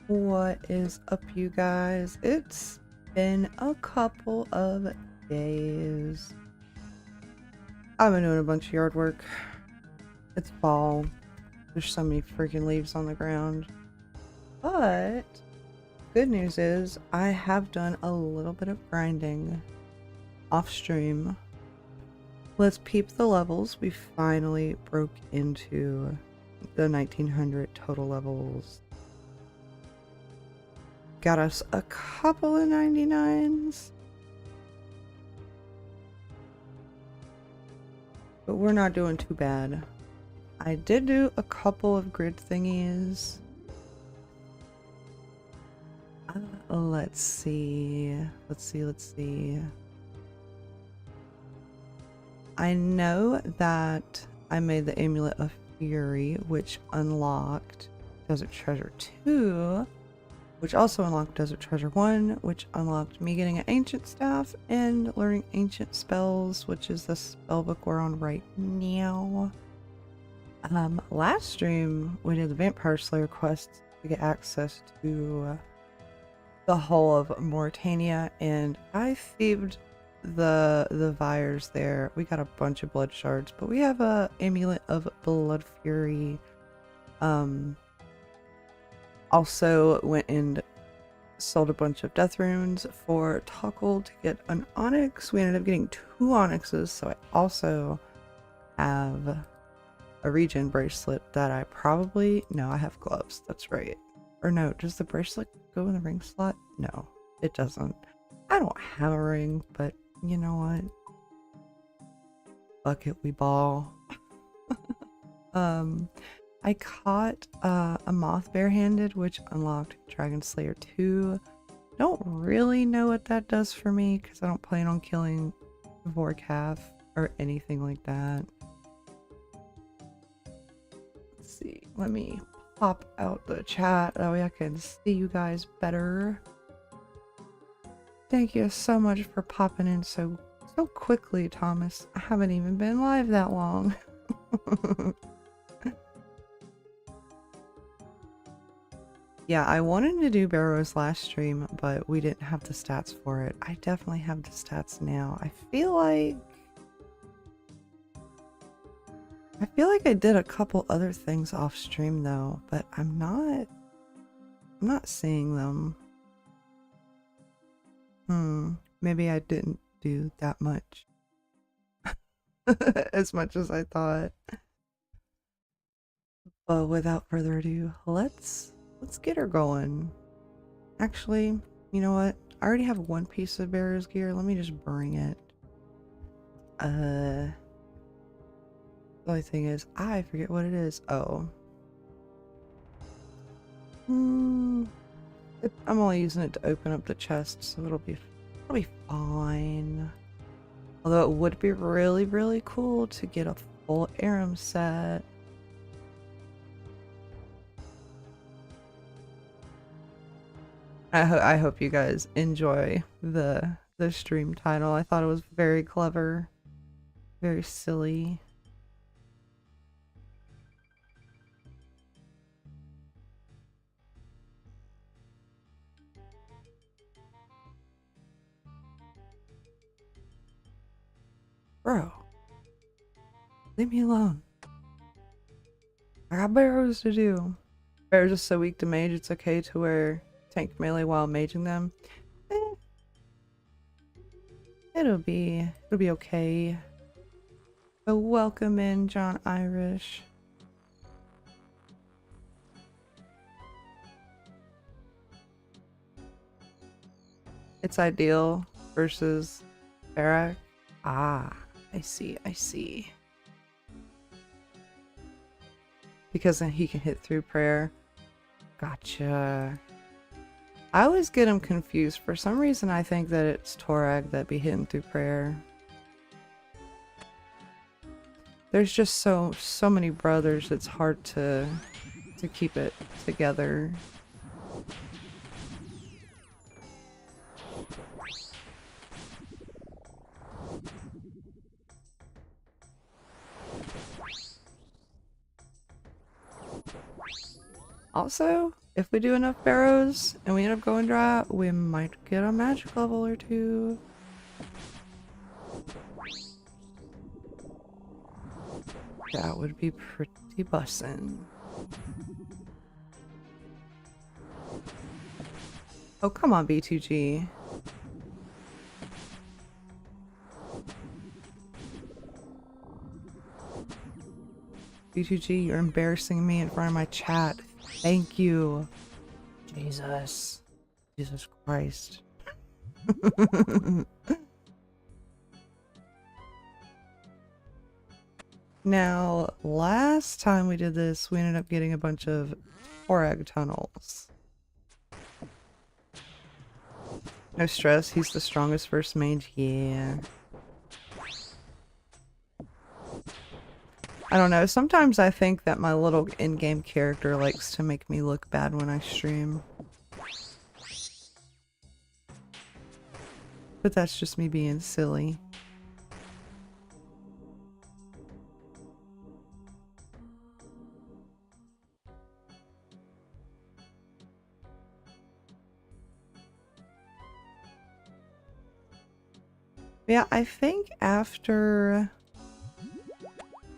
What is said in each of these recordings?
What is up, you guys? It's been a couple of days. I've been doing a bunch of yard work. It's fall. There's so many freaking leaves on the ground. But good news is I have done a little bit of grinding off stream. Let's peep the levels. We finally broke into the 1900 total levels. Got us a couple of 99s. But we're not doing too bad. I did do a couple of grid thingies. Let's see. I know that I made the Amulet of Fury, which unlocked Desert Treasure 2, which also unlocked Desert Treasure 1, which unlocked me getting an Ancient Staff and learning Ancient Spells, which is the spell book we're on right now. Last stream, we did the Vampire Slayer quest to get access to the whole of Mauritania, and I thieved the Vyres there. We got a bunch of blood shards, but we have a Amulet of Blood Fury. Also went and sold a bunch of death runes for Tuckle to get an onyx. We ended up getting 2 onyxes, so I also have a regen bracelet that I probably... No, I have gloves. That's right. Or no, does the bracelet go in the ring slot? No, it doesn't. I don't have a ring, but you know what? Fuck it, we ball. I caught a moth barehanded, which unlocked Dragon Slayer 2. Don't really know what that does for me because I don't plan on killing Vorkath or anything like that. Let's see. Let me pop out the chat. That way I can see you guys better. Thank you so much for popping in so quickly, Thomas. I haven't even been live that long. Yeah, I wanted to do Barrows last stream, but we didn't have the stats for it. I definitely have the stats now. I feel like I did a couple other things off stream though, but I'm not seeing them. Maybe I didn't do that much. As much as I thought. But without further ado, let's get her going. Actually, you know what? I already have 1 piece of Barrows gear. Let me just bring it. The only thing is, I forget what it is. Oh. I'm only using it to open up the chest, so it'll be fine. Although it would be really, really cool to get a full Aram set. I hope you guys enjoy the stream title. I thought it was very clever, very silly. Bro, leave me alone. I got Barrows to do. Barrows is so weak to mage, it's okay to wear tank melee while maging them. It'll be okay. So welcome in, John Irish. It's ideal versus Barak. Ah, I see. Because then he can hit through prayer. Gotcha. I always get him confused. For some reason, I think that it's Torag that be hitting through prayer. There's just so many brothers, it's hard to keep it together. Also, if we do enough Barrows and we end up going dry, we might get a magic level or two. That would be pretty bussin'. Oh, come on, B2G. B2G, you're embarrassing me in front of my chat. Thank you. Jesus. Jesus Christ. Now, last time we did this, we ended up getting a bunch of Torag tunnels. No stress, he's the strongest first mage. Yeah. I don't know, sometimes I think that my little in-game character likes to make me look bad when I stream. But that's just me being silly. Yeah, I think after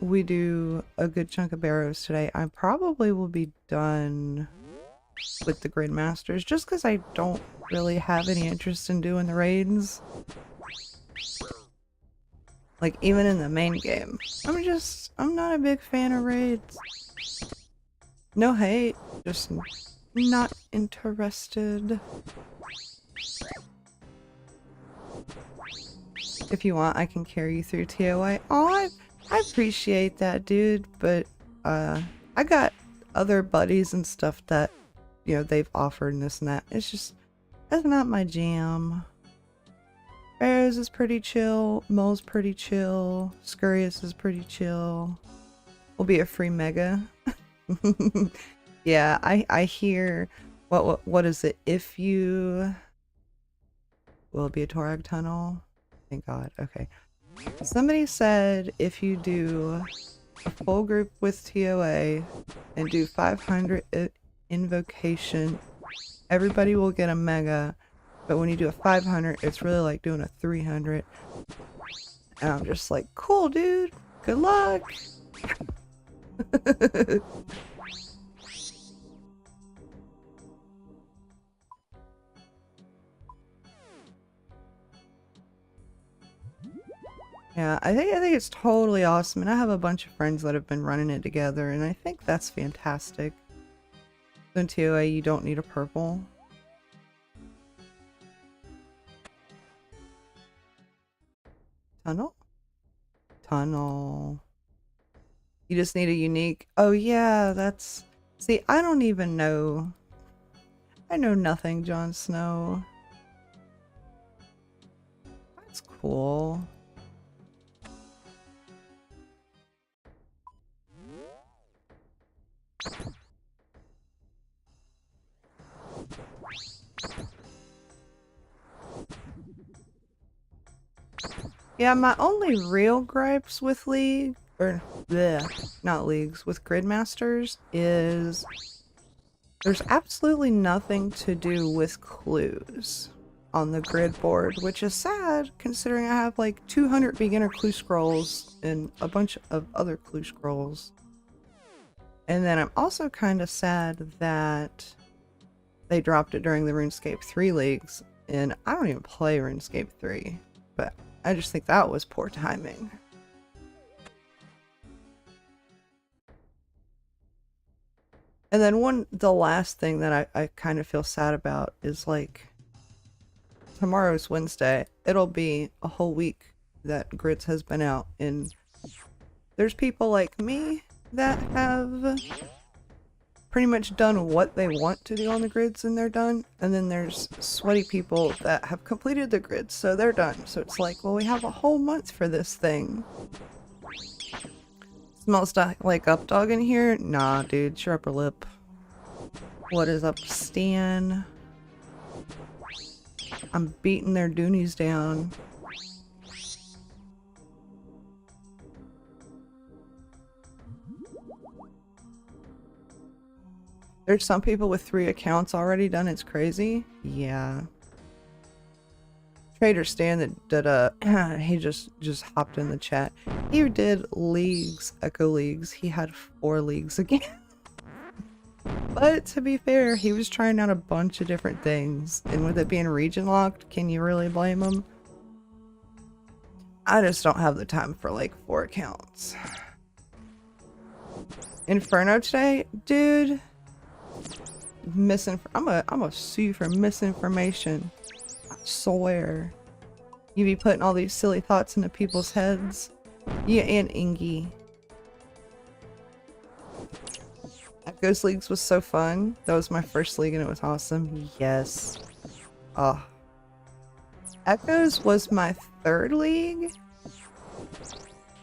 we do a good chunk of Barrows today, I probably will be done with the GridMasters, just because I don't really have any interest in doing the raids. Like, even in the main game. I'm not a big fan of raids. No hate, just not interested. If you want, I can carry you through TOA. Oh, I appreciate that, dude, but I got other buddies and stuff that, you know, they've offered and this and that. It's just, that's not my jam. Barrows is pretty chill, Mole's pretty chill, Scurrius is pretty chill. Will be a free mega. Yeah, I hear, what is it? If you will be a Torag tunnel? Thank God, okay. Somebody said if you do a full group with TOA and do 500 invocation, everybody will get a mega, but when you do a 500, it's really like doing a 300. And I'm just like, cool, dude, good luck. Yeah, I think it's totally awesome, and I have a bunch of friends that have been running it together, and I think that's fantastic. In TOA, you don't need a purple. Tunnel? Tunnel. You just need a unique. Oh yeah, that's. See, I don't even know. I know nothing, Jon Snow. That's cool. Yeah, my only real gripes with League, or bleh, not Leagues, with GridMasters is there's absolutely nothing to do with clues on the grid board, which is sad considering I have like 200 beginner clue scrolls and a bunch of other clue scrolls. And then I'm also kind of sad that they dropped it during the RuneScape 3 leagues, and I don't even play RuneScape 3, but I just think that was poor timing. And then the last thing that I kind of feel sad about is like, tomorrow's Wednesday, it'll be a whole week that Grids has been out, and there's people like me that have pretty much done what they want to do on the grids and they're done, and then there's sweaty people that have completed the grids, so they're done. So it's like, well, we have a whole month for this thing. Smells like Updog in here? Nah, dude, your upper lip. What is up, Stan? I'm beating their doonies down. There's some people with 3 accounts already done. It's crazy. Yeah. Trader Stan that he just hopped in the chat. He did leagues, Echo Leagues. He had 4 leagues again. But to be fair, he was trying out a bunch of different things. And with it being region locked, can you really blame him? I just don't have the time for like 4 accounts. Inferno today? Dude. I'm a sue for misinformation. I swear. You be putting all these silly thoughts into people's heads. You and Ingy. Echoes Leagues was so fun. That was my first league and it was awesome. Yes. Oh. Echoes was my 3rd league.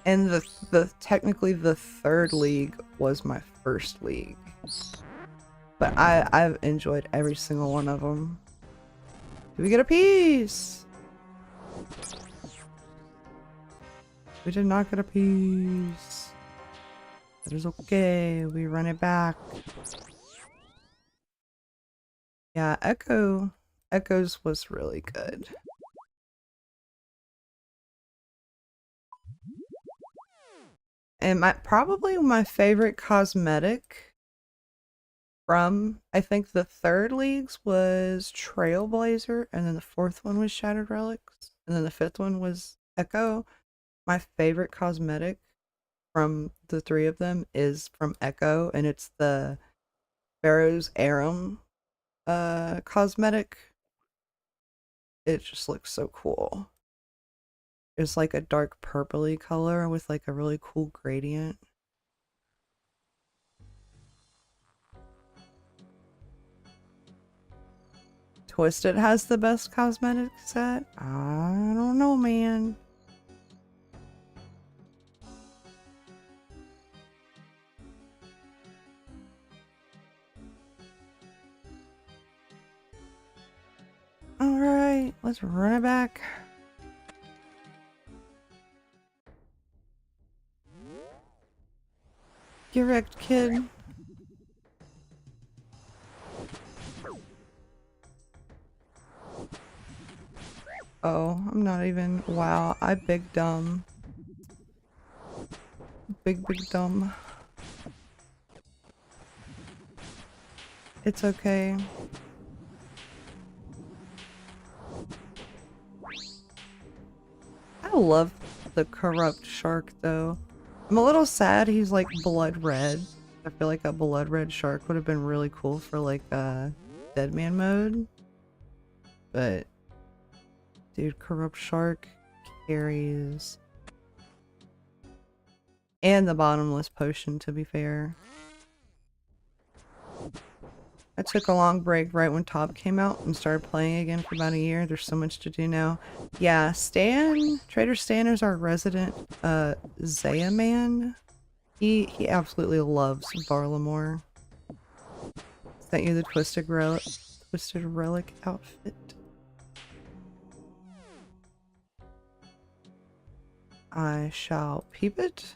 And the technically the 3rd league was my 1st league. But I've enjoyed every single one of them. Did we get a piece? We did not get a piece. That is okay. We run it back. Yeah, Echoes was really good. And probably my favorite cosmetic from, I think the 3rd leagues was Trailblazer, and then the 4th one was Shattered Relics, and then the 5th one was Echo. My favorite cosmetic from the 3 of them is from Echo, and it's the Barrows Aram cosmetic. It just looks so cool. It's like a dark purpley color with like a really cool gradient. Twisted has the best cosmetic set? I don't know, man. Alright, let's run it back. Get wrecked, kid. Oh, I'm not even. Wow, I big dumb. Big dumb. It's okay. I love the corrupt shark though. I'm a little sad he's like blood red. I feel like a blood red shark would have been really cool for like dead man mode. But dude, corrupt shark carries. And the bottomless potion, to be fair. I took a long break right when Top came out and started playing again for about a year. There's so much to do now. Yeah, Trader Stan is our resident Zaya man. He absolutely loves Varlamore. Sent you the Twisted Relic outfit. I shall peep it.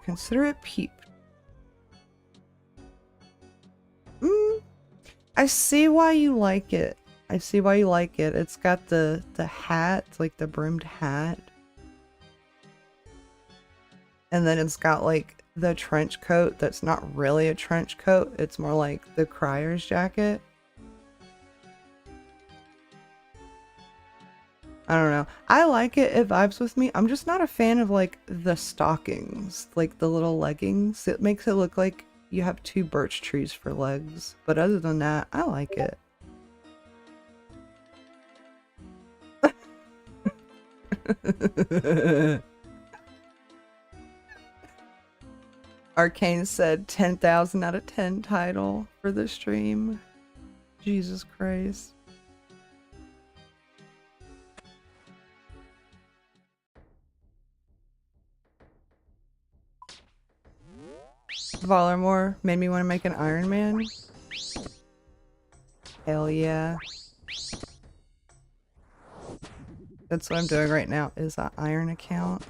Consider it peeped. I see why you like it. I see why you like it. It's got the hat, like the brimmed hat. And then it's got like the trench coat that's not really a trench coat. It's more like the Crier's jacket. I don't know. I like it. It vibes with me. I'm just not a fan of like the stockings, like the little leggings. It makes it look like you have 2 birch trees for legs. But other than that, I like it. Arcane said 10,000 out of 10 title for the stream. Jesus Christ. Varlamore made me want to make an Iron Man. Hell yeah. That's what I'm doing right now, is an Iron account.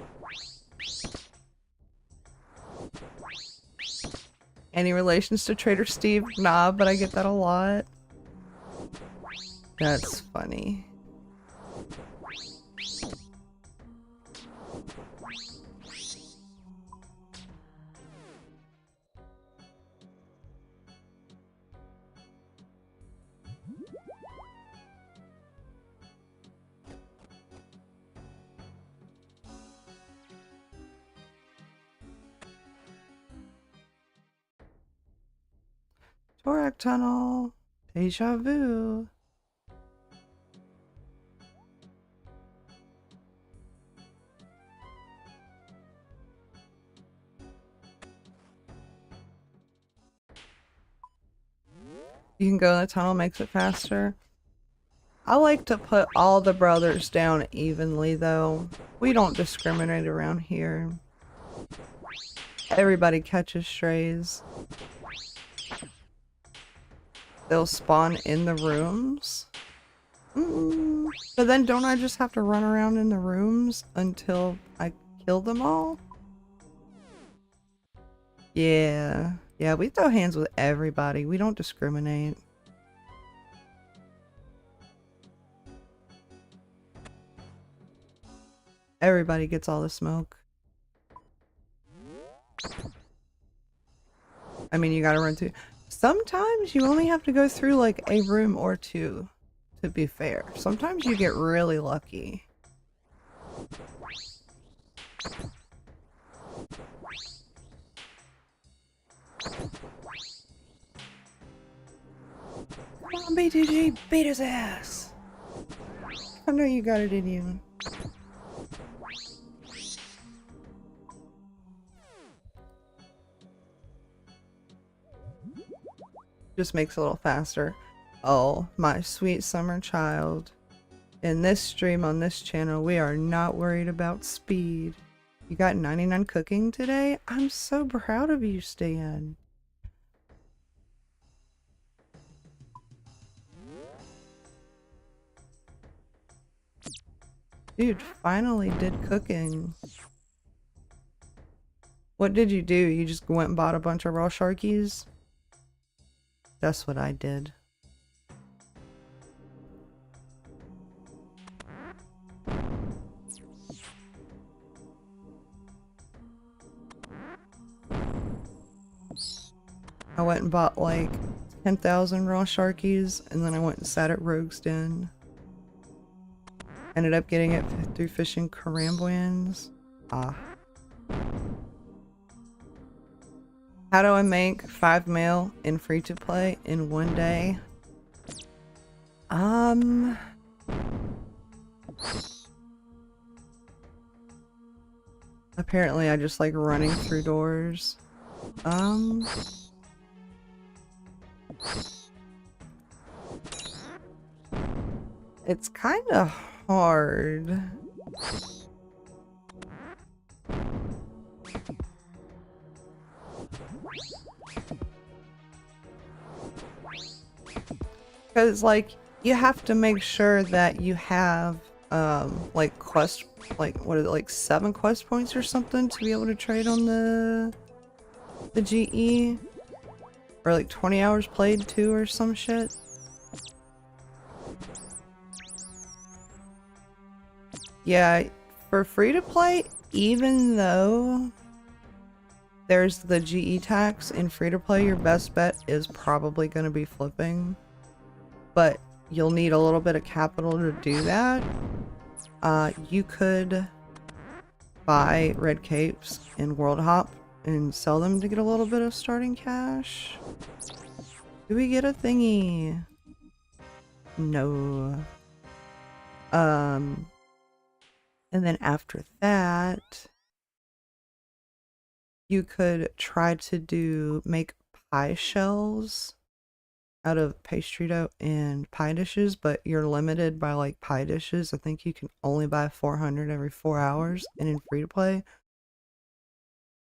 Any relations to Trader Steve? Nah, but I get that a lot. That's funny. Torak Tunnel. Deja vu. You can go in the tunnel, makes it faster. I like to put all the brothers down evenly, though. We don't discriminate around here. Everybody catches strays. They'll spawn in the rooms. But then don't I just have to run around in the rooms until I kill them all? Yeah. Yeah, we throw hands with everybody. We don't discriminate. Everybody gets all the smoke. I mean, you gotta run through. Sometimes you only have to go through like a room or two, to be fair. Sometimes you get really lucky. Come on, BTG, beat his ass. I know you got it in you. Just makes it a little faster. Oh, my sweet summer child. In this stream on this channel, we are not worried about speed. You got 99 cooking today? I'm so proud of you, Stan. Dude, finally did cooking. What did you do? You just went and bought a bunch of raw sharkies? That's what I did. I went and bought like 10,000 raw sharkies, and then I went and sat at Rogue's Den. Ended up getting it through fishing Caramboyans. Ah. How do I make 5 mil in free-to-play in one day? Apparently I just like running through doors. It's kind of hard. Because, like, you have to make sure that you have, like, quest, like, what is it, like 7 quest points or something to be able to trade on the GE? Or, like, 20 hours played, too, or some shit? Yeah, for free-to-play, even though there's the GE tax in free-to-play, your best bet is probably going to be flipping. But you'll need a little bit of capital to do that. You could buy red capes in World Hop and sell them to get a little bit of starting cash. Do we get a thingy? No. And then after that, you could try to make pie shells out of pastry dough and pie dishes, but you're limited by like pie dishes. I think you can only buy 400 every 4 hours, and in free to play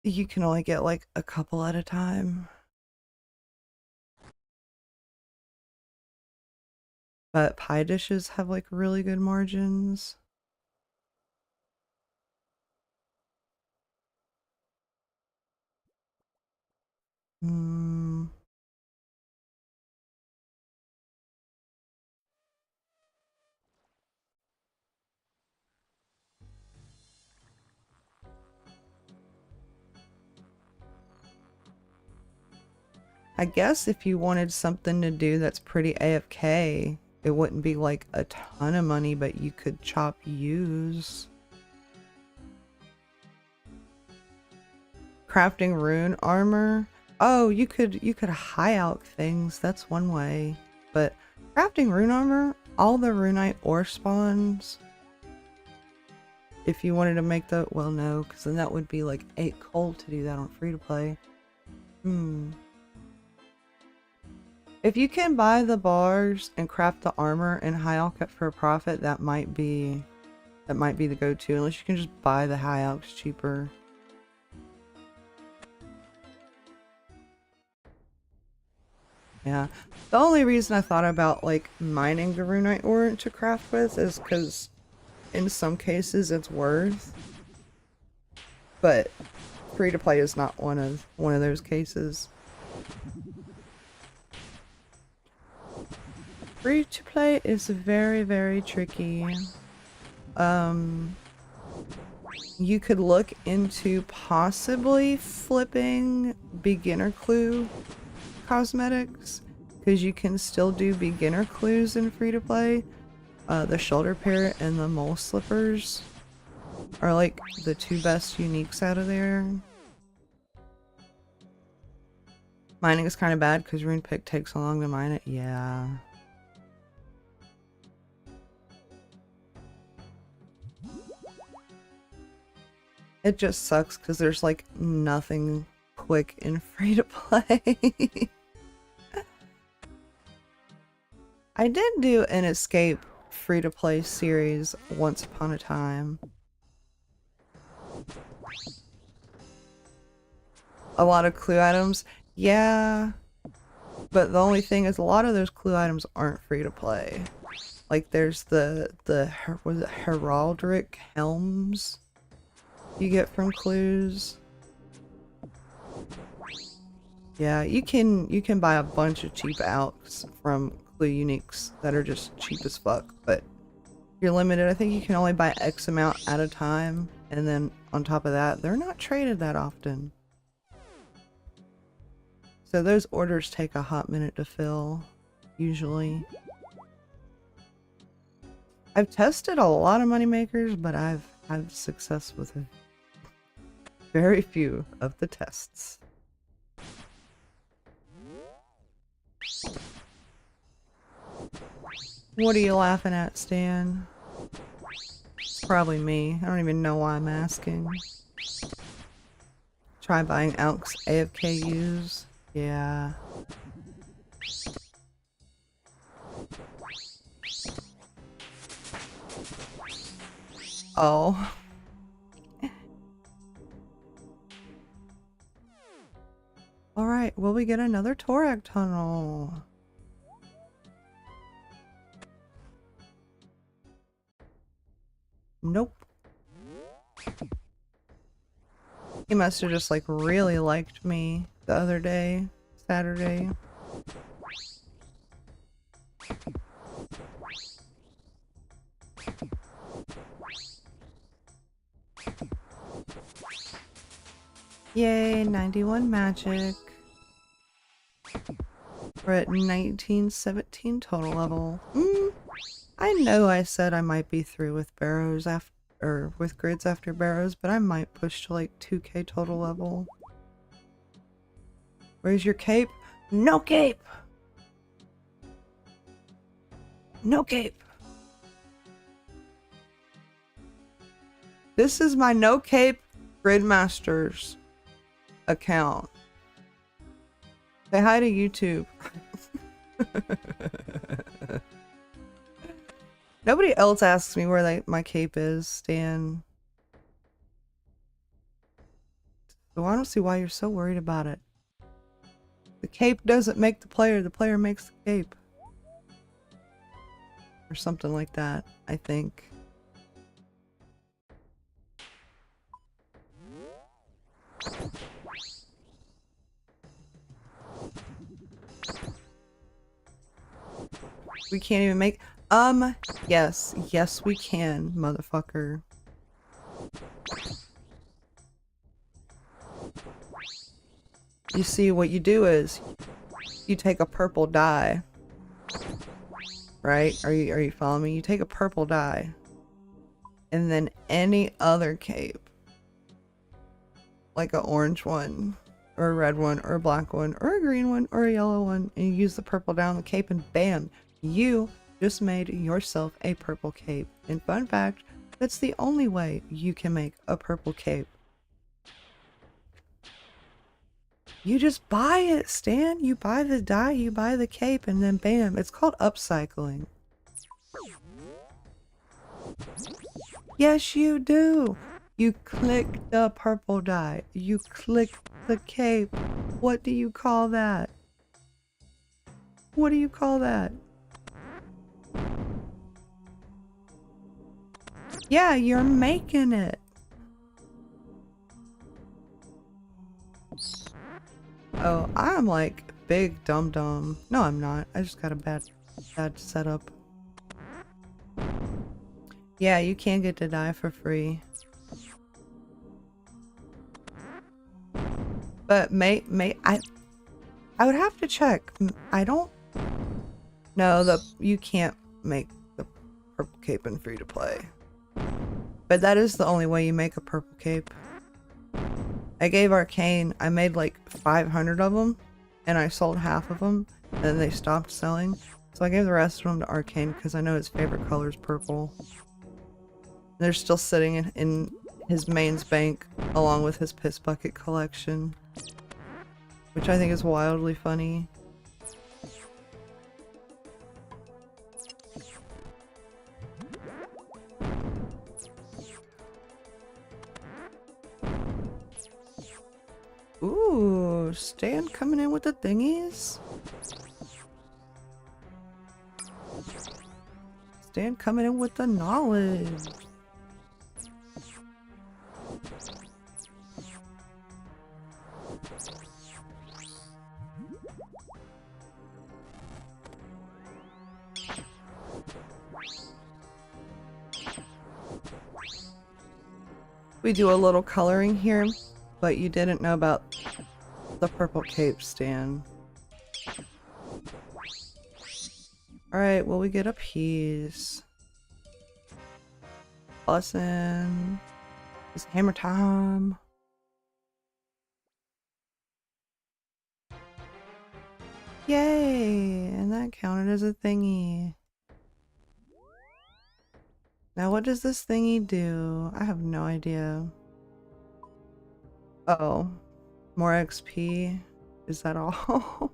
you can only get like a couple at a time. But pie dishes have like really good margins. Hmm. I guess if you wanted something to do that's pretty AFK, it wouldn't be like a ton of money, but you could chop use. Crafting rune armor. Oh, you could high out things. That's one way. But crafting rune armor, all the runite ore spawns. If you wanted to make the, well, no, because then that would be like 8 coal to do that on free to play. If you can buy the bars and craft the armor and high alch for a profit, that might be the go-to. Unless you can just buy the high alch cheaper. Yeah. The only reason I thought about like mining the runite ore to craft with is because in some cases it's worth, but free to play is not one of those cases. Free to play is very, very tricky. You could look into possibly flipping beginner clue cosmetics, because you can still do beginner clues in free to play. The shoulder parrot and the mole slippers are like the 2 best uniques out of there. Mining is kind of bad because rune pick takes so long to mine it. Yeah. It just sucks because there's like nothing quick in free to play. I did do an escape free to play series once upon a time. A lot of clue items. Yeah. But the only thing is a lot of those clue items aren't free to play. Like there's the was it heraldic helms you get from clues. Yeah, you can buy a bunch of cheap alchs from clue uniques that are just cheap as fuck, but you're limited. I think you can only buy X amount at a time, and then on top of that, they're not traded that often. So those orders take a hot minute to fill, usually. I've tested a lot of moneymakers, but I've had success with very few of the tests. What are you laughing at, Stan? It's probably me. I don't even know why I'm asking. Try buying Alks AFK use. Yeah. Oh. Alright, will we get another Torak tunnel? Nope. He must have just like really liked me the other day, Saturday. Yay, 91 magic. We're at 1917 total level. I know I said I might be through with Barrows after, or with grids after Barrows, but I might push to like 2k total level. Where's your cape? No cape! No cape! This is my no cape GridMaster's account. Say hi to YouTube. Nobody else asks me where my cape is, Stan. So I don't see why you're so worried about it. The cape doesn't make the player makes the cape. Or something like that, I think. We can't even make... yes. Yes, we can, motherfucker. You see, what you do is you take a purple dye, right? Are you following me? You take a purple dye, and then any other cape, like an orange one, or a red one, or a black one, or a green one, or a yellow one, and you use the purple dye on the cape, and bam, you just made yourself a purple cape. And fun fact, that's the only way you can make a purple cape. You just buy it, Stan. You buy the dye, you buy the cape, and then bam. It's called upcycling. Yes, you do. You click the purple dye. You click the cape. What do you call that? What do you call that? Yeah, you're making it. Oh, I'm like big dum-dum. No, I'm not. I just got a bad setup. Yeah, you can get to die for free. But I would have to check. I don't know you can't make the purple cape in free to play. But that is the only way you make a purple cape. I gave Arcane, I made like 500 of them, and I sold half of them, and then they stopped selling. So I gave the rest of them to Arcane because I know his favorite color is purple. They're still sitting in his mains bank along with his piss bucket collection, which I think is wildly funny. Ooh, Stan coming in with the thingies. Stan coming in with the knowledge. We do a little coloring here, but you didn't know about the purple cape, Stan. Alright, well, we get a piece. Bussin'. It's hammer time. Yay! And that counted as a thingy. Now what does this thingy do? I have no idea. Uh-oh. More XP? Is that all?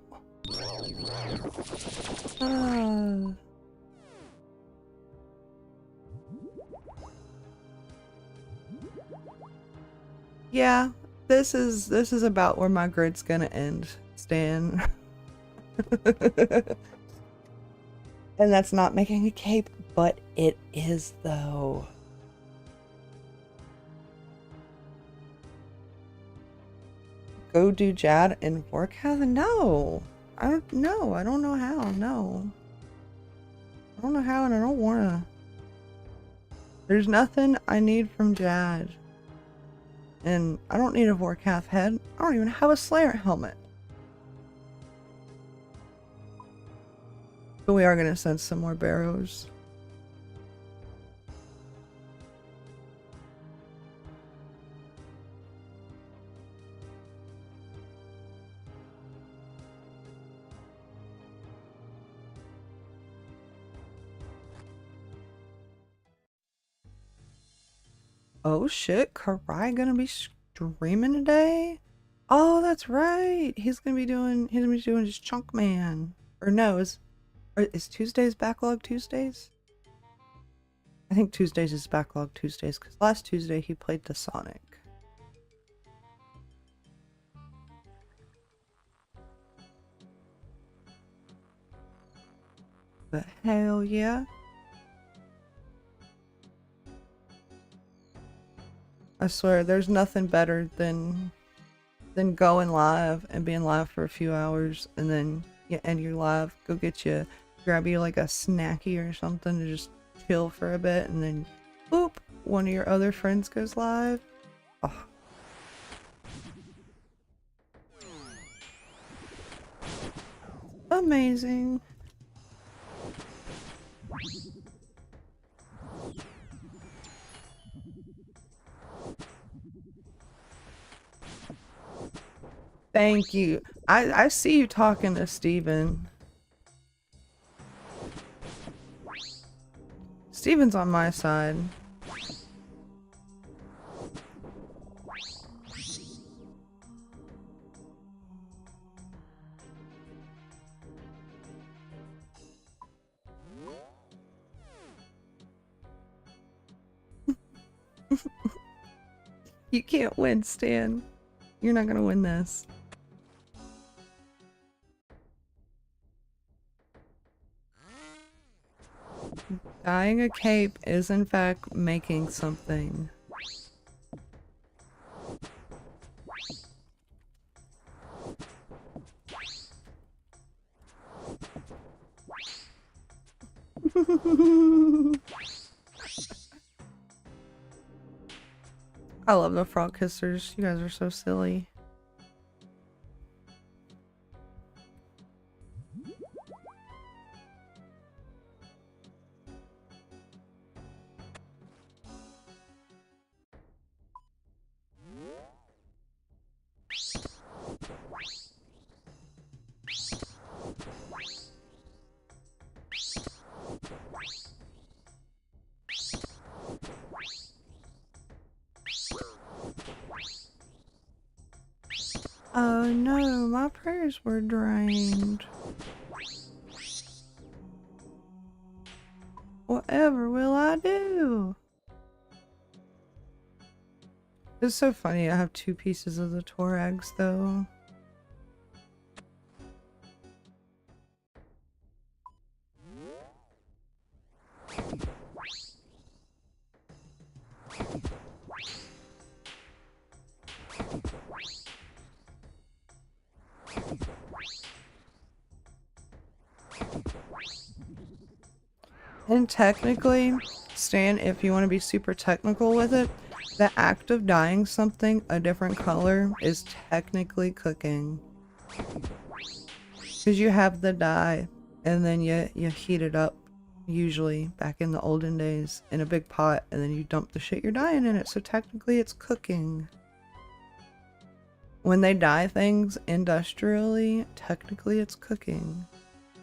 Yeah, this is about where my grid's gonna end, Stan. And that's not making a cape, but it is though. Go do Jad and Vorkath? No. I don't know. I don't know how. No. I don't know how, and I don't wanna. There's nothing I need from Jad. And I don't need a Vorkath head. I don't even have a Slayer helmet. But we are gonna send some more Barrows. Oh shit, Karai gonna be streaming today? Oh, that's right. He's gonna be doing his Chunk Man. Or no, is Tuesdays Backlog Tuesdays? I think Tuesdays is Backlog Tuesdays, because last Tuesday he played the Sonic. But hell yeah. I swear, there's nothing better than going live and being live for a few hours, and then you end your live, go get your grab you like a snacky or something to just chill for a bit, and then boop, one of your other friends goes live. Oh. Amazing. Thank you. I see you talking to Steven. Steven's on my side. You can't win, Stan. You're not gonna win this. Dyeing a cape is in fact making something. I love the frog kissers. You guys are so silly. Oh no, my prayers were drained. Whatever will I do? It's so funny, I have 2 pieces of the Torags though. And technically, Stan, if you want to be super technical with it, the act of dyeing something a different color is technically cooking. Because you have the dye, and then you heat it up, usually, back in the olden days, in a big pot, and then you dump the shit you're dyeing in it, so technically it's cooking. When they dye things industrially, technically it's cooking.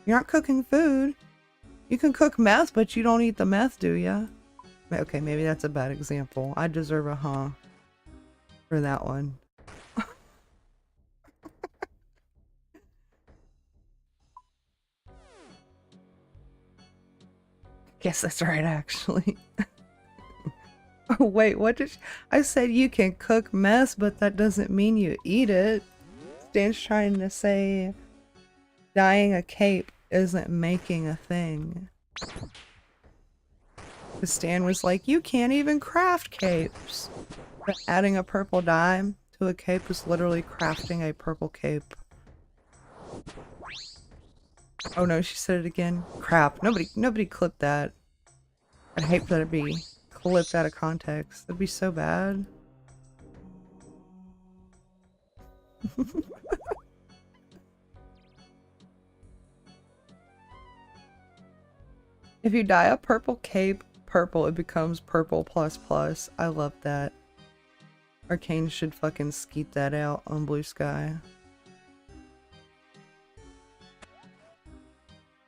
You're not cooking food. You can cook meth, but you don't eat the meth, do ya? Okay, maybe that's a bad example. I deserve a huh for that one. Guess that's right, actually. Oh, wait, what did I said you can cook meth, but that doesn't mean you eat it. Stan's trying to say dyeing a cape isn't making a thing. Because Stan was like, you can't even craft capes. But adding a purple dye to a cape is literally crafting a purple cape. Oh no, she said it again. Crap. Nobody clipped that. I'd hate for that to be clipped out of context. That'd be so bad. If you dye a purple cape purple, it becomes purple plus plus. I love that. Arcane should fucking skeet that out on Blue Sky.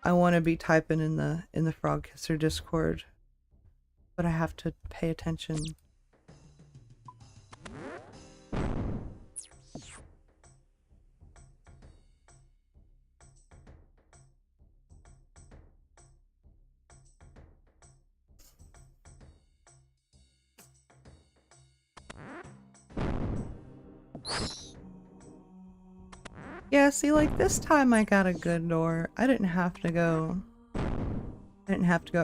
I want to be typing in the Frog Kisser Discord, but I have to pay attention. Yeah, see, like this time I got a good door. I didn't have to go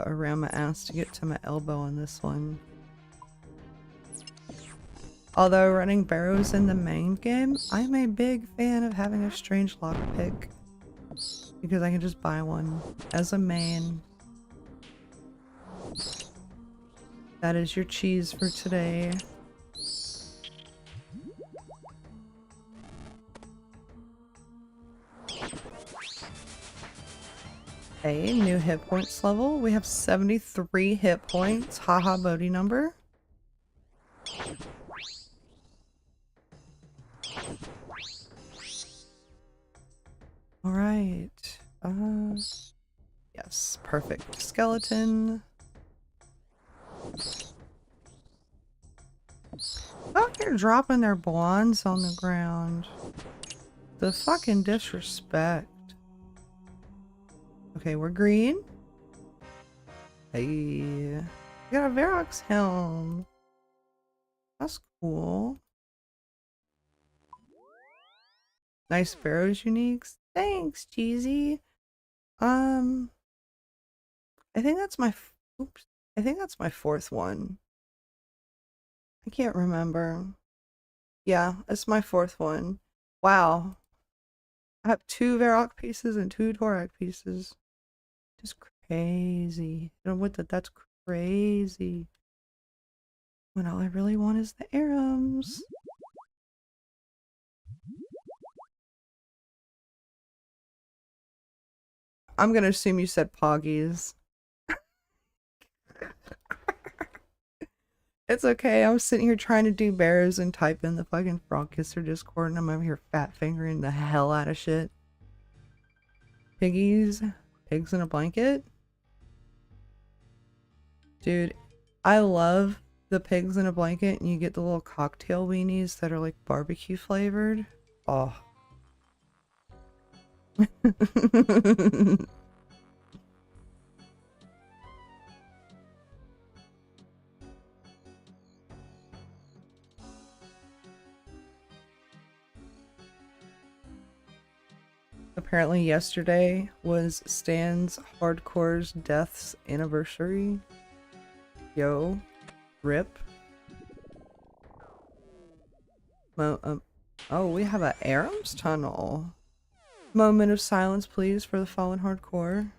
around my ass to get to my elbow on this one. Although running Barrows in the main game, I'm a big fan of having a strange lockpick. because I can just buy one as a main. That is your cheese for today. Okay, new hit points level. We have 73 hit points. Haha, Bodhi number. Alright. Yes, perfect. Skeleton. Oh, they're dropping their blondes on the ground. The fucking disrespect. Okay, we're green. Hey. We got a Varrock's helm. That's cool. Nice Barrows uniques. Thanks, Jeezy. I think that's my oops. I think that's my fourth one. I can't remember. Yeah, it's my fourth one. Wow. I have 2 Varrock pieces and 2 Torak pieces. Just crazy. And with that, that's crazy. When all I really want is the Arums. I'm gonna assume you said Poggies. It's okay. I was sitting here trying to do Barrows and type in the fucking Frog Kisser Discord, and I'm over here fat fingering the hell out of shit. Piggies. Pigs in a blanket. Dude, I love the pigs in a blanket, and you get the little cocktail weenies that are like barbecue flavored. Oh. Apparently yesterday was Stan's Hardcore's death's anniversary. Yo. Rip. Oh, we have a Arums tunnel. Moment of silence, please, for the fallen Hardcore.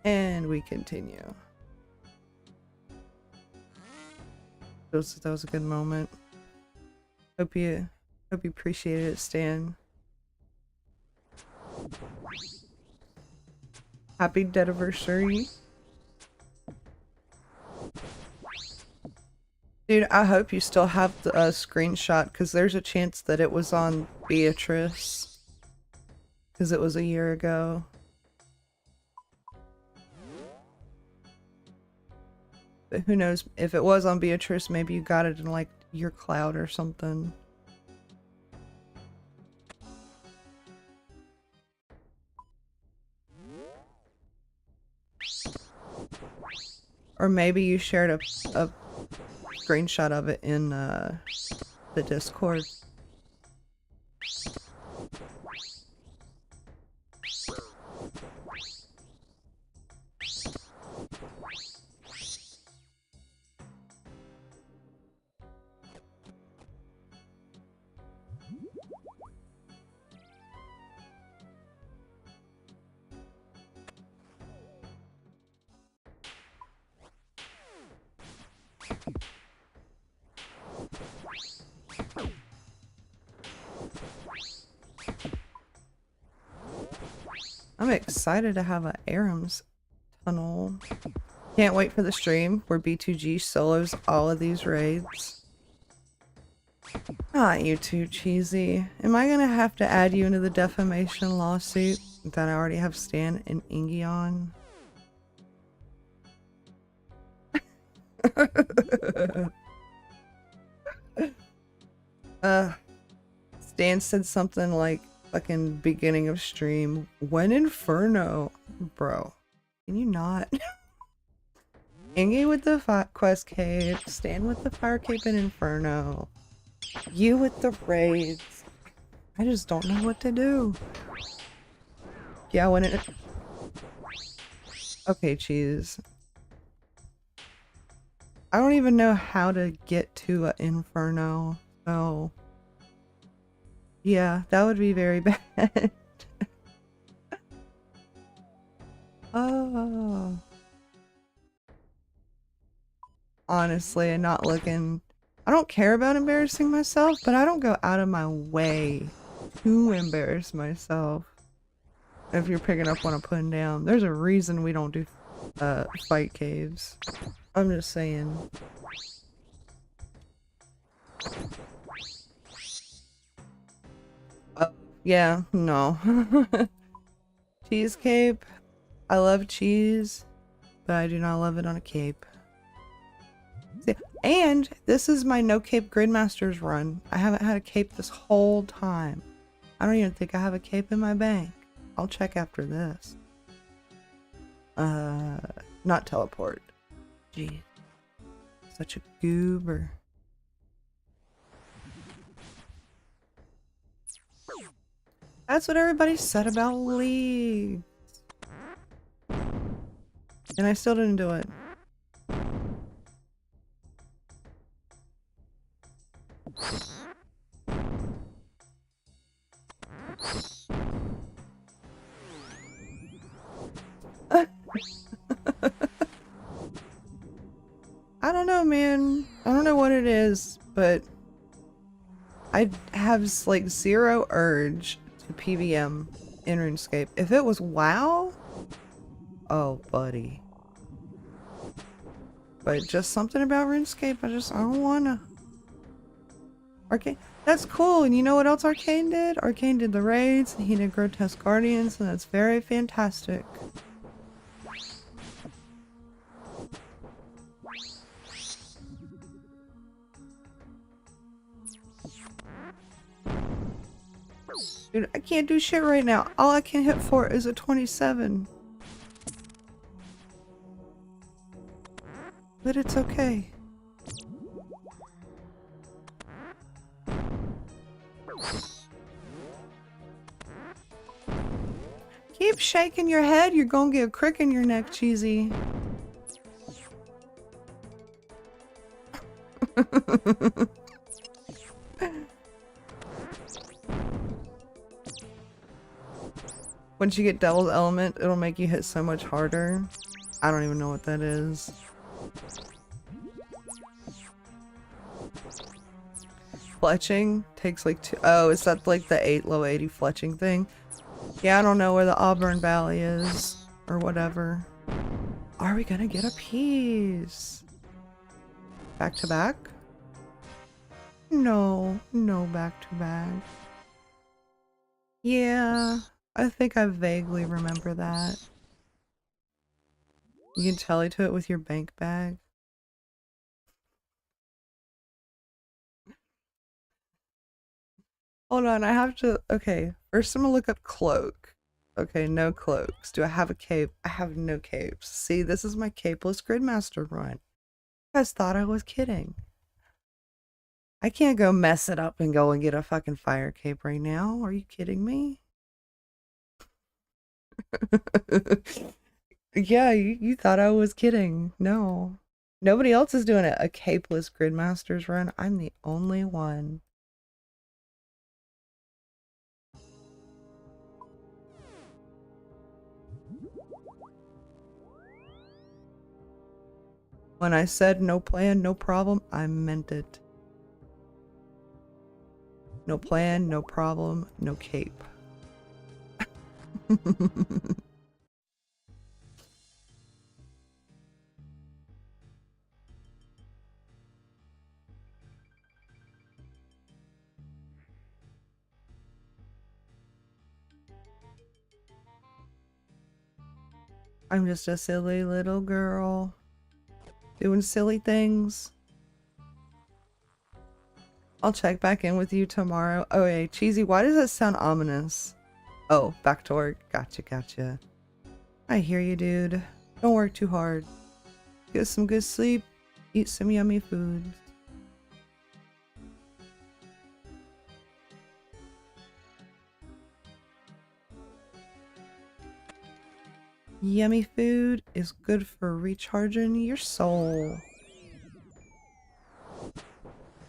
And we continue. That was a good moment. Hope you appreciated it, Stan. Happy dead anniversary. Dude, I hope you still have the screenshot, because there's a chance that it was on Beatrice. Because it was a year ago. But who knows, if it was on Beatrice, maybe you got it in like your cloud or something. Or maybe you shared a screenshot of it in the Discord. I'm excited to have an Arums tunnel. Can't wait for the stream where B2G solos all of these raids. Not you too, Cheesy. Am I gonna have to add you into the defamation lawsuit that I already have Stan and Ingy on? Stan said something like fucking beginning of stream. When Inferno? Bro, can you not? Ingy with the quest cape, Stan with the fire cape and Inferno. You with the raids. I just don't know what to do. Yeah, when it... Okay, cheese. I don't even know how to get to an Inferno, so... Yeah, that would be very bad. Oh. Honestly, and not looking. I don't care about embarrassing myself, but I don't go out of my way to embarrass myself. If you're picking up what I'm putting down, there's a reason we don't do fight caves. I'm just saying. Yeah, no. Cheese cape. I love cheese, but I do not love it on a cape. See, and this is my no cape Gridmasters run. I haven't had a cape this whole time. I don't even think I have a cape in my bank. I'll check after this. Not teleport. Gee, such a goober. That's what everybody said about League. And I still didn't do it. I don't know, man. I don't know what it is, but I have like zero urge to PVM in RuneScape. If it was WoW, oh buddy. But just something about RuneScape, I don't wanna. Arcane, that's cool. And you know what else Arcane did? Arcane did the raids, and he did Grotesque Guardians, and that's very fantastic. Dude, I can't do shit right now. All I can hit for is a 27. But it's okay. Keep shaking your head, you're gonna get a crick in your neck, Cheesy. Once you get Devil's Element, it'll make you hit so much harder. I don't even know what that is. Fletching takes like 2. Oh, is that like the low 80 fletching thing? Yeah, I don't know where the Auburn Valley is or whatever. Are we gonna get a piece? Back to back? No, no back to back. Yeah, I think I vaguely remember that. You can tally to it with your bank bag. Hold on, I have to. Okay, first I'm gonna look up cloak. Okay, no cloaks. Do I have a cape? I have no capes. See, this is my capeless Gridmaster run. You guys thought I was kidding. I can't go mess it up and go and get a fucking fire cape right now. Are you kidding me? Yeah, you thought I was kidding. No. Nobody else is doing it. A capeless Gridmasters run. I'm the only one. When I said no plan, no problem, I meant it. No plan, no problem, no cape. I'm just a silly little girl doing silly things. I'll check back in with you tomorrow. Oh, hey, Cheesy, why does that sound ominous? Oh, back to work. Gotcha, gotcha. I hear you, dude. Don't work too hard. Get some good sleep. Eat some yummy food. Yummy food is good for recharging your soul.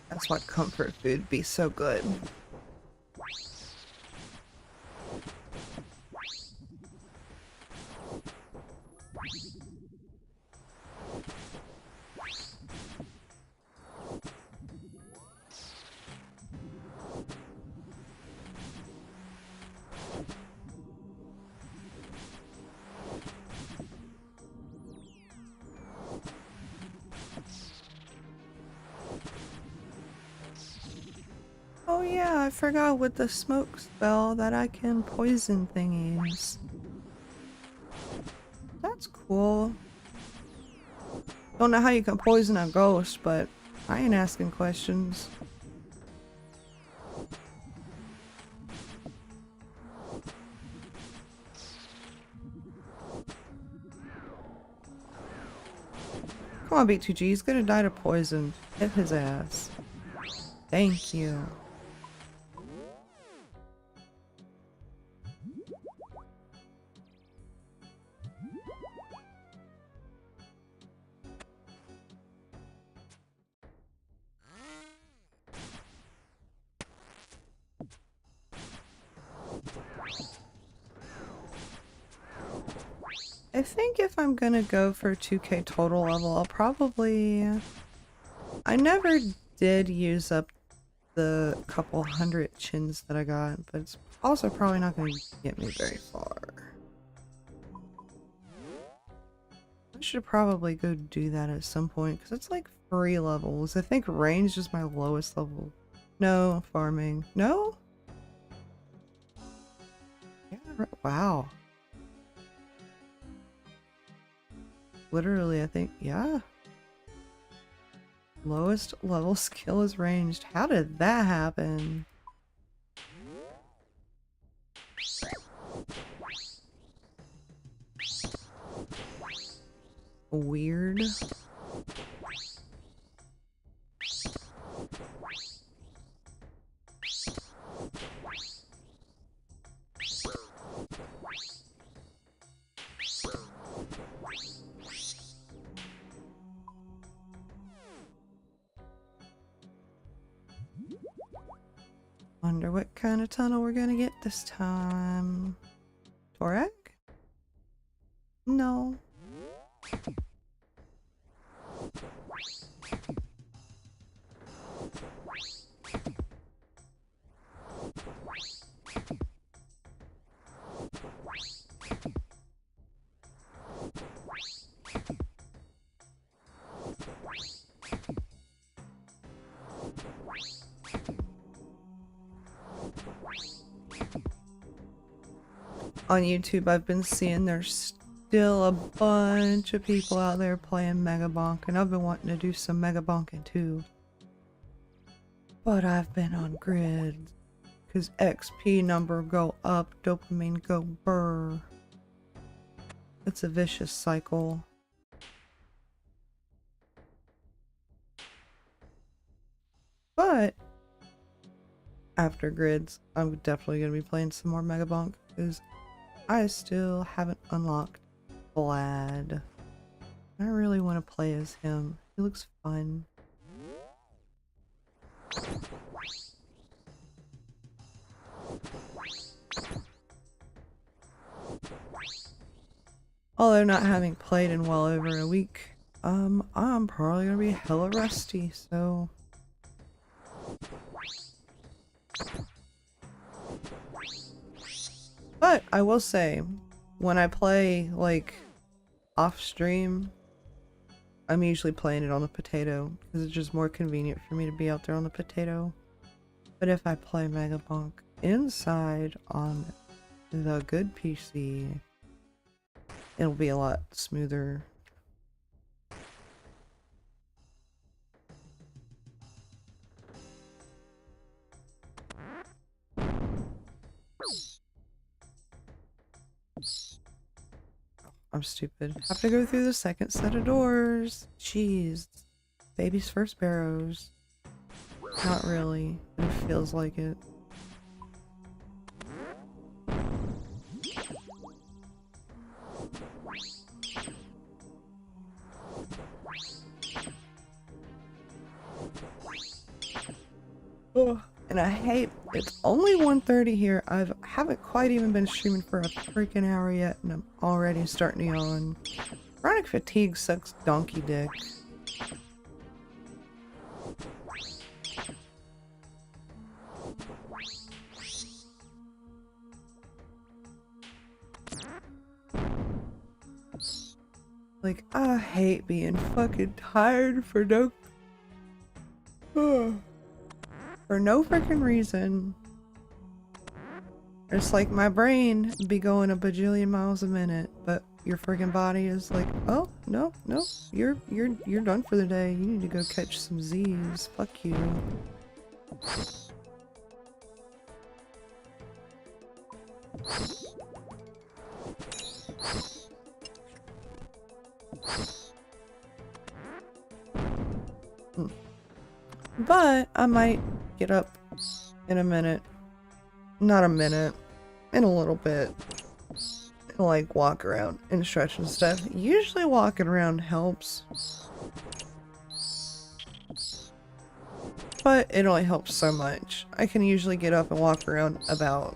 That's why comfort food be so good. yeah, I forgot with the smoke spell that I can poison thingies. That's cool. Don't know how you can poison a ghost, but I ain't asking questions. Come on, B2G, he's gonna die to poison. Hit his ass. Thank you. I think if I'm gonna go for 2k total level, I'll probably... I never did use up the couple hundred chins that I got, but it's also probably not gonna get me very far. I should probably go do that at some point, because it's like 3 levels. I think range is my lowest level. No, farming. No? Yeah, wow. Literally, I think, yeah. Lowest level skill is ranged. How did that happen? Weird. Wonder what kind of tunnel we're gonna get this time. Torak? No. On YouTube, I've been seeing there's still a bunch of people out there playing Mega Bonk, and I've been wanting to do some Mega Bonking too. But I've been on grids, because XP number go up, dopamine go burr. It's a vicious cycle. But after grids, I'm definitely going to be playing some more Mega Bonk, because I still haven't unlocked Vlad. I really want to play as him. He looks fun. Although not having played in well over a week, I'm probably gonna be hella rusty, so... But I will say, when I play, like, off-stream, I'm usually playing it on the potato, because it's just more convenient for me to be out there on the potato. But if I play Mega Bonk inside on the good PC, it'll be a lot smoother. I'm stupid. Have to go through the second set of doors. Jeez. Baby's first Barrows. Not really. It feels like it. Oh, and I hate it's only 1:30 here. I haven't quite even been streaming for a freaking hour yet, and I'm already starting to yawn. Chronic fatigue sucks donkey dick. Like, I hate being fucking tired for no... for no freaking reason. It's like my brain be going a bajillion miles a minute, but your freaking body is like, oh no, no, you're done for the day. You need to go catch some Z's. Fuck you. But I might get up in a minute. Not a minute. In a little bit. And like walk around and stretch and stuff. Usually walking around helps. But it only helps so much. I can usually get up and walk around about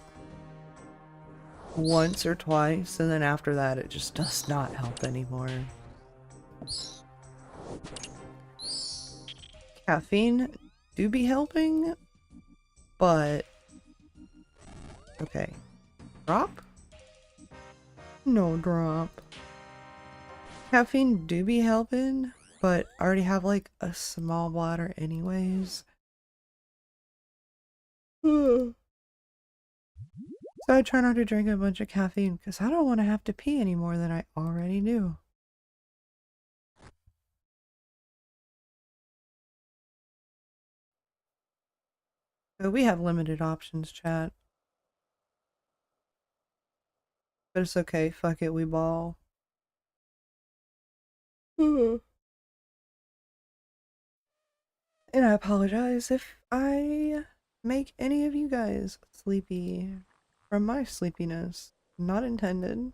once or twice, and then after that it just does not help anymore. Caffeine do be helping, but okay. Drop? No drop. Caffeine do be helping, but I already have like a small bladder anyways. So I try not to drink a bunch of caffeine because I don't want to have to pee any more than I already do. So we have limited options, chat. But it's okay, fuck it, we ball. And I apologize if I make any of you guys sleepy from my sleepiness. Not intended.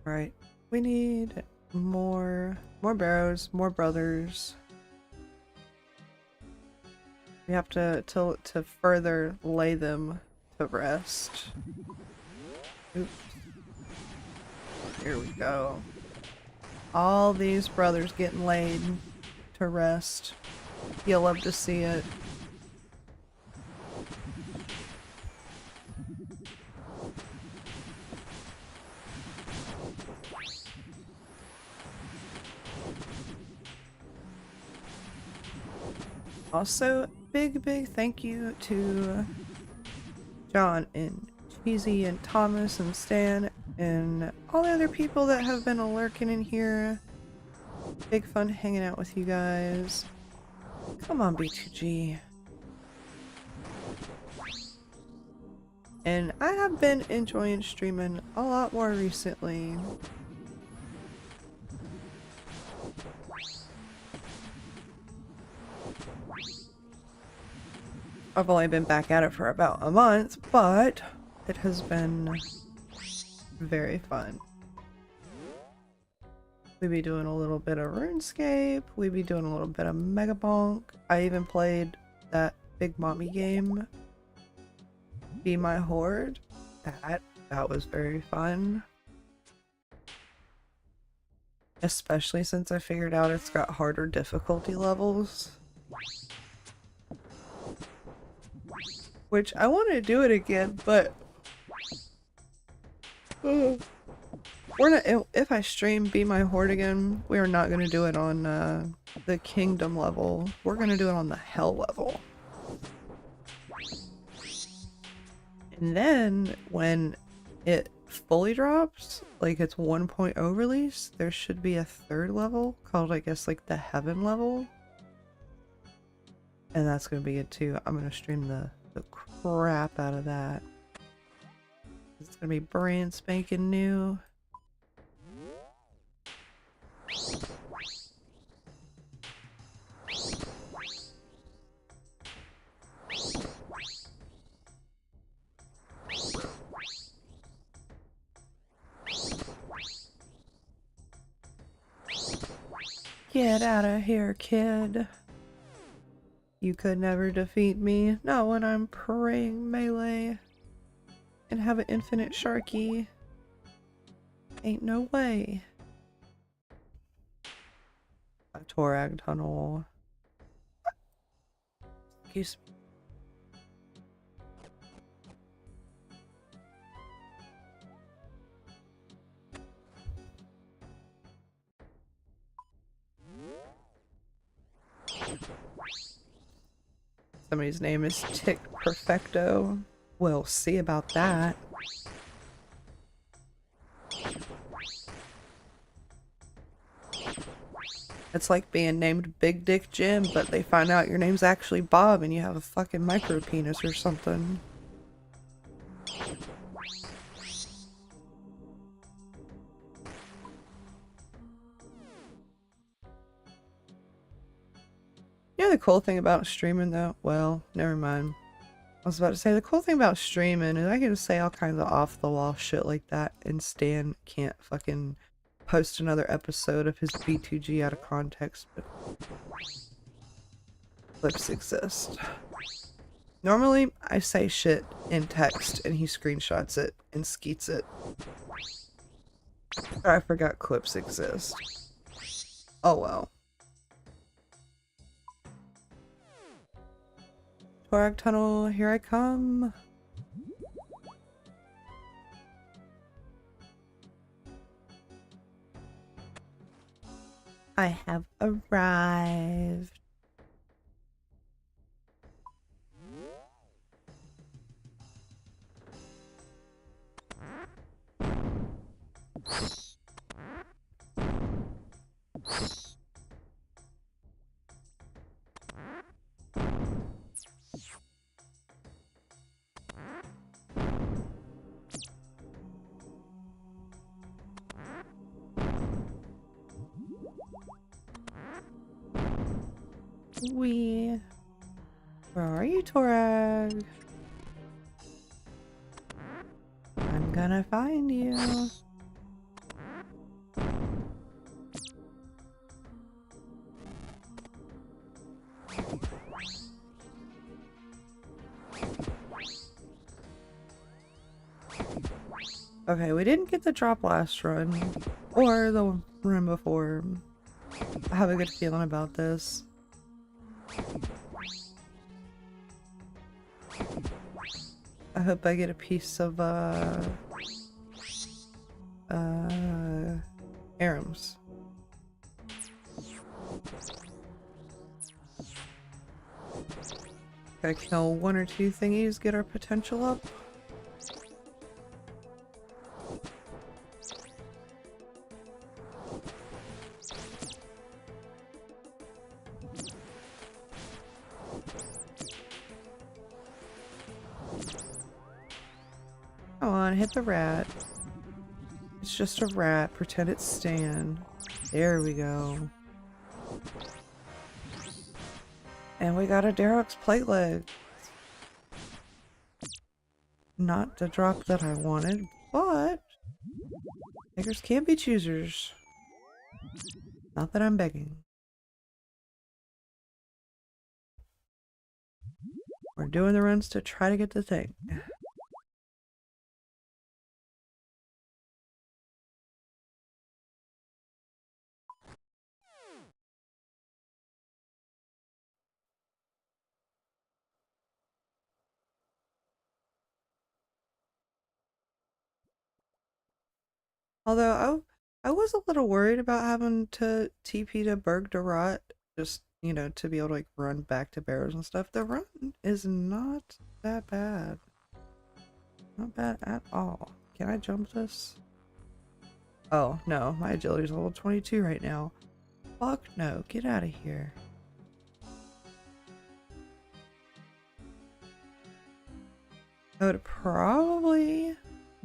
Right. We need more Barrows, more brothers. We have to further lay them to rest. Oops. Here we go. All these brothers getting laid to rest. You'll love to see it. Also, big thank you to John and Cheesy and Thomas and Stan and all the other people that have been lurking in here. Big fun hanging out with you guys. Come on, B2G. And I have been enjoying streaming a lot more recently. I've only been back at it for about a month, but it has been very fun. We be doing a little bit of RuneScape, we be doing a little bit of Megabonk. I even played that Big Mommy game, Be My Horde. That was very fun. Especially since I figured out it's got harder difficulty levels. Which I want to do it again, but we're not. If I stream Be My Horde again, we are not going to do it on the Kingdom level. We're going to do it on the Hell level. And then when it fully drops, like its 1.0 release, there should be a third level called, I guess, like the Heaven level. And that's going to be it too. I'm going to stream the crap out of that. It's gonna be brand spanking new. Get out of here, kid. You could never defeat me. Not when I'm praying melee and have an infinite Sharky. Ain't no way. A Torag tunnel. Excuse me. Somebody's name is Tick Perfecto. We'll see about that. It's like being named Big Dick Jim, but they find out your name's actually Bob and you have a fucking micro penis or something. You know the cool thing about streaming though? Well, never mind. I was about to say the cool thing about streaming is I can say all kinds of off the wall shit like that and Stan can't fucking post another episode of his B2G out of context, but clips exist. Normally I say shit in text and he screenshots it and skeets it. But I forgot clips exist. Oh well. Torag Tunnel, here I come. I have arrived. Where are you, Torag? I'm gonna find you. Okay, we didn't get the drop last run, or the run before. I have a good feeling about this. I hope I get a piece of, Arams. Gotta kill one or two thingies, get our potential up. Come on, hit the rat. It's just a rat. Pretend it's Stan. There we go. And we got a Darrock's plate leg. Not the drop that I wanted, but beggars can't be choosers. Not that I'm begging. We're doing the runs to try to get the thing. Although I was a little worried about having to TP to Berg de Rot, just, you know, to be able to like run back to Barrows and stuff. The run is not that bad. Not bad at all. Can I jump this? Oh, no. My agility is level 22 right now. Fuck no. Get out of here. I would probably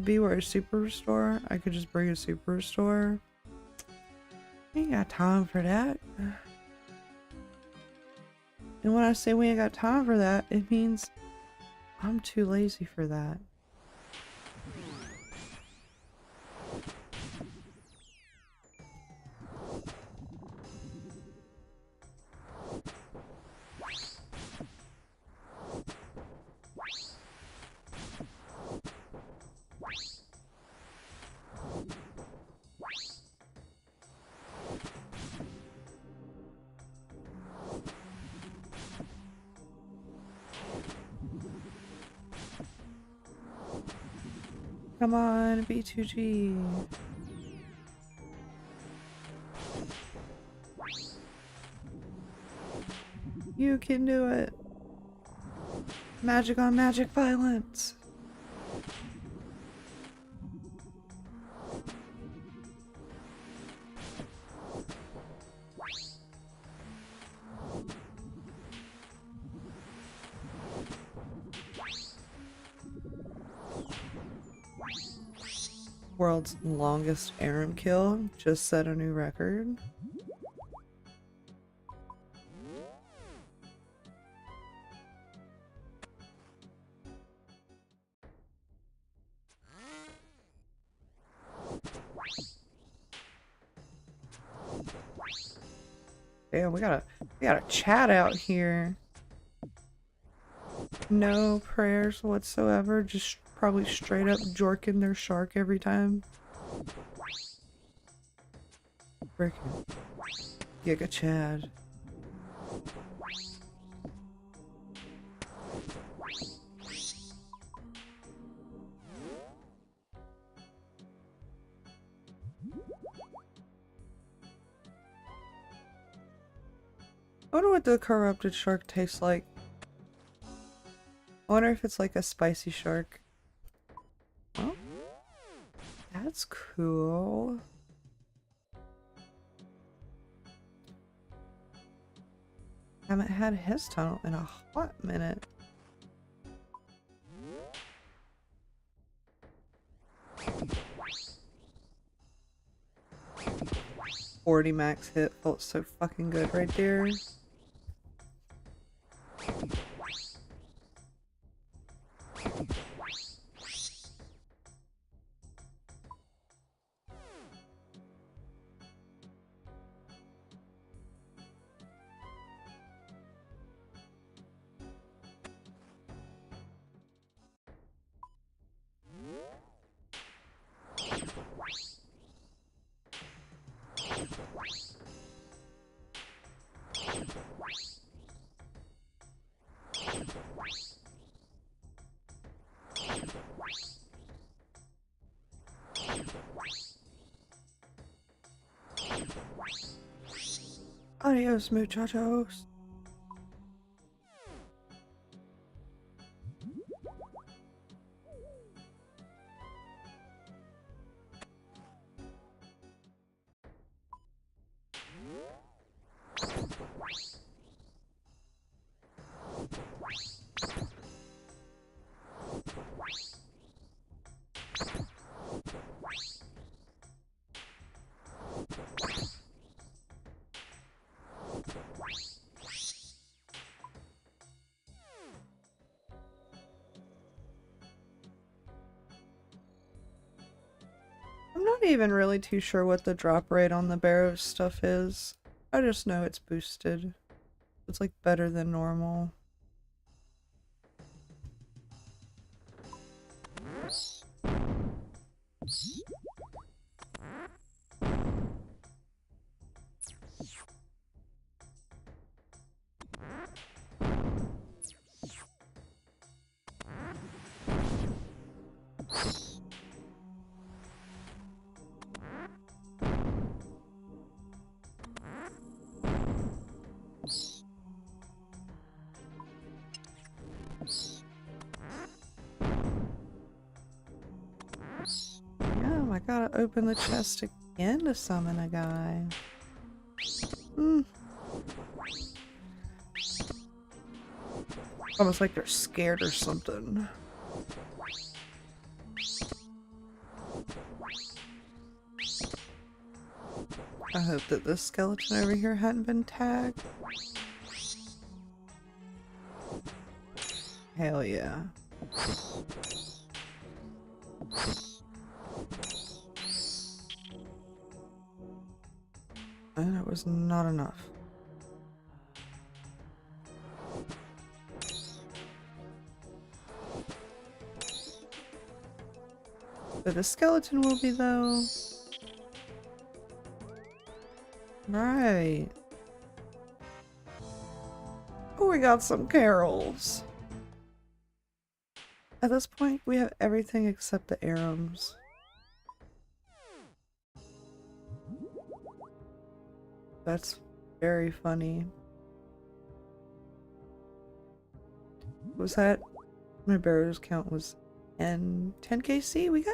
be where a super restore. I could just bring a super restore. Ain't got time for that. And when I say we ain't got time for that, it means I'm too lazy for that. Come on, B2G. You can do it. Magic on magic violence. World's longest arum kill just set a new record. Damn, we got a chat out here. No prayers whatsoever, just probably straight up jorking their shark every time. Frickin' Giga Chad. I wonder what the corrupted shark tastes like. I wonder if it's like a spicy shark. Oh, that's cool. Haven't had his tunnel in a hot minute. $40 max hit felt so fucking good right there. Adios, muchachos. I'm not even really too sure what the drop rate on the Barrows stuff is. I just know it's boosted. It's like better than normal. Yeah, I gotta open the chest again to summon a guy. Almost like they're scared or something. I hope that this skeleton over here hadn't been tagged. Hell yeah. And it was not enough. But the skeleton will be though. Right. Oh, we got some carols. At this point, we have everything except the arums. That's very funny. Was that? My Barrows count was 10 KC. We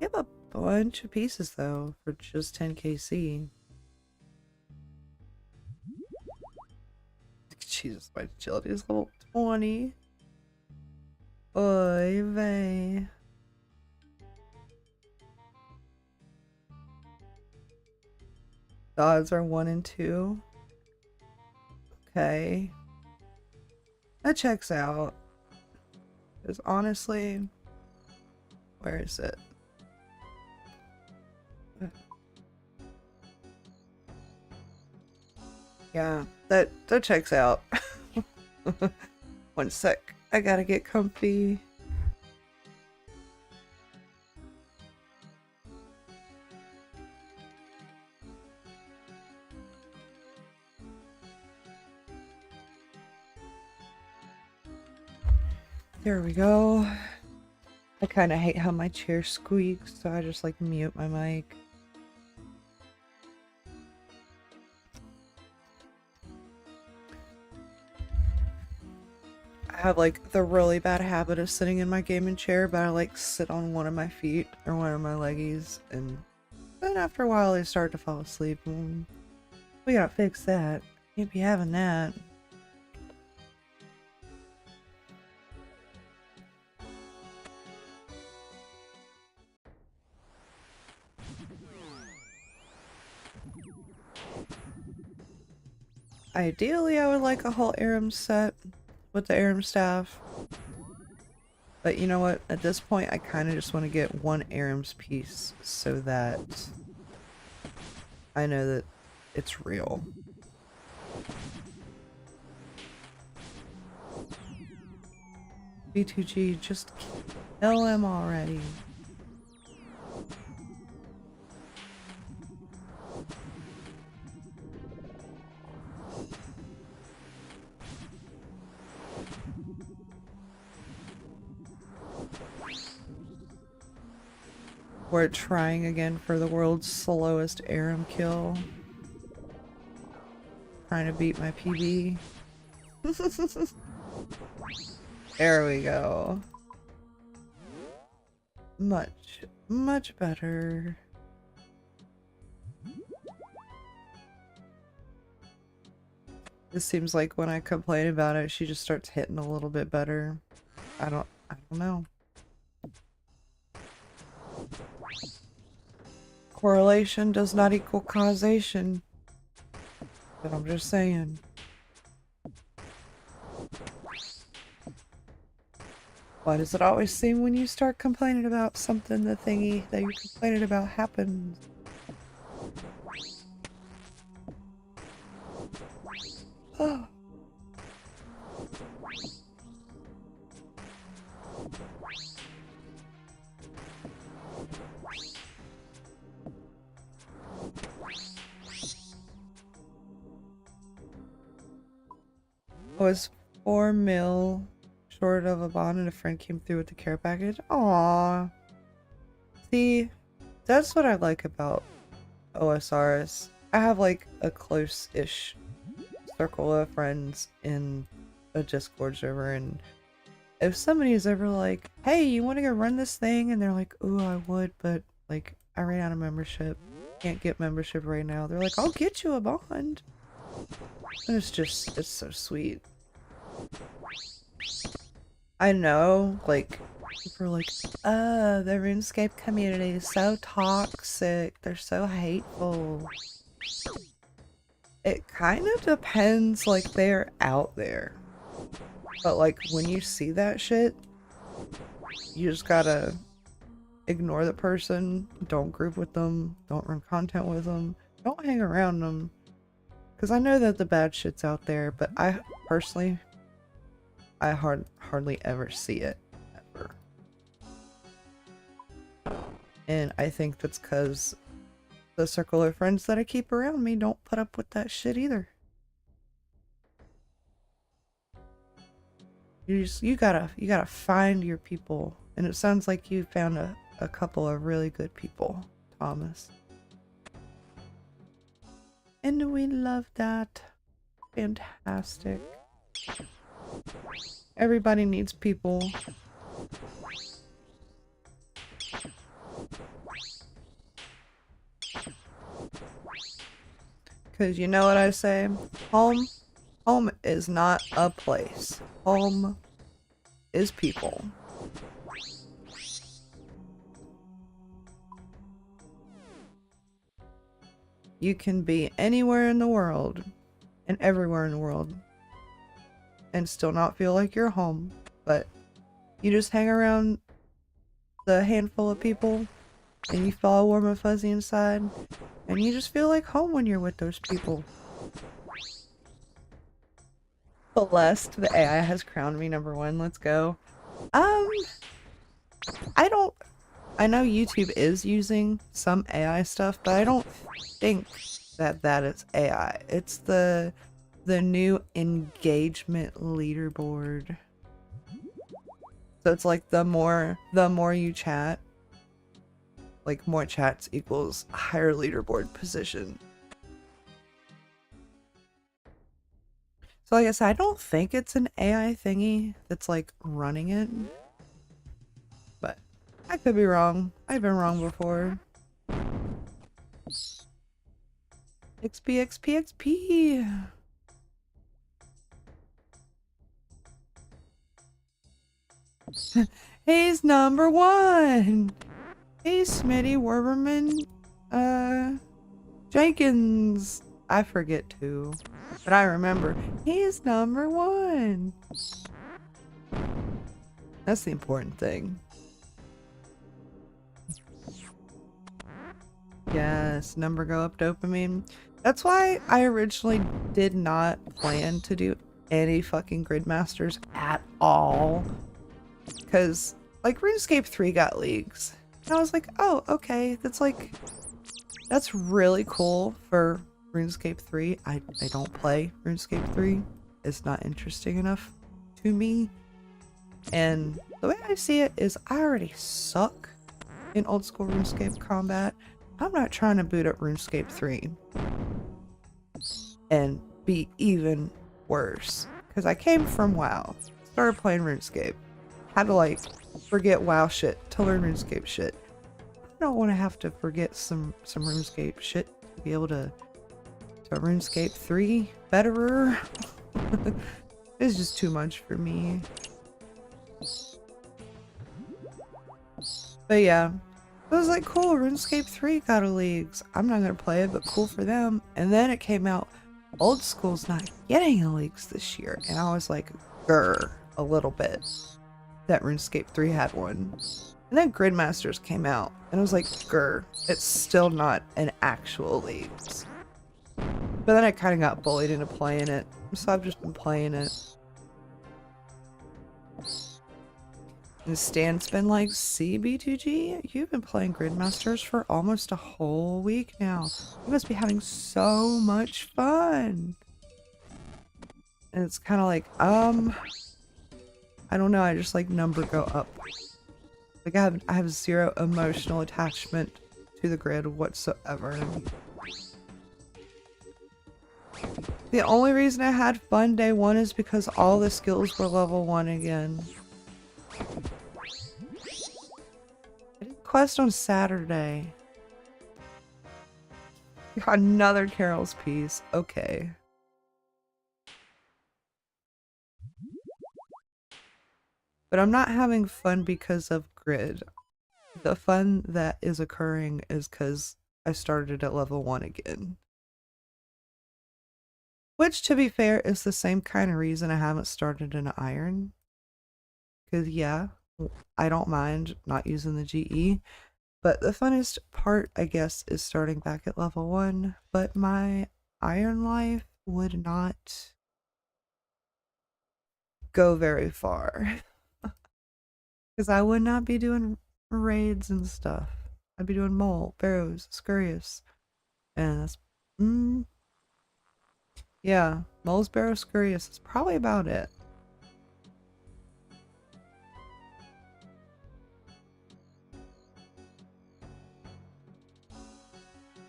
have a bunch of pieces though for just 10 KC. Jesus, my agility is level 20. Oy vey. The odds are 1 and 2. Okay. That checks out. Because honestly, where is it? Yeah, that checks out. One sec. I gotta get comfy. There we go. I kind of hate how my chair squeaks, so I just like mute my mic. I have like the really bad habit of sitting in my gaming chair, but I like sit on one of my feet or one of my leggies, and then after a while I start to fall asleep. And we gotta fix that. Can't be having that. Ideally, I would like a whole Aram set with the Aram staff. But you know what? At this point, I kind of just want to get one Aram's piece so that I know that it's real. B2G, just kill him already. We're trying again for the world's slowest Aram kill. Trying to beat my PB. There we go. Much better. This seems like when I complain about it, she just starts hitting a little bit better. I don't know. Correlation does not equal causation. But I'm just saying. Why does it always seem when you start complaining about something, the thingy that you're complaining about happens? Oh. I was 4 mil short of a bond and a friend came through with the care package. Aww. See, that's what I like about OSRS. I have like a close-ish circle of friends in a Discord server, and if somebody's ever like, hey, you want to go run this thing? And they're like, ooh, I would, but like, I ran out of membership. Can't get membership right now. They're like, I'll get you a bond. And it's so sweet. I know, like, people are like, the RuneScape community is so toxic. They're so hateful. It kind of depends, like, they're out there. But, like, when you see that shit, you just gotta ignore the person. Don't group with them. Don't run content with them. Don't hang around them. Because I know that the bad shit's out there, but I personally, I hardly ever see it, ever. And I think that's because the circle of friends that I keep around me don't put up with that shit either. You gotta find your people, and it sounds like you found a couple of really good people, Thomas. And we love that. Fantastic. Everybody needs people. Cause you know what I say? Home is not a place. Home is people. You can be anywhere in the world and everywhere in the world and still not feel like you're home, but you just hang around the handful of people and you feel all warm and fuzzy inside and you just feel like home when you're with those people. Celeste, the AI has crowned me #1. Let's go. I know YouTube is using some AI stuff, but I don't think that is AI. It's the new engagement leaderboard. So it's like the more you chat, like more chats equals higher leaderboard position. So like I said, I don't think it's an AI thingy that's like running it. But I could be wrong. I've been wrong before. XP, XP, XP! He's #1! Hey, Smitty Werberman, Jenkins. I forget too, but I remember. He's #1! That's the important thing. Yes, number go up dopamine. That's why I originally did not plan to do any fucking GridMasters at all. Because, like, RuneScape 3 got leagues. And I was like, oh, okay, that's really cool for RuneScape 3. I don't play RuneScape 3. It's not interesting enough to me. And the way I see it is I already suck in old school RuneScape combat. I'm not trying to boot up RuneScape 3 and be even worse. Because I came from WoW, started playing RuneScape, had to like forget WoW shit to learn RuneScape shit. I don't want to have to forget some RuneScape shit to be able to RuneScape 3 betterer. It's just too much for me. But yeah, it was like, cool, RuneScape 3 got a leagues. I'm not gonna play it, but cool for them. And then it came out, old school's not getting a leagues this year. And I was like, grr, a little bit that RuneScape 3 had one. And then GridMasters came out, and I was like, grr, it's still not an actual leagues. But then I kind of got bullied into playing it, so I've just been playing it. And Stan's been like, CB2G, you've been playing GridMasters for almost a whole week now. You must be having so much fun. And it's kind of like, I don't know, I just like number go up. Like I have zero emotional attachment to the grid whatsoever. The only reason I had fun day one is because all the skills were level 1 again. I did quest on Saturday. Got another Carol's piece. Okay. But I'm not having fun because of grid. The fun that is occurring is because I started at level 1 again. Which, to be fair, is the same kind of reason I haven't started in iron. Because, yeah, I don't mind not using the GE. But the funnest part, I guess, is starting back at level 1. But my iron life would not go very far. Because I would not be doing raids and stuff. I'd be doing Mole, Barrows, Scurrius. And that's... yeah, Mole's, Barrows, Scurrius is probably about it.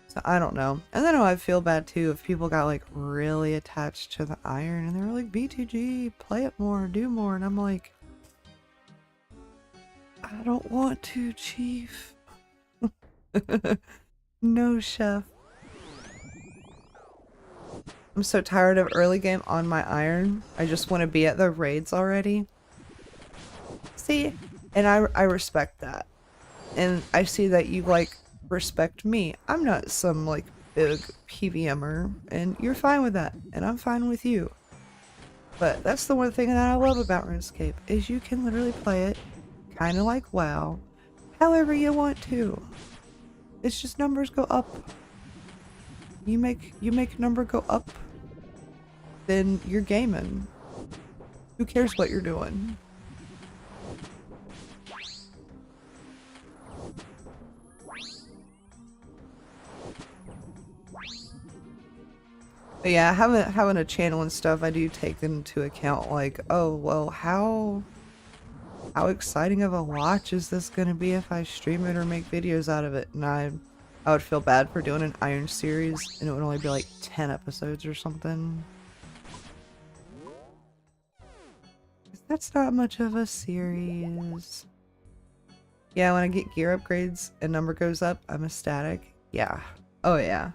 So I don't know. And then I feel bad too if people got like really attached to the iron and they were like, B2G, play it more, do more. And I'm like, I don't want to, Chief. No, Chef. I'm so tired of early game on my iron. I just want to be at the raids already. See? And I respect that. And I see that you like respect me. I'm not some like big PVMer, and you're fine with that, and I'm fine with you. But that's the one thing that I love about RuneScape, is you can literally play it kind of like WoW, however you want to. It's just numbers go up. You make number go up, then you're gaming. Who cares what you're doing? But yeah, having a channel and stuff, I do take into account like, oh well, how exciting of a watch is this gonna be if I stream it or make videos out of it? And I would feel bad for doing an Iron series and it would only be like 10 episodes or something. That's not much of a series. Yeah, when I get gear upgrades and number goes up, I'm ecstatic. Yeah. Oh yeah.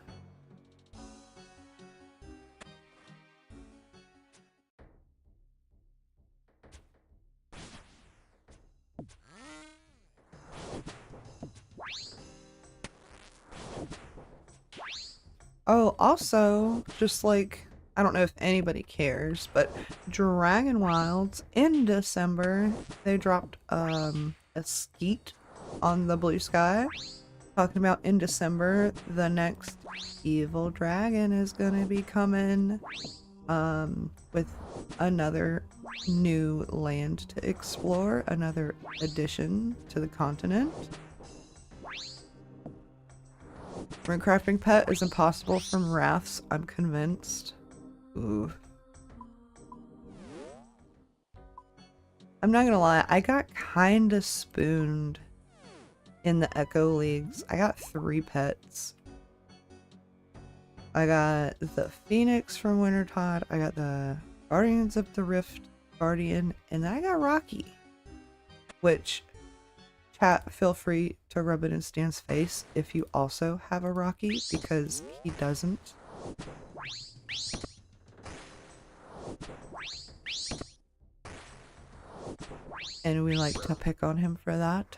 Oh, also, just like, I don't know if anybody cares, but Dragon Wilds in December, they dropped a skeet on the blue sky. Talking about in December, the next evil dragon is gonna be coming with another new land to explore, another addition to the continent. Runecrafting pet is impossible from Wraths, I'm convinced. Ooh. I'm not gonna lie, I got kinda spooned in the Echo Leagues. I got 3 pets. I got the Phoenix from Wintertide, I got the Guardians of the Rift Guardian, and then I got Rocky. Which, chat, feel free to rub it in Stan's face if you also have a Rocky, because he doesn't. And we like to pick on him for that.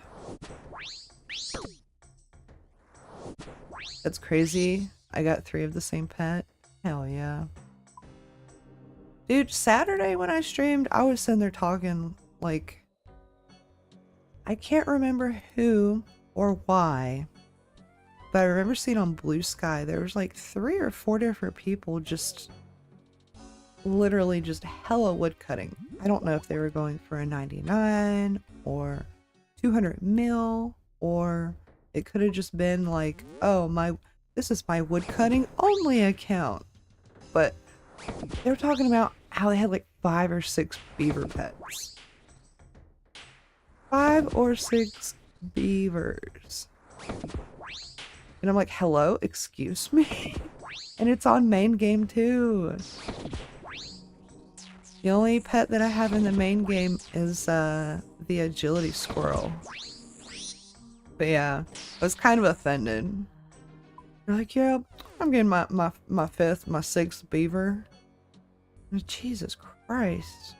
That's crazy. I got 3 of the same pet. Hell yeah. Dude, Saturday when I streamed, I was sitting there talking, like, I can't remember who or why, but I remember seeing on Blue Sky, there was like 3 or 4 different people just literally just hella wood cutting. I don't know if they were going for a 99 or 200 mil, or it could have just been like, oh, this is my wood cutting only account. But they were talking about how they had like 5 or 6 beaver pets. 5 or 6 beavers. And I'm like, hello, excuse me? And it's on main game too. The only pet that I have in the main game is the agility squirrel. But yeah, I was kind of offended. They're like, yeah, I'm getting my 5th, my 6th beaver. Jesus Christ.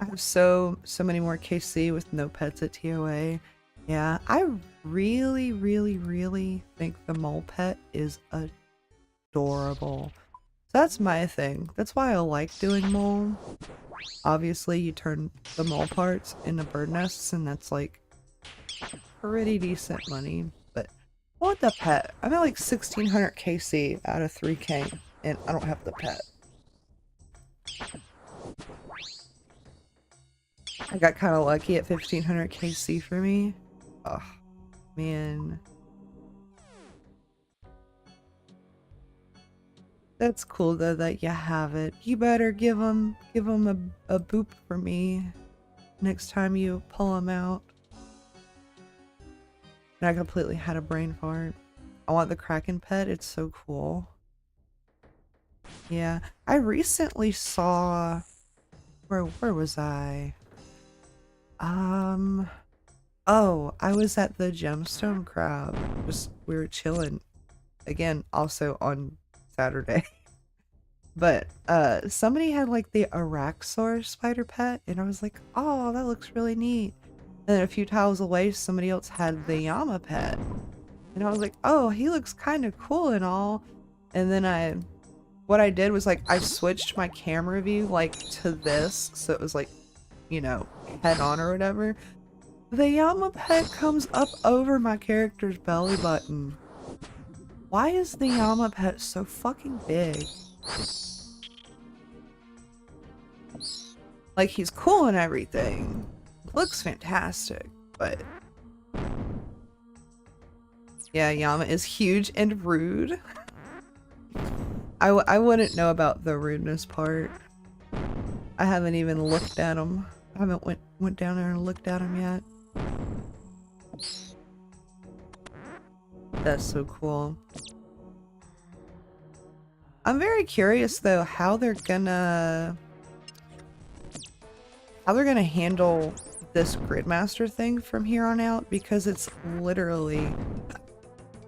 I have so many more KC with no pets at TOA. Yeah, I really, really, really think the mole pet is adorable. So that's my thing. That's why I like doing mole. Obviously, you turn the mole parts into bird nests, and that's like pretty decent money. But I want the pet. I'm at like 1600 KC out of 3K, and I don't have the pet. I got kind of lucky at 1500 KC for me. Oh, man. That's cool though that you have it. You better give him a boop for me next time you pull him out. And I completely had a brain fart. I want the Kraken pet. It's so cool. Yeah. I recently saw... Where was I? Oh, I was at the Gemstone Crab. We were chilling. Again, also on Saturday. But somebody had like the Araxor spider pet, and I was like, oh, that looks really neat. And then a few tiles away, somebody else had the Llama pet. And I was like, oh, he looks kind of cool and all. And then what I did was like, I switched my camera view like to this. So it was like, you know, head on or whatever. The Llama pet comes up over my character's belly button. Why is the Llama pet so fucking big? Like, he's cool and everything. Looks fantastic, but... yeah, Llama is huge and rude. I wouldn't know about the rudeness part. I haven't even looked at him. I haven't went down there and looked at him yet. That's so cool. I'm very curious though how they're gonna handle this GridMaster thing from here on out, because it's literally,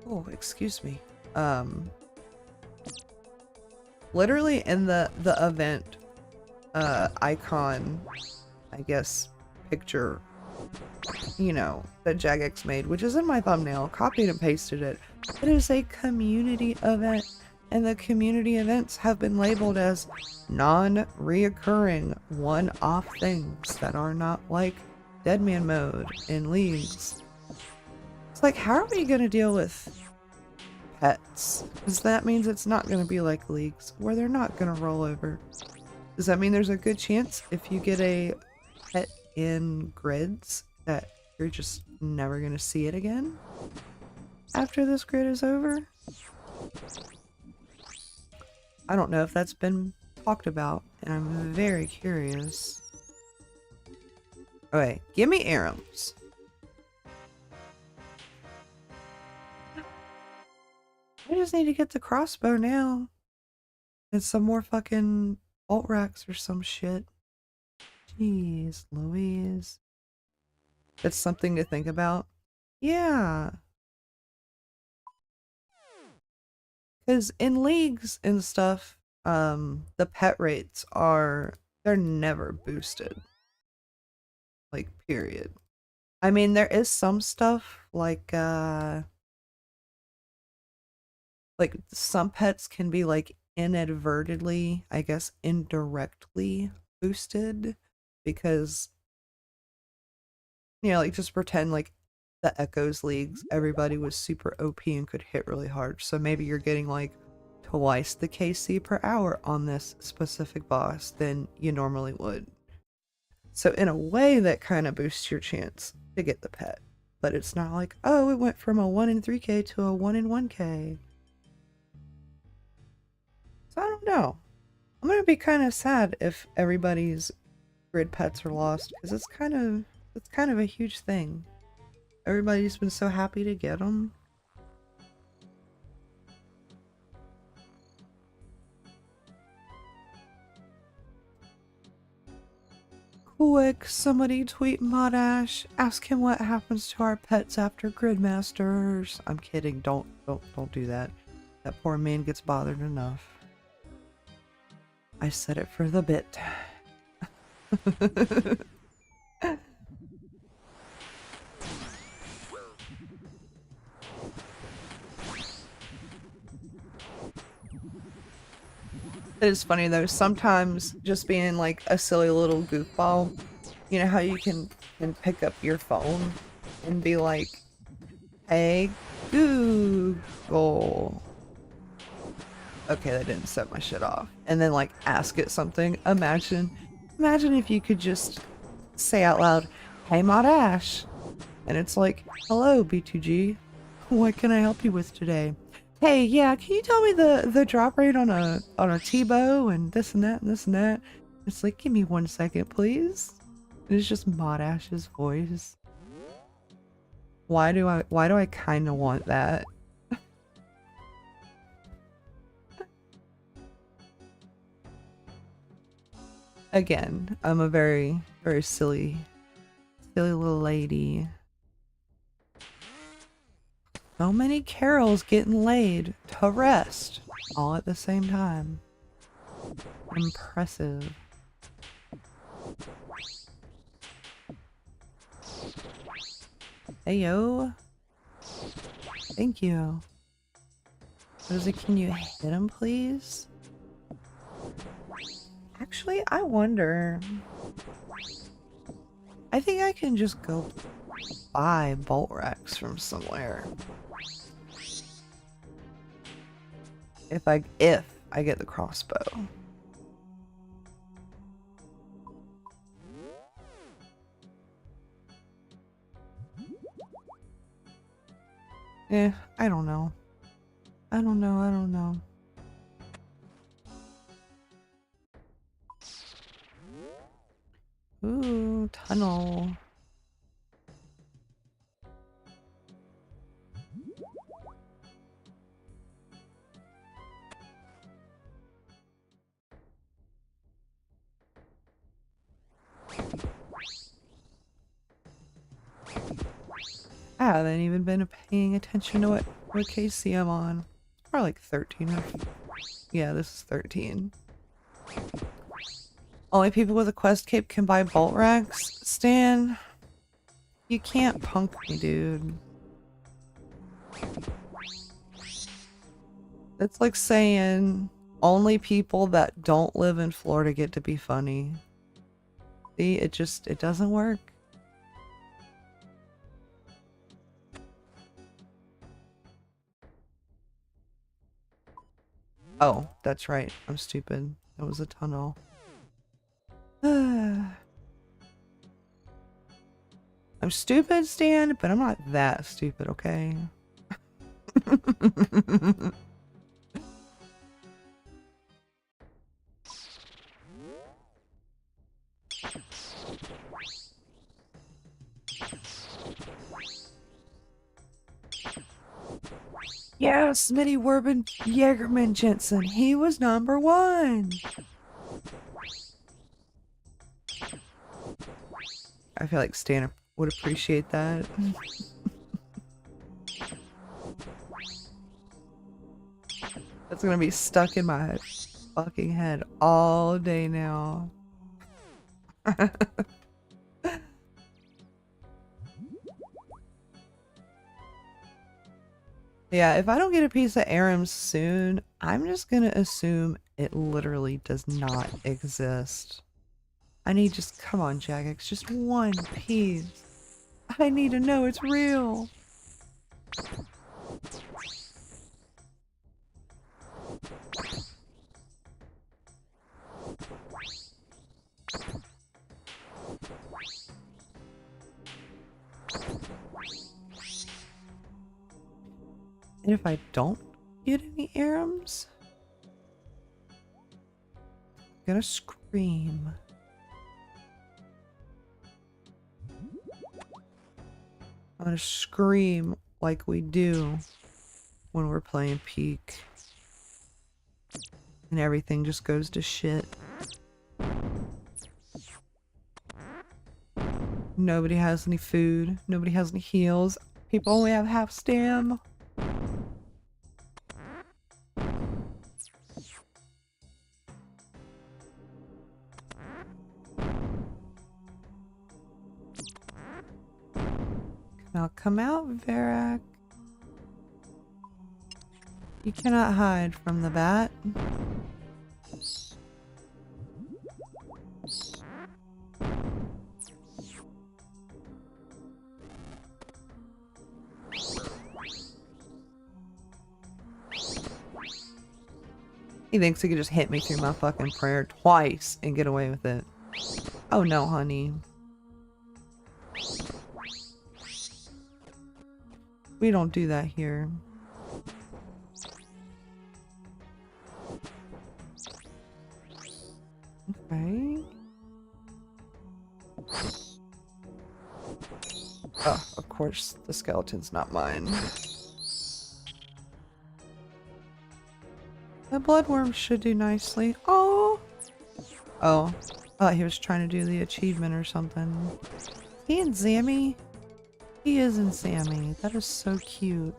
oh, excuse me, literally in the event icon, I guess, picture, you know, that Jagex made, which is in my thumbnail, copied and pasted it. It is a community event, and the community events have been labeled as non-reoccurring, one-off things that are not like Deadman mode in leagues. It's like, how are we gonna deal with pets? Because that means it's not gonna be like leagues, where they're not gonna roll over. Does that mean there's a good chance if you get a pet in grids that you're just never gonna see it again after this grid is over? I don't know if that's been talked about, and I'm very curious. Okay, give me arrows. I just need to get the crossbow now. And some more fucking bolt racks or some shit. Jeez Louise. That's something to think about. Yeah. Because in leagues and stuff, the pet rates they're never boosted. Like, period. I mean, there is some stuff like some pets can be like inadvertently, I guess indirectly boosted, because, you know, like, just pretend like the Echoes leagues, everybody was super OP and could hit really hard. So maybe you're getting like twice the KC per hour on this specific boss than you normally would. So in a way that kind of boosts your chance to get the pet. But it's not like, oh, it went from a 1 in 3k to a 1 in 1k. So I don't know. I'm gonna be kind of sad if everybody's grid pets are lost, because it's kind of a huge thing. Everybody's been so happy to get them. Quick, somebody tweet Modash. Ask him what happens to our pets after GridMasters. I'm kidding. Don't do that. That poor man gets bothered enough. I said it for the bit. It is funny though, sometimes just being like a silly little goofball, you know how you can pick up your phone and be like, hey Google. Okay, that didn't set my shit off. And then like ask it something. Imagine if you could just say out loud, hey Modash. And it's like, hello B2G, what can I help you with today? Hey, yeah, can you tell me the drop rate on a T-bow and this and that and this and that? It's like, give me 1 second, please. And it's just Modash's voice. Why do I kind of want that? Again, I'm a very, very silly little lady. So many Carols getting laid to rest all at the same time. Impressive. Hey yo. Thank you. Rosie, can you hit him, please? Actually, I wonder. I think I can just go buy bolt racks from somewhere. If I get the crossbow. I don't know. I don't know. Ooh, tunnel. I haven't even been paying attention to what KC I'm on. It's probably like 13 or... Yeah, this is 13. Only people with a quest cape can buy bolt racks? Stan, you can't punk me, dude. It's like saying only people that don't live in Florida get to be funny. See, it doesn't work. Oh, that's right. I'm stupid. That was a tunnel. I'm stupid, Stan, but I'm not that stupid, okay? Yeah, Smitty Werben Jagerman Jensen. He was #1. I feel like Stan would appreciate that. That's gonna be stuck in my fucking head all day now. Yeah, if I don't get a piece of Aram's soon, I'm just gonna assume it literally does not exist. I need just, come on, Jagex, just one piece. I need to know it's real. And if I don't get any Arams, I'm gonna scream. I'm gonna scream like we do when we're playing Peak. And everything just goes to shit. Nobody has any food. Nobody has any heals. People only have half stam. Now come out, Varrock. You cannot hide from the bat. He thinks he could just hit me through my fucking prayer twice and get away with it. Oh no, honey. We don't do that here. Okay. Oh, of course, the skeleton's not mine. The bloodworm should do nicely. Oh! Oh. I thought he was trying to do the achievement or something. He and Zammy? He is in Sammy. That is so cute.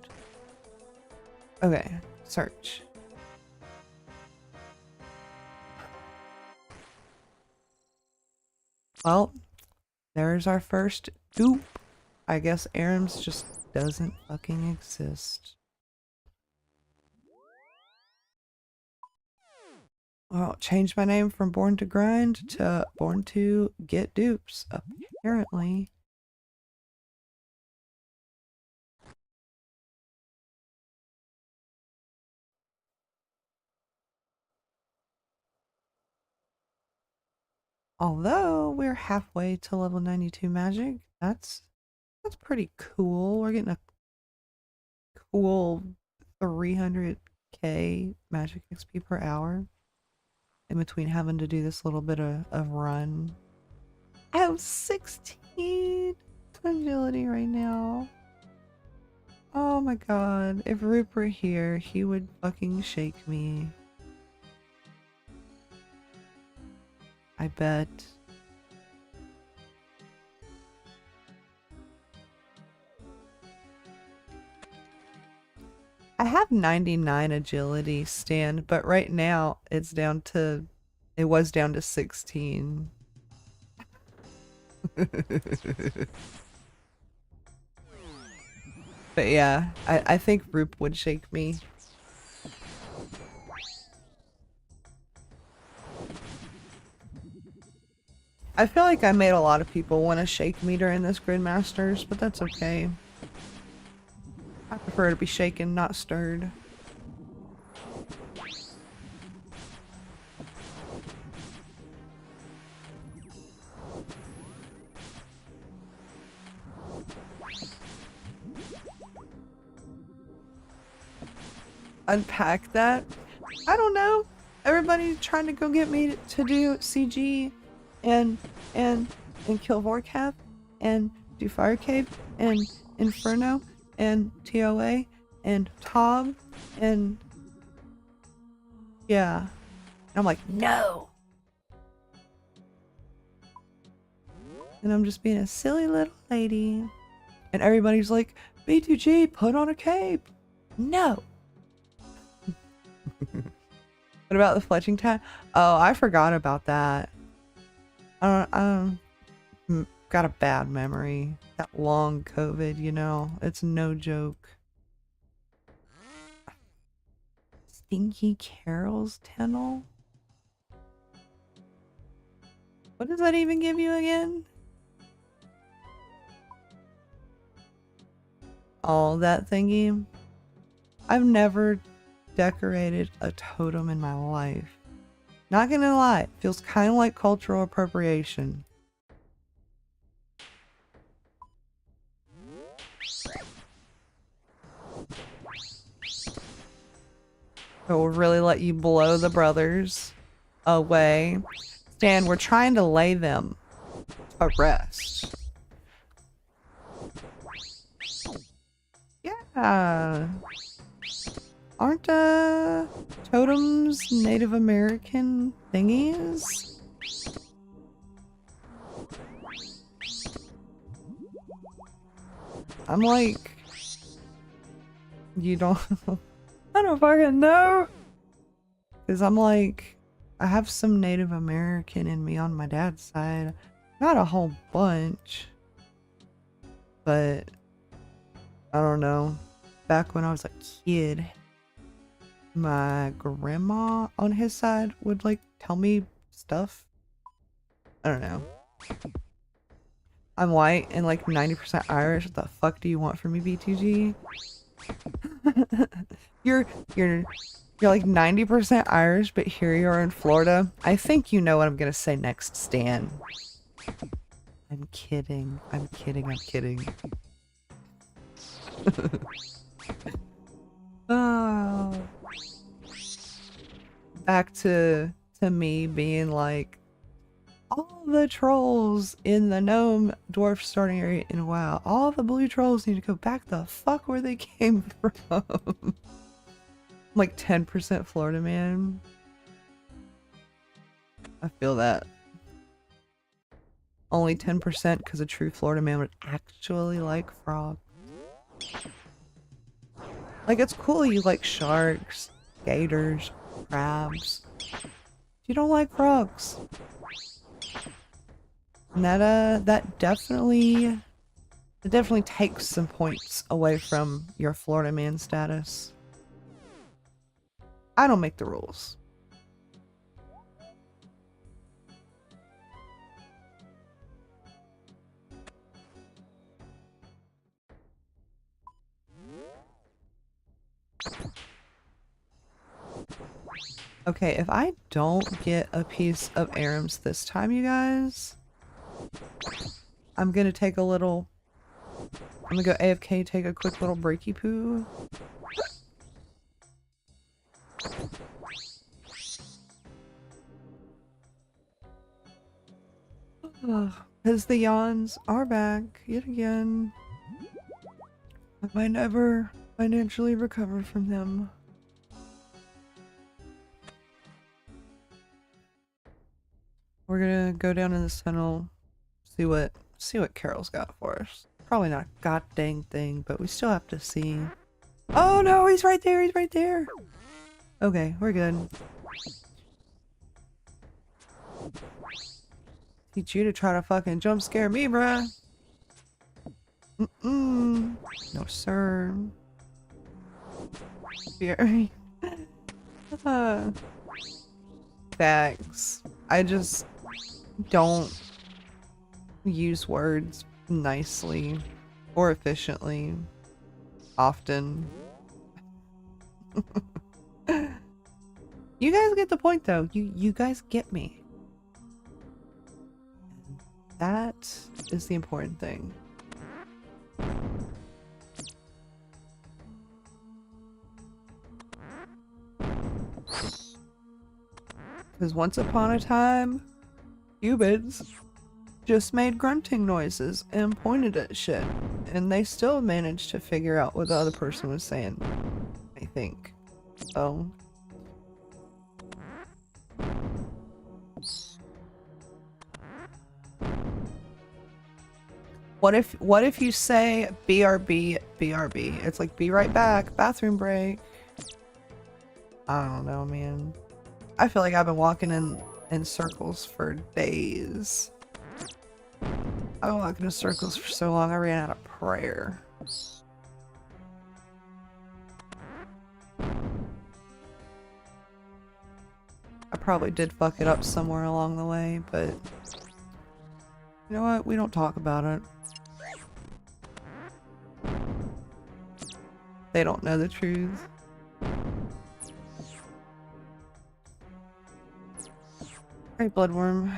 Okay, search. Well, there's our first dupe. I guess Aram's just doesn't fucking exist. Well, changed my name from Born to Grind to Born to Get Dupes, apparently. Although we're halfway to level 92 magic, that's pretty cool. We're getting a cool 300k magic XP per hour in between having to do this little bit of run. I have 16 agility right now. Oh my god, if Roop were here, he would fucking shake me. I bet. I have 99 agility, Stan, but right now it was down to 16. But yeah, I think Roop would shake me. I feel like I made a lot of people want to shake me during this GridMasters, but that's okay. I prefer to be shaken, not stirred. Unpack that? I don't know. Everybody trying to go get me to do CG and kill Vorkath and do Fire Cave and Inferno and TOA and Tom and yeah. I'm like, no. And I'm just being a silly little lady. And everybody's like, B2G, put on a cape. No. What about the fletching time? Oh, I forgot about that. Got a bad memory. That long COVID, you know, it's no joke. Stinky Carol's Tunnel? What does that even give you again? Oh, that thingy? I've never decorated a totem in my life. Not gonna lie, it feels kind of like cultural appropriation. It will really let you blow the brothers away. Stan, we're trying to lay them to rest. Yeah. Aren't totems Native American thingies? I'm like, you don't, I don't fucking know. Cause I'm like, I have some Native American in me on my dad's side. Not a whole bunch, but I don't know. Back when I was a kid, my grandma on his side would like tell me stuff. I don't know. I'm white and like 90% Irish. What the fuck do you want from me, B2G? You're like 90% Irish, but here you are in Florida. I think you know what I'm gonna say next, Stan. I'm kidding. I'm kidding. I'm kidding. Oh. Back to me being like all the trolls in the gnome dwarf starting area in WoW, all the blue trolls need to go back the fuck where they came from. Like 10% Florida man. I feel that. Only 10% because a true Florida man would actually like frog. Like, it's cool you like sharks, gators, crabs. You don't like frogs. And that definitely takes some points away from your Florida man status. I don't make the rules. Okay, if I don't get a piece of Arams this time, you guys, I'm gonna take a little... I'm gonna go AFK, take a quick little breaky poo. Because the yawns are back yet again. I might never financially recover from them. We're gonna go down in this tunnel, see what Carol's got for us. Probably not a god dang thing, but we still have to see. Oh no, he's right there, he's right there! Okay, we're good. Teach you to try to fucking jump scare me, bruh. Mm-mm. No, sir. Fury. Facts. I just don't use words nicely or efficiently often. You guys get the point though. You guys get me. That is the important thing. Because once upon a time, humans just made grunting noises and pointed at shit. And they still managed to figure out what the other person was saying, I think. So... What if you say BRB, BRB? It's like be right back, bathroom break. I don't know, man. I feel like I've been walking in circles for days. I've been walking in circles for so long I ran out of prayer. I probably did fuck it up somewhere along the way, but you know what? We don't talk about it. They don't know the truth. Alright, Bloodworm.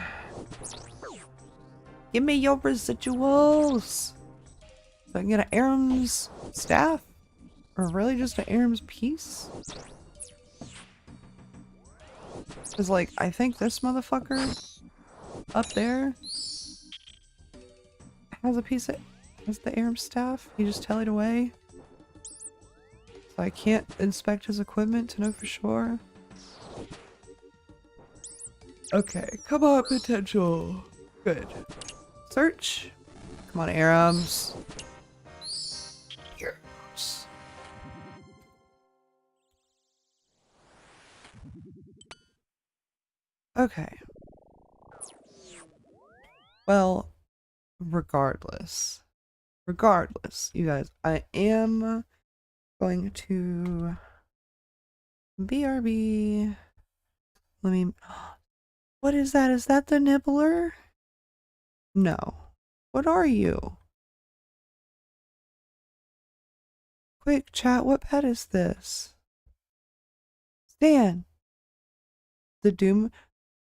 Give me your residuals! So I can get an Aram's staff? Or really just an Aram's piece? Cause like, I think this motherfucker up there has a piece of... has the Aram's staff. He just tallied away. So I can't inspect his equipment to know for sure. Okay, come on, potential. Good. Search. Come on, Arams. Arams. Okay. Well, regardless, you guys, I am going to BRB. Let me... What is that? Is that the nibbler? No. What are you? Quick, chat, what pet is this? Stan. The Doom...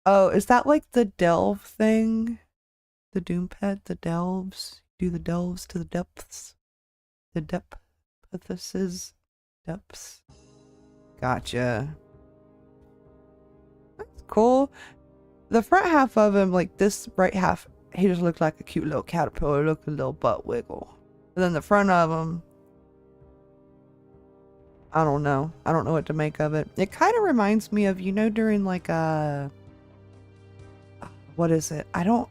Oh, is that like the delve thing? The Doom pet? The delves? Do the delves to the depths? The depths? Depths. Gotcha. That's cool. The front half of him, like this right half, he just looked like a cute little caterpillar, looked a little butt wiggle. And then the front of him, I don't know. I don't know what to make of it. It kind of reminds me of, you know, during like what is it? I don't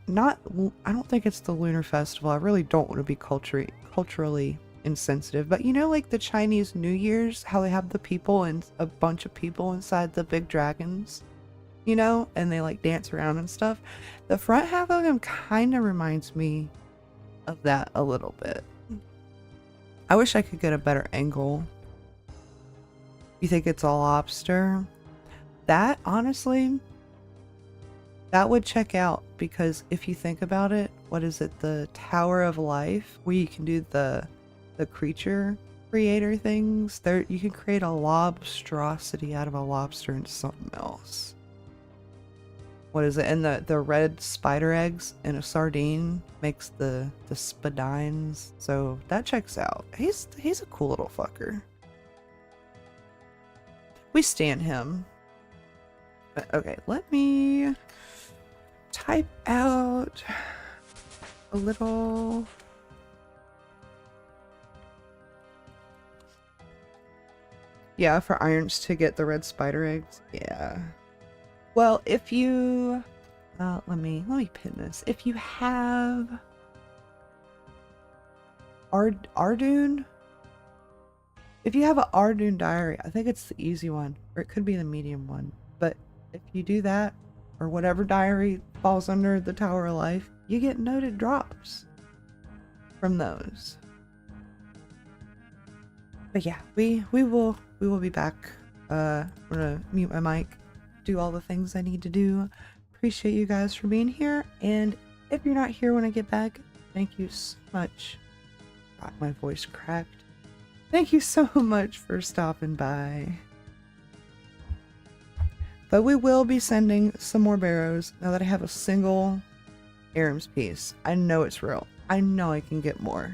think it's the Lunar Festival. I really don't want to be culturally insensitive, but you know, like the Chinese New Year's, how they have the people and a bunch of people inside the big dragons, you know, and they like dance around and stuff. The front half of him kind of reminds me of that a little bit. I wish I could get a better angle. You think it's all lobster? That, honestly, that would check out, because if you think about it, what is it? The Tower of Life, where you can do the creature creator things. There, you can create a lobstrosity out of a lobster into something else. What is it? And the red spider eggs in a sardine makes the spadines. So that checks out. He's a cool little fucker. We stan him. But okay, let me type out a little. Yeah, for irons to get the red spider eggs. Yeah. Well, if you let me pin this. If you have Ardoon, if you have an Ardoon diary, I think it's the easy one, or it could be the medium one. But if you do that, or whatever diary falls under the Tower of Life, you get noted drops from those. But yeah, we will be back. I'm gonna mute my mic, do all the things I need to do. Appreciate you guys for being here, and if you're not here when I get back, thank you so much. Got my voice cracked. Thank you so much for stopping by. But we will be sending some more Barrows now that I have a single Aram's piece. I know it's real. I know I can get more.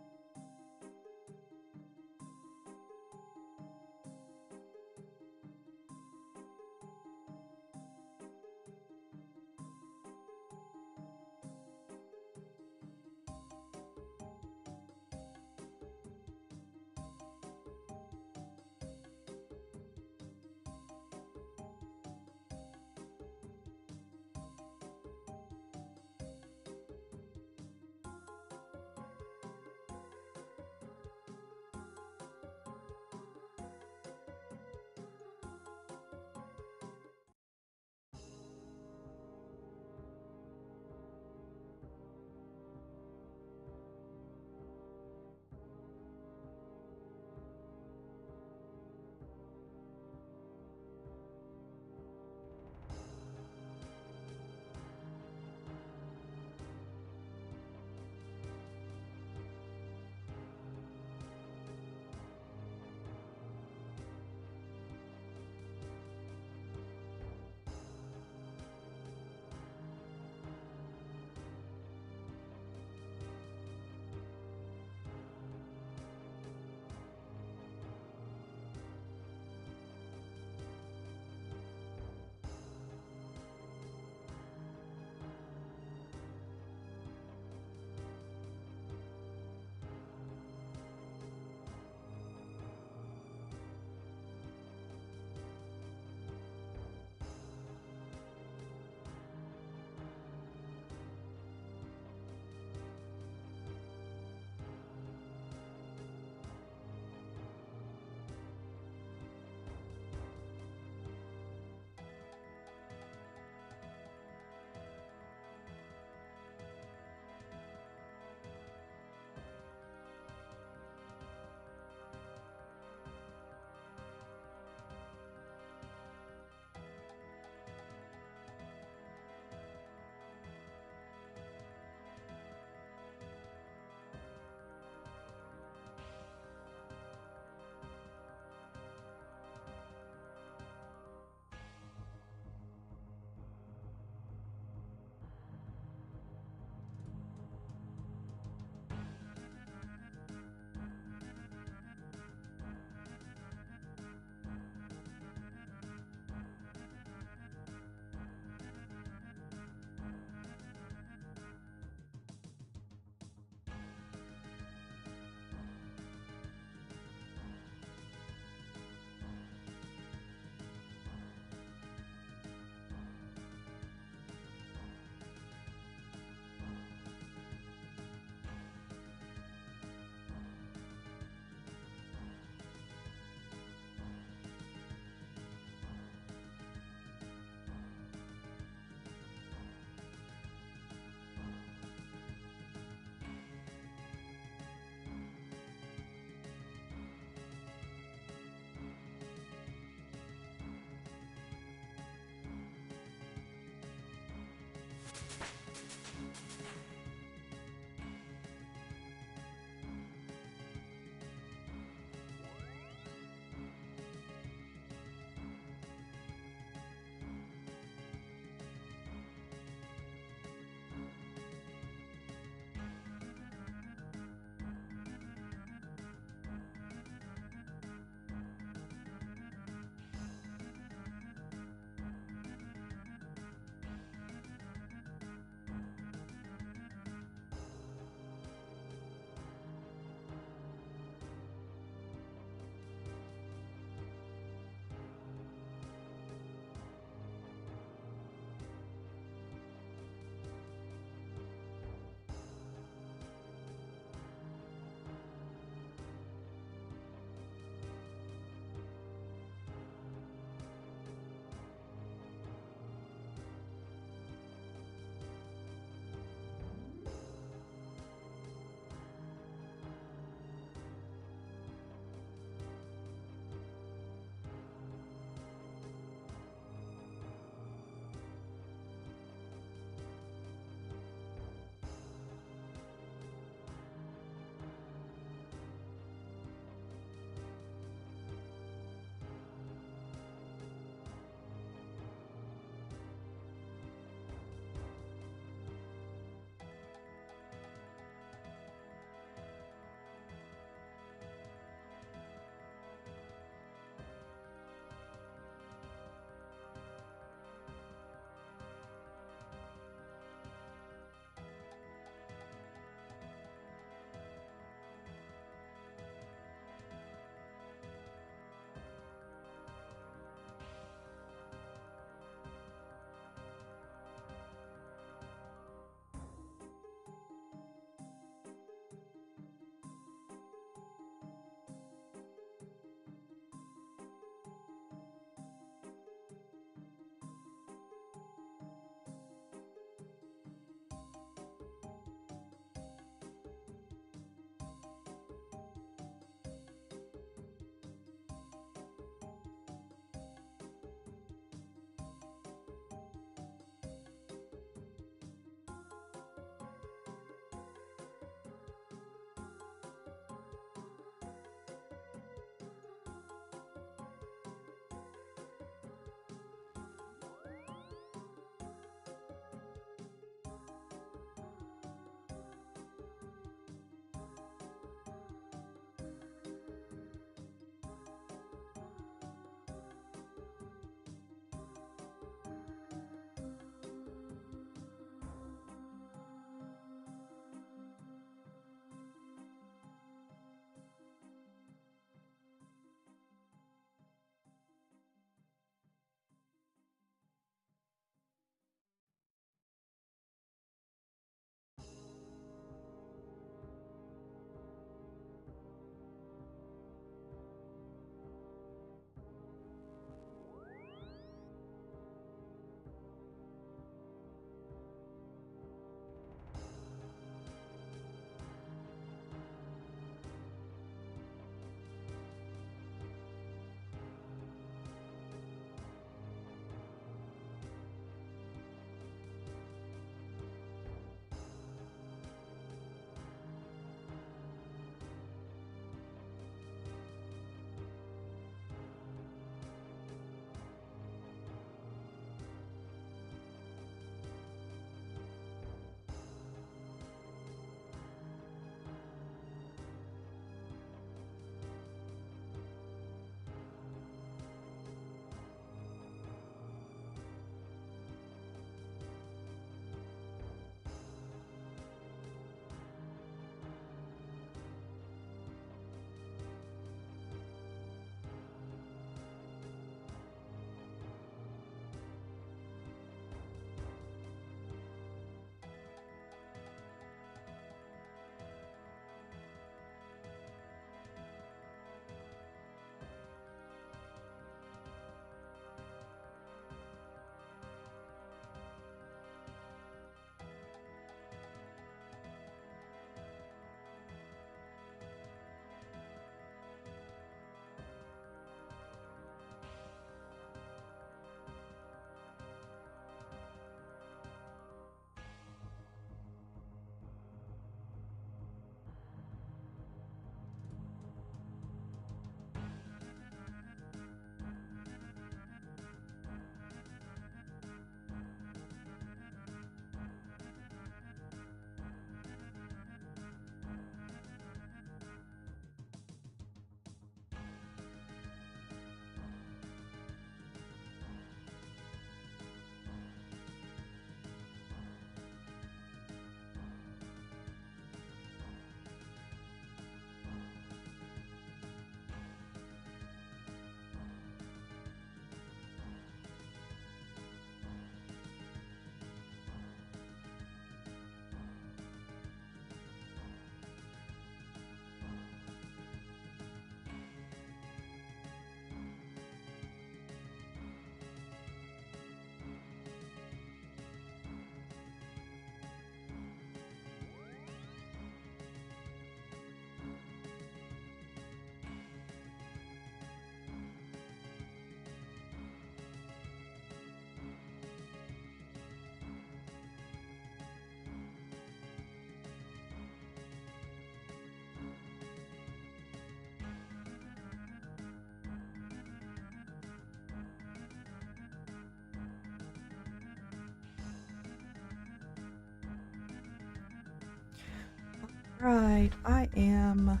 Right, I am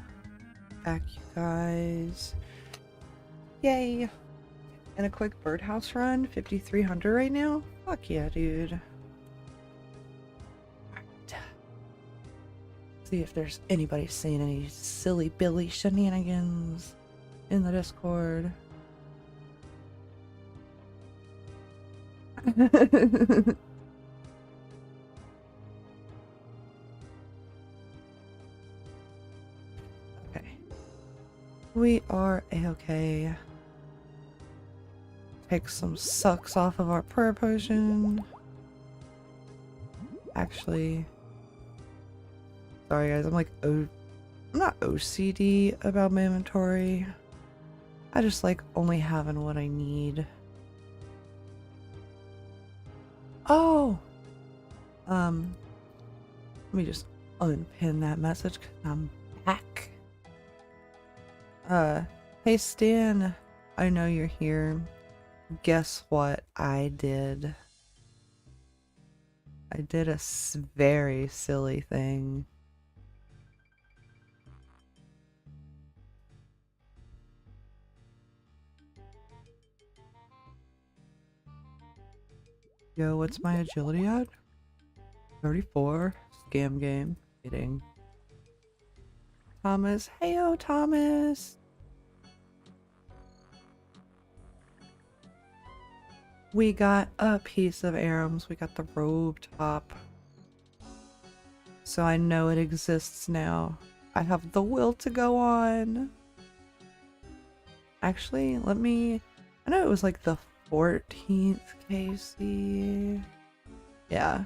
back, you guys. Yay! And a quick birdhouse run, 5,300 right now? Fuck yeah, dude. Right. See if there's anybody seeing any silly Billy shenanigans in the Discord. Okay. We are a-okay. Take some sucks off of our prayer potion. Actually, sorry guys, I'm not OCD about my inventory. I just like only having what I need. Oh! Let me just unpin that message because I'm back. Hey Stan, I know you're here. Guess what I did? I did a very silly thing. Yo, what's my agility at? 34? Scam game. Kidding. Thomas. Heyo, Thomas! We got a piece of Aram's. We got the robe top. So I know it exists now. I have the will to go on. Actually, let me... I know it was like the 14th KC. Yeah.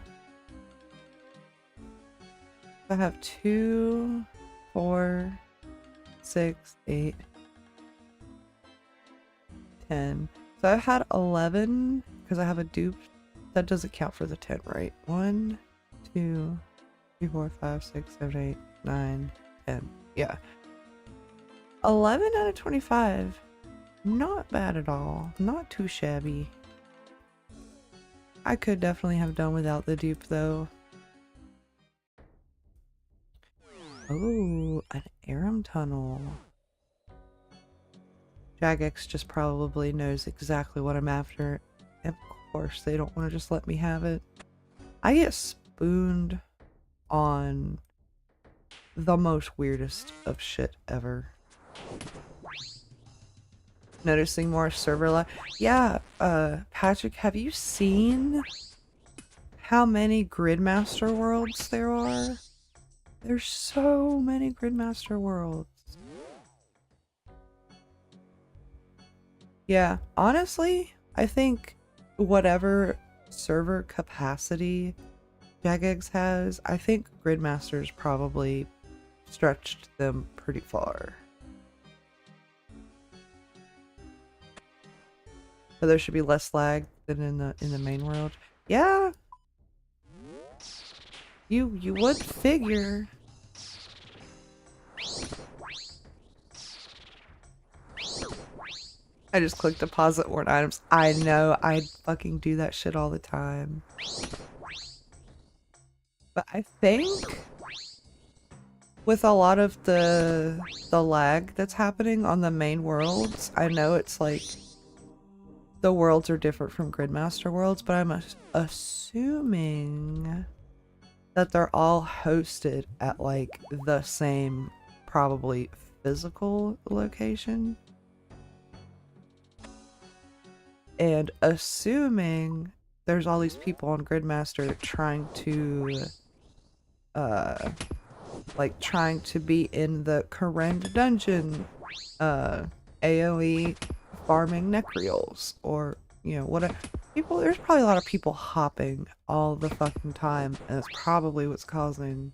I have 2, 4, 6, 8, 10. So I've had 11 because I have a dupe. That doesn't count for the 10, right? 1, 2, 3, 4, 5, 6, 7, 8, 9, 10. Yeah. 11 out of 25. Not bad at all. Not too shabby. I could definitely have done without the dupe though. Oh, an Aram tunnel. Jagex just probably knows exactly what I'm after. And of course, they don't want to just let me have it. I get spooned on the most weirdest of shit ever. Noticing more server life. Yeah, Patrick, have you seen how many GridMaster worlds there are? There's so many GridMaster worlds. Yeah, honestly, I think whatever server capacity Jagex has, I think GridMaster's probably stretched them pretty far. But there should be less lag than in the main world. Yeah. You would figure. I just clicked deposit worn items. I know, I fucking do that shit all the time. But I think with a lot of the lag that's happening on the main worlds, I know it's like the worlds are different from GridMaster worlds, but I'm assuming that they're all hosted at like the same probably physical location. And assuming there's all these people on GridMaster trying to trying to be in the Karen dungeon AoE farming Necrials, or you know, what people, there's probably a lot of people hopping all the fucking time, and that's probably what's causing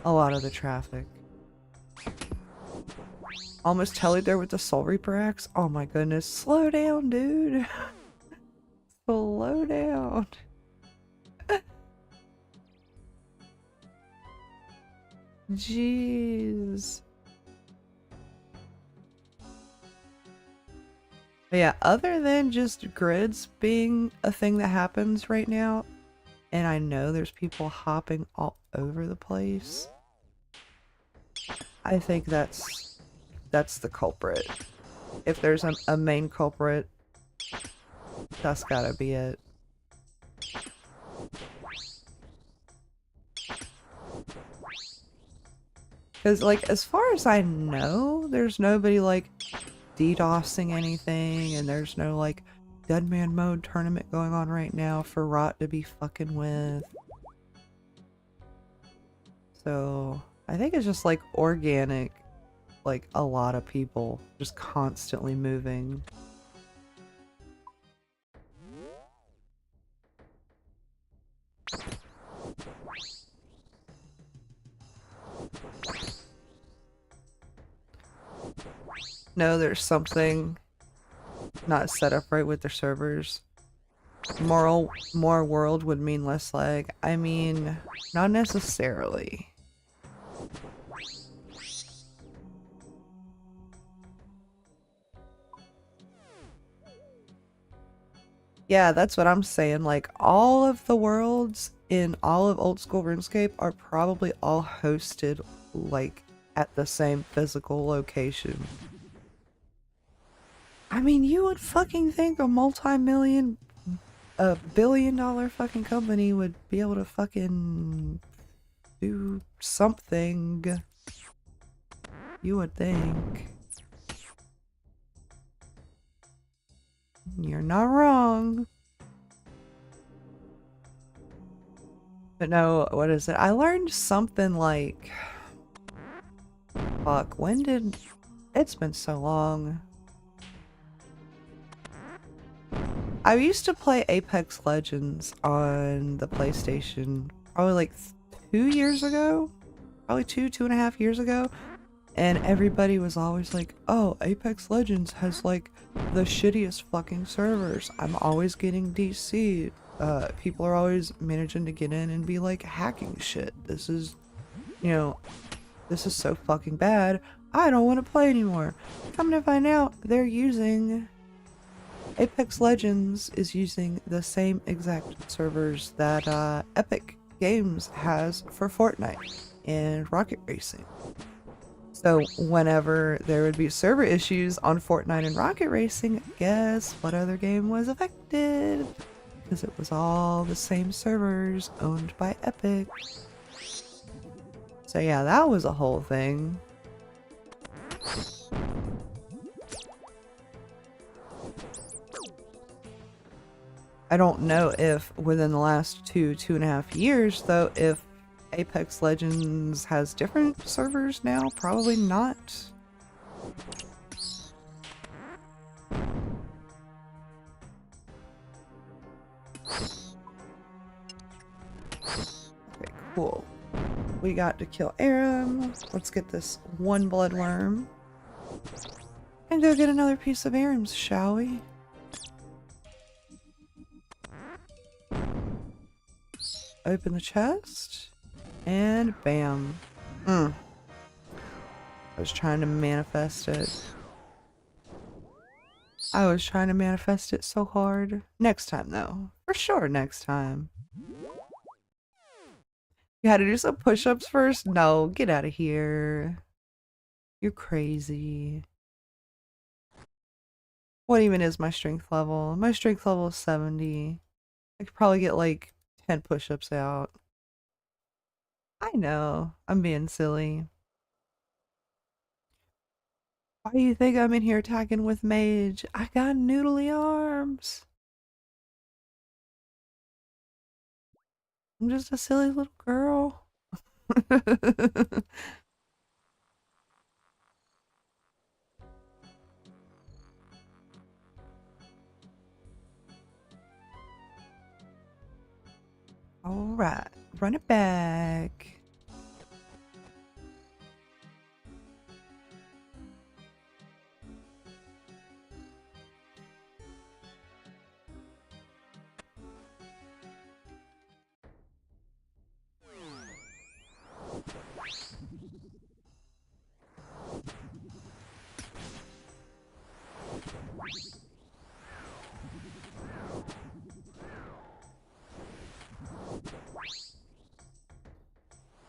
a lot of the traffic. Almost telly there with the Soul Reaper axe. Oh my goodness, slow down, dude. Slow down. Jeez. But yeah, other than just grids being a thing that happens right now, and I know there's people hopping all over the place, I think that's the culprit. If there's a main culprit, that's gotta be it. Because, like, as far as I know, there's nobody, like, DDoSing anything, and there's no, like, Deadman Mode tournament going on right now for Rot to be fucking with. So, I think it's just, like, organic, like, a lot of people just constantly moving. No, there's something not set up right with their servers. More world would mean less lag. I mean, not necessarily. Yeah, that's what I'm saying. Like, all of the worlds in all of old school RuneScape are probably all hosted, like, at the same physical location. I mean, you would fucking think a multi-million, a billion-dollar fucking company would be able to fucking do something. You would think. You're not wrong. But no, what is it? I learned something like... Fuck, when did... It's been so long. I used to play Apex Legends on the PlayStation probably like 2 years ago? Probably 2.5 years ago. And everybody was always like, oh, Apex Legends has like the shittiest fucking servers. I'm always getting DC'd. People are always managing to get in and be like hacking shit. This is, you know, this is so fucking bad. I don't want to play anymore. Come to find out, they're using... Apex Legends is using the same exact servers that Epic Games has for Fortnite and Rocket Racing. So whenever there would be server issues on Fortnite and Rocket Racing, guess what other game was affected? Because it was all the same servers owned by Epic. So yeah, that was a whole thing. I don't know if within the last 2.5 years, though, if Apex Legends has different servers now. Probably not. Okay, cool. We got to kill Aram. Let's get this one bloodworm. And go get another piece of Aram's, shall we? Open the chest. And bam. I was trying to manifest it. I was trying to manifest it so hard. Next time, though. For sure, next time. You had to do some push-ups first? No, get out of here. You're crazy. What even is my strength level? My strength level is 70. I could probably get like 10 push-ups out. I know. I'm being silly. Why do you think I'm in here attacking with mage? I got noodly arms. I'm just a silly little girl. Alright, run it back.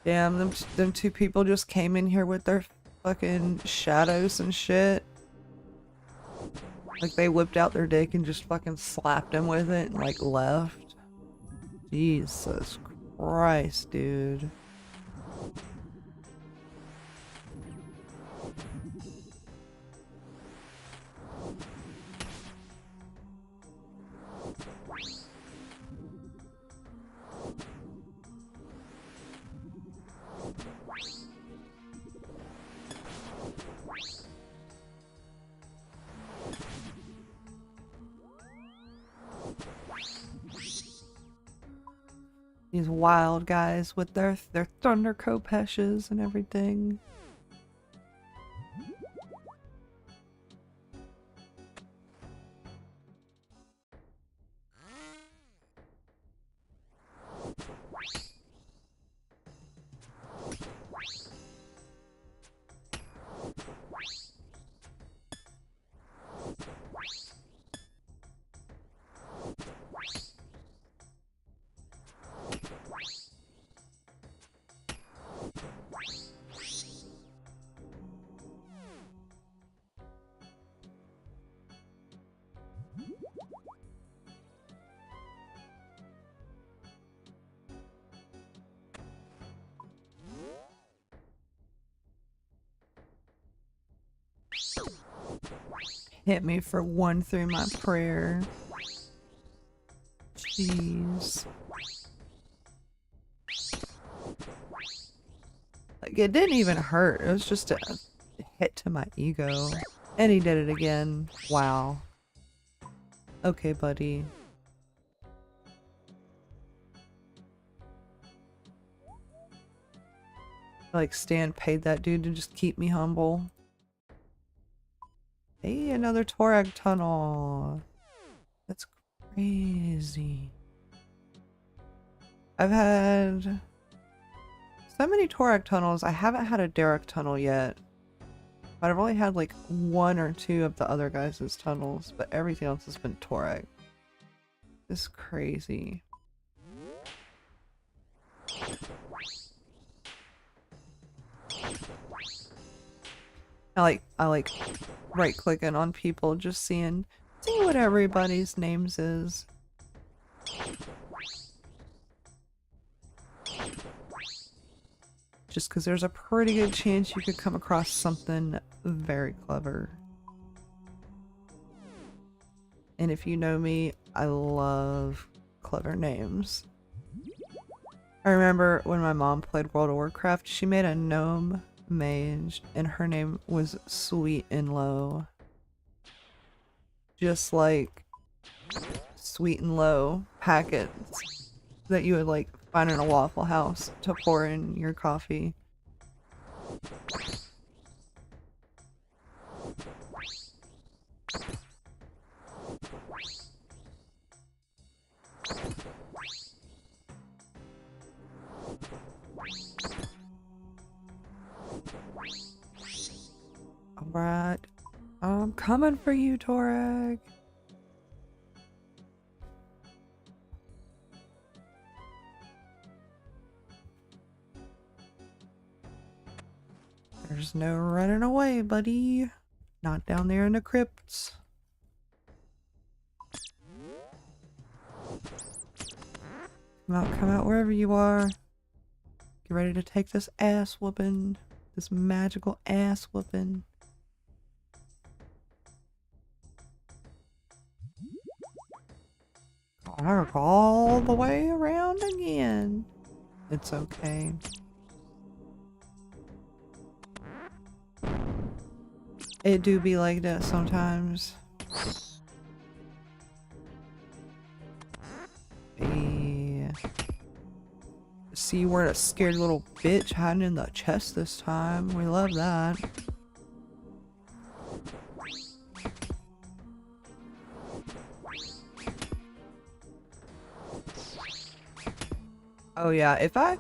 Damn, them two people just came in here with their fucking shadows and shit. Like they whipped out their dick and just fucking slapped him with it and like left. Jesus Christ, dude. These wild guys with their thunder kopeshes and everything. Hit me for one through my prayer. Jeez. Like, it didn't even hurt. It was just a hit to my ego. And he did it again. Wow. Okay, buddy. Like, Stan paid that dude to just keep me humble. Hey, another Torag tunnel. That's crazy. I've had so many Torag tunnels. I haven't had a Derek tunnel yet. But I've only had like 1 or 2 of the other guys' tunnels. But everything else has been Torag. This is crazy. I like right clicking on people, just see what everybody's names is. Just because there's a pretty good chance you could come across something very clever. And if you know me, I love clever names. I remember when my mom played World of Warcraft, she made a gnome mage and her name was Sweet and Low. Just like Sweet and Low packets that you would like find in a Waffle House to pour in your coffee. Alright. I'm coming for you, Torag. There's no running away, buddy. Not down there in the crypts. Come out wherever you are. Get ready to take this ass whooping. This magical ass whooping. Arc all the way around again. It's okay. It do be like that sometimes. Yeah. See, you weren't a scared little bitch hiding in the chest this time. We love that. Oh yeah, if I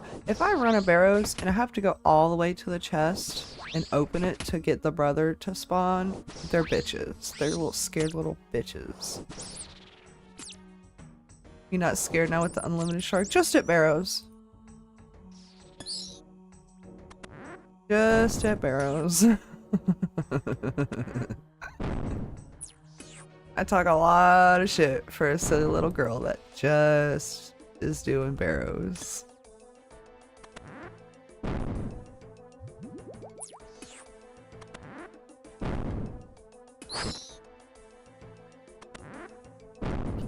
run a Barrows and I have to go all the way to the chest and open it to get the brother to spawn, they're bitches. They're little scared little bitches. You're not scared now with the unlimited shark, just at Barrows. Just at Barrows. I talk a lot of shit for a silly little girl that just is doing Barrows.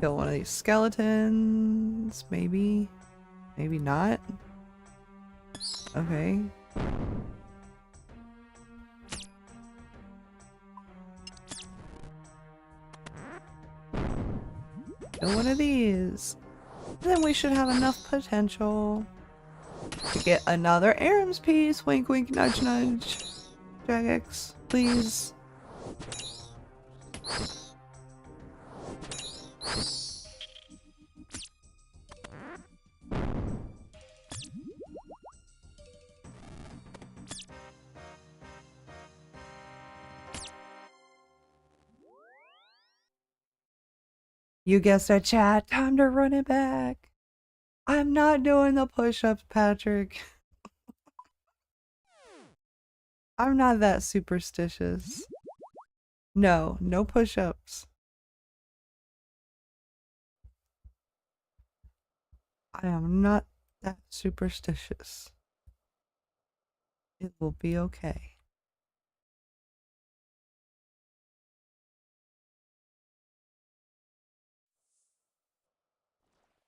Kill one of these skeletons, maybe. Maybe not. Okay. Kill one of these. And then we should have enough potential to get another Aram's piece. Wink, wink, nudge, nudge. Jagex, please. You guessed it, chat. Time to run it back. I'm not doing the push-ups, Patrick. I'm not that superstitious. No, no push-ups. I am not that superstitious. It will be okay.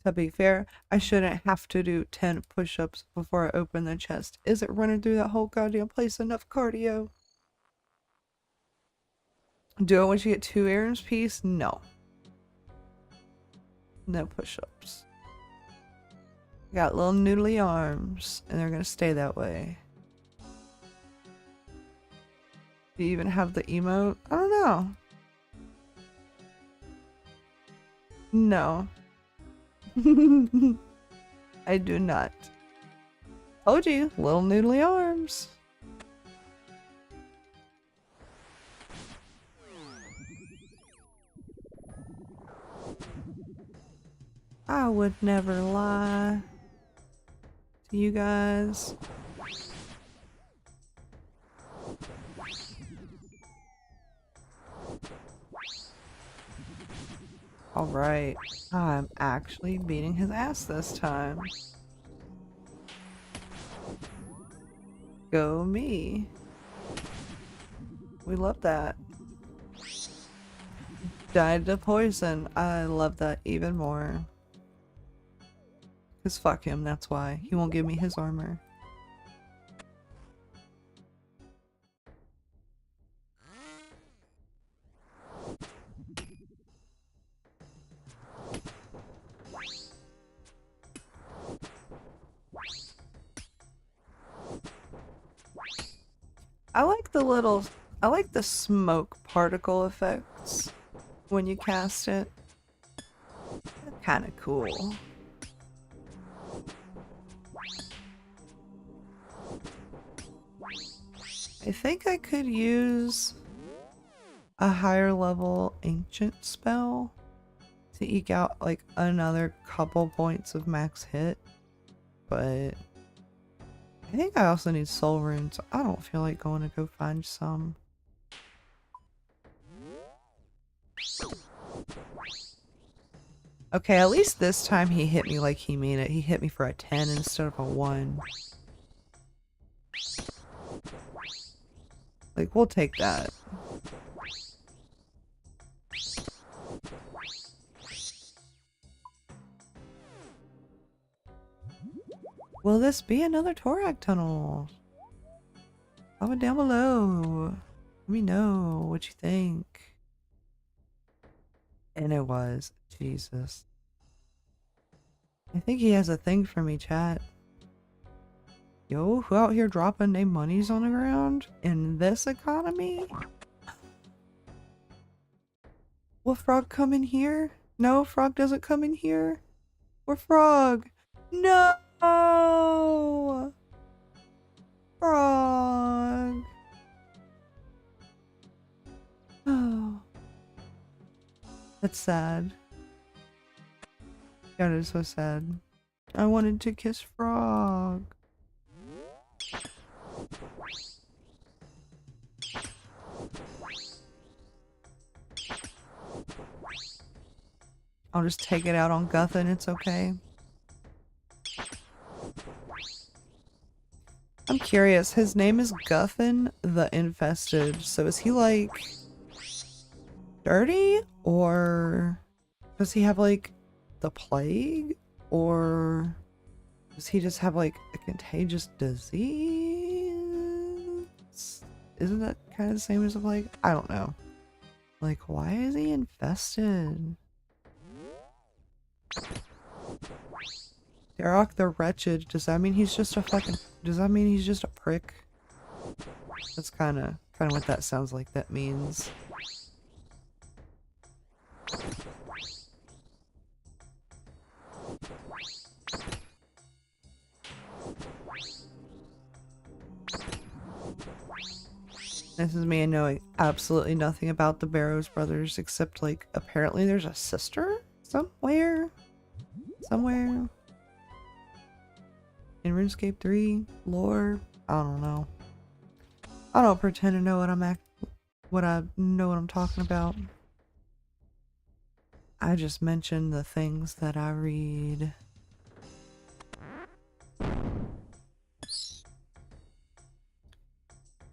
To be fair, I shouldn't have to do 10 push-ups before I open the chest. Is it running through that whole goddamn place enough cardio? Do it once you get 2 Aaron's piece? No. No push-ups. Got little noodly arms, and they're gonna stay that way. Do you even have the emote? I don't know. No. I do not. Told you, little noodly arms. I would never lie to you guys. Alright, I'm actually beating his ass this time. Go me. We love that. Died to poison. I love that even more. Cause fuck him, that's why. He won't give me his armor. I like the smoke particle effects when you cast it. They're kind of cool. I think I could use a higher level ancient spell to eke out like another couple points of max hit, but I think I also need soul runes. So I don't feel like going to go find some. Okay, at least this time he hit me like he mean it. He hit me for a 10 instead of a 1. Like, we'll take that. Will this be another Torag tunnel? Comment down below. Let me know what you think. And it was. Jesus. I think he has a thing for me, chat. Yo, who out here dropping their monies on the ground? In this economy? Will Frog come in here? No, Frog doesn't come in here. We're Frog. No! Frog. Oh. That's sad. God, it's so sad. I wanted to kiss Frog. I'll just take it out on Guthon, it's okay. I'm curious, his name is Guthon the Infested, so is he like dirty? Or does he have like the plague? Or does he just have like a contagious disease? Isn't that kind of the same as a plague? I don't know. Like, why is he infested? Darok the Wretched, does that mean he's just a fucking... Does that mean he's just a prick? That's kind of what that sounds like that means. This is me knowing absolutely nothing about the Barrows brothers, except like apparently there's a sister somewhere. Somewhere. In RuneScape 3 lore. I don't know. I don't pretend to know what I'm talking about. I just mention the things that I read.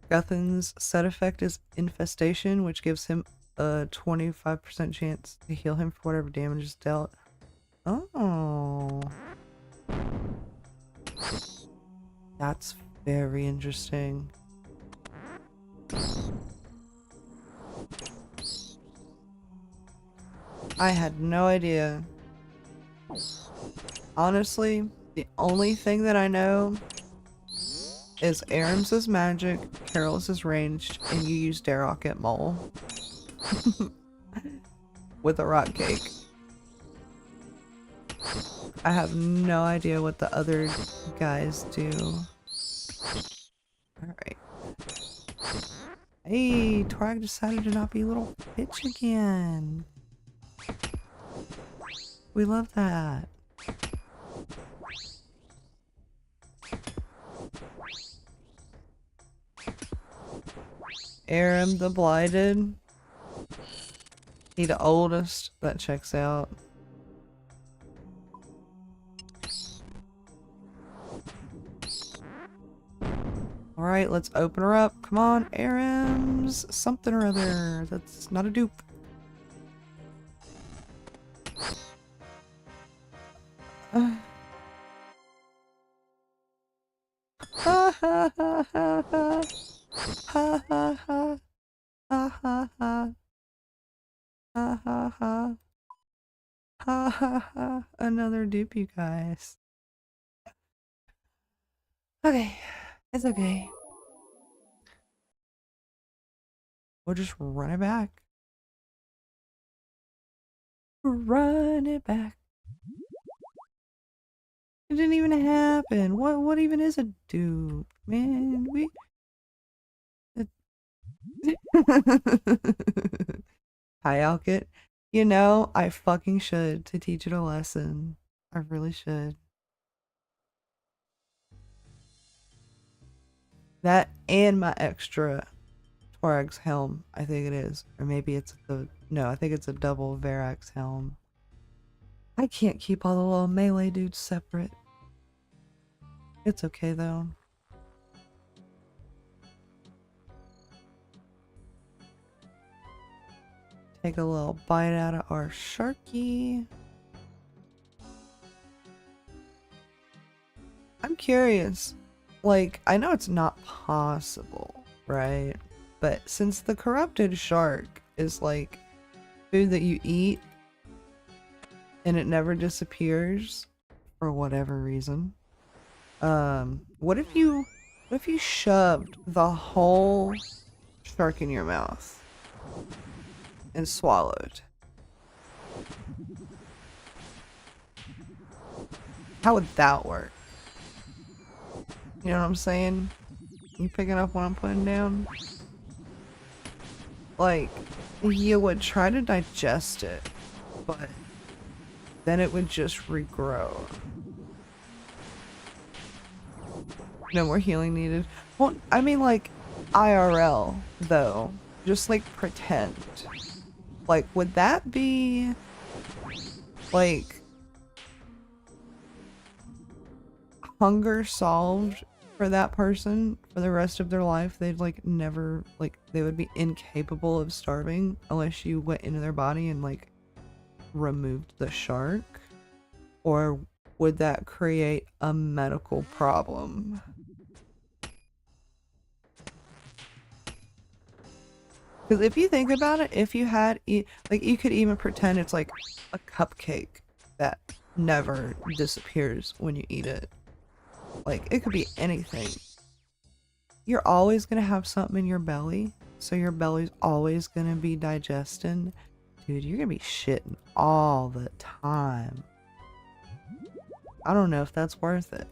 Guthon's set effect is Infestation, which gives him a 25% chance to heal him for whatever damage is dealt. Oh. That's very interesting. I had no idea. Honestly, the only thing that I know is Aram's is magic, Carol's is ranged, and you use Darok at Mole. With a rock cake. I have no idea what the other guys do. Alright. Hey, Torag decided to not be a little bitch again. We love that. Aram the Blighted. He the oldest. That checks out. Alright, let's open her up. Come on, Aram's something or other. That's not a dupe. Ha ha ha ha ha. Ha ha ha. Ha ha ha. Ha ha ha. Ha ha ha. Another dupe, you guys. Okay. It's okay. We'll just run it back. Run it back. It didn't even happen. What even is a dupe? Man, Hi, Alkit. You know, I fucking should to teach it a lesson. I really should. That and my extra Torag's helm, I think it is. Or maybe it's no, I think it's a double Verax helm. I can't keep all the little melee dudes separate. It's okay though. Take a little bite out of our Sharky. I'm curious. Like, I know it's not possible, right? But since the corrupted shark is like food that you eat and it never disappears for whatever reason, what if you shoved the whole shark in your mouth and swallowed? How would that work? You know what I'm saying? You picking up what I'm putting down? Like, you would try to digest it, but then it would just regrow. No more healing needed. Well, I mean like IRL though. Just like pretend. Like, would that be like hunger solved for that person for the rest of their life. They'd like never, like, they would be incapable of starving unless you went into their body and like removed the shark? Or would that create a medical problem? Because if you think about it, if you had, like, you could even pretend it's like a cupcake that never disappears when you eat it. Like, it could be anything. You're always going to have something in your belly, so your belly's always going to be digesting. Dude, you're going to be shitting all the time. I don't know if that's worth it.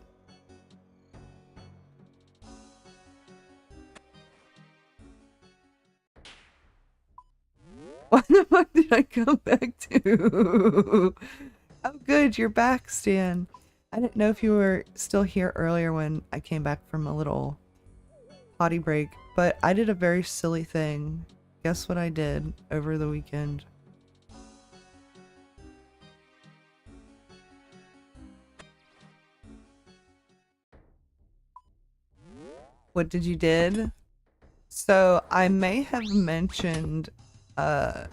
What the fuck did I come back to? Oh good, you're back, Stan. I didn't know if you were still here earlier when I came back from a little potty break, but I did a very silly thing. Guess what I did over the weekend? What did you did? So I may have mentioned Mega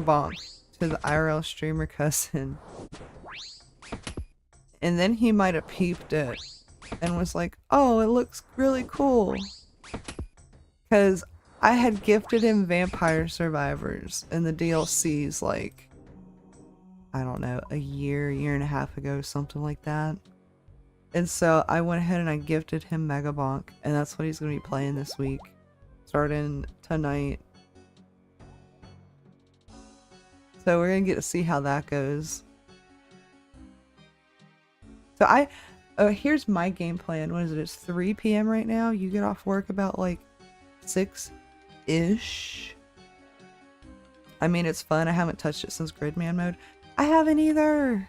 Bonk to the IRL streamer cousin. And then he might have peeped it and was like, oh, it looks really cool. Because I had gifted him Vampire Survivors and the DLCs like, I don't know, a year and a half ago, something like that. And so I went ahead and I gifted him Mega Bonk, and that's what he's going to be playing this week, starting tonight. So we're going to get to see how that goes. So here's my game plan. What is it? It's 3 p.m. right now. You get off work about like 6-ish. I mean, it's fun. I haven't touched it since Gridman mode. I haven't either.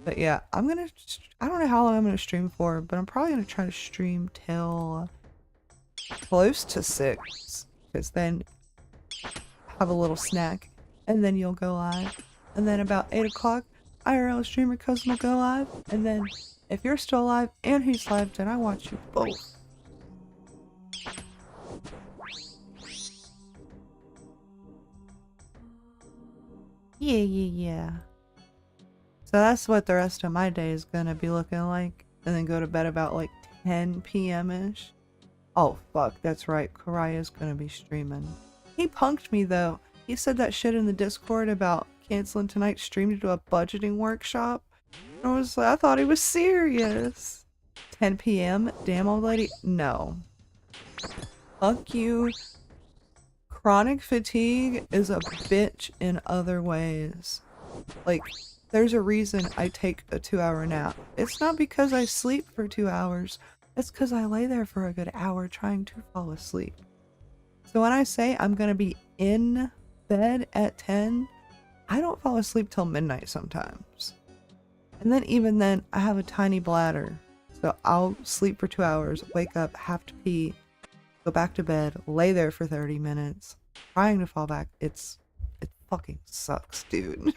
But yeah, I don't know how long I'm gonna stream for, but I'm probably gonna try to stream till close to 6, because then have a little snack, and then you'll go live, and then about 8 o'clock, IRL streamer cousin will go live, and then if you're still alive and he's live, then I watch you both. Yeah. So that's what the rest of my day is gonna be looking like, and then go to bed about like 10 p.m.-ish. Oh fuck, that's right, Karaya's gonna be streaming. He punked me though. He said that shit in the Discord about canceling tonight's stream to do a budgeting workshop. I was like, I thought he was serious. 10 p.m.? Damn old lady? No. Fuck you. Chronic fatigue is a bitch in other ways. Like, there's a reason I take a 2-hour nap. It's not because I sleep for 2 hours. It's because I lay there for a good hour trying to fall asleep. So when I say I'm gonna be in bed at 10, I don't fall asleep till midnight sometimes. And then even then, I have a tiny bladder. So I'll sleep for 2 hours, wake up, have to pee, go back to bed, lay there for 30 minutes, trying to fall back. It fucking sucks, dude.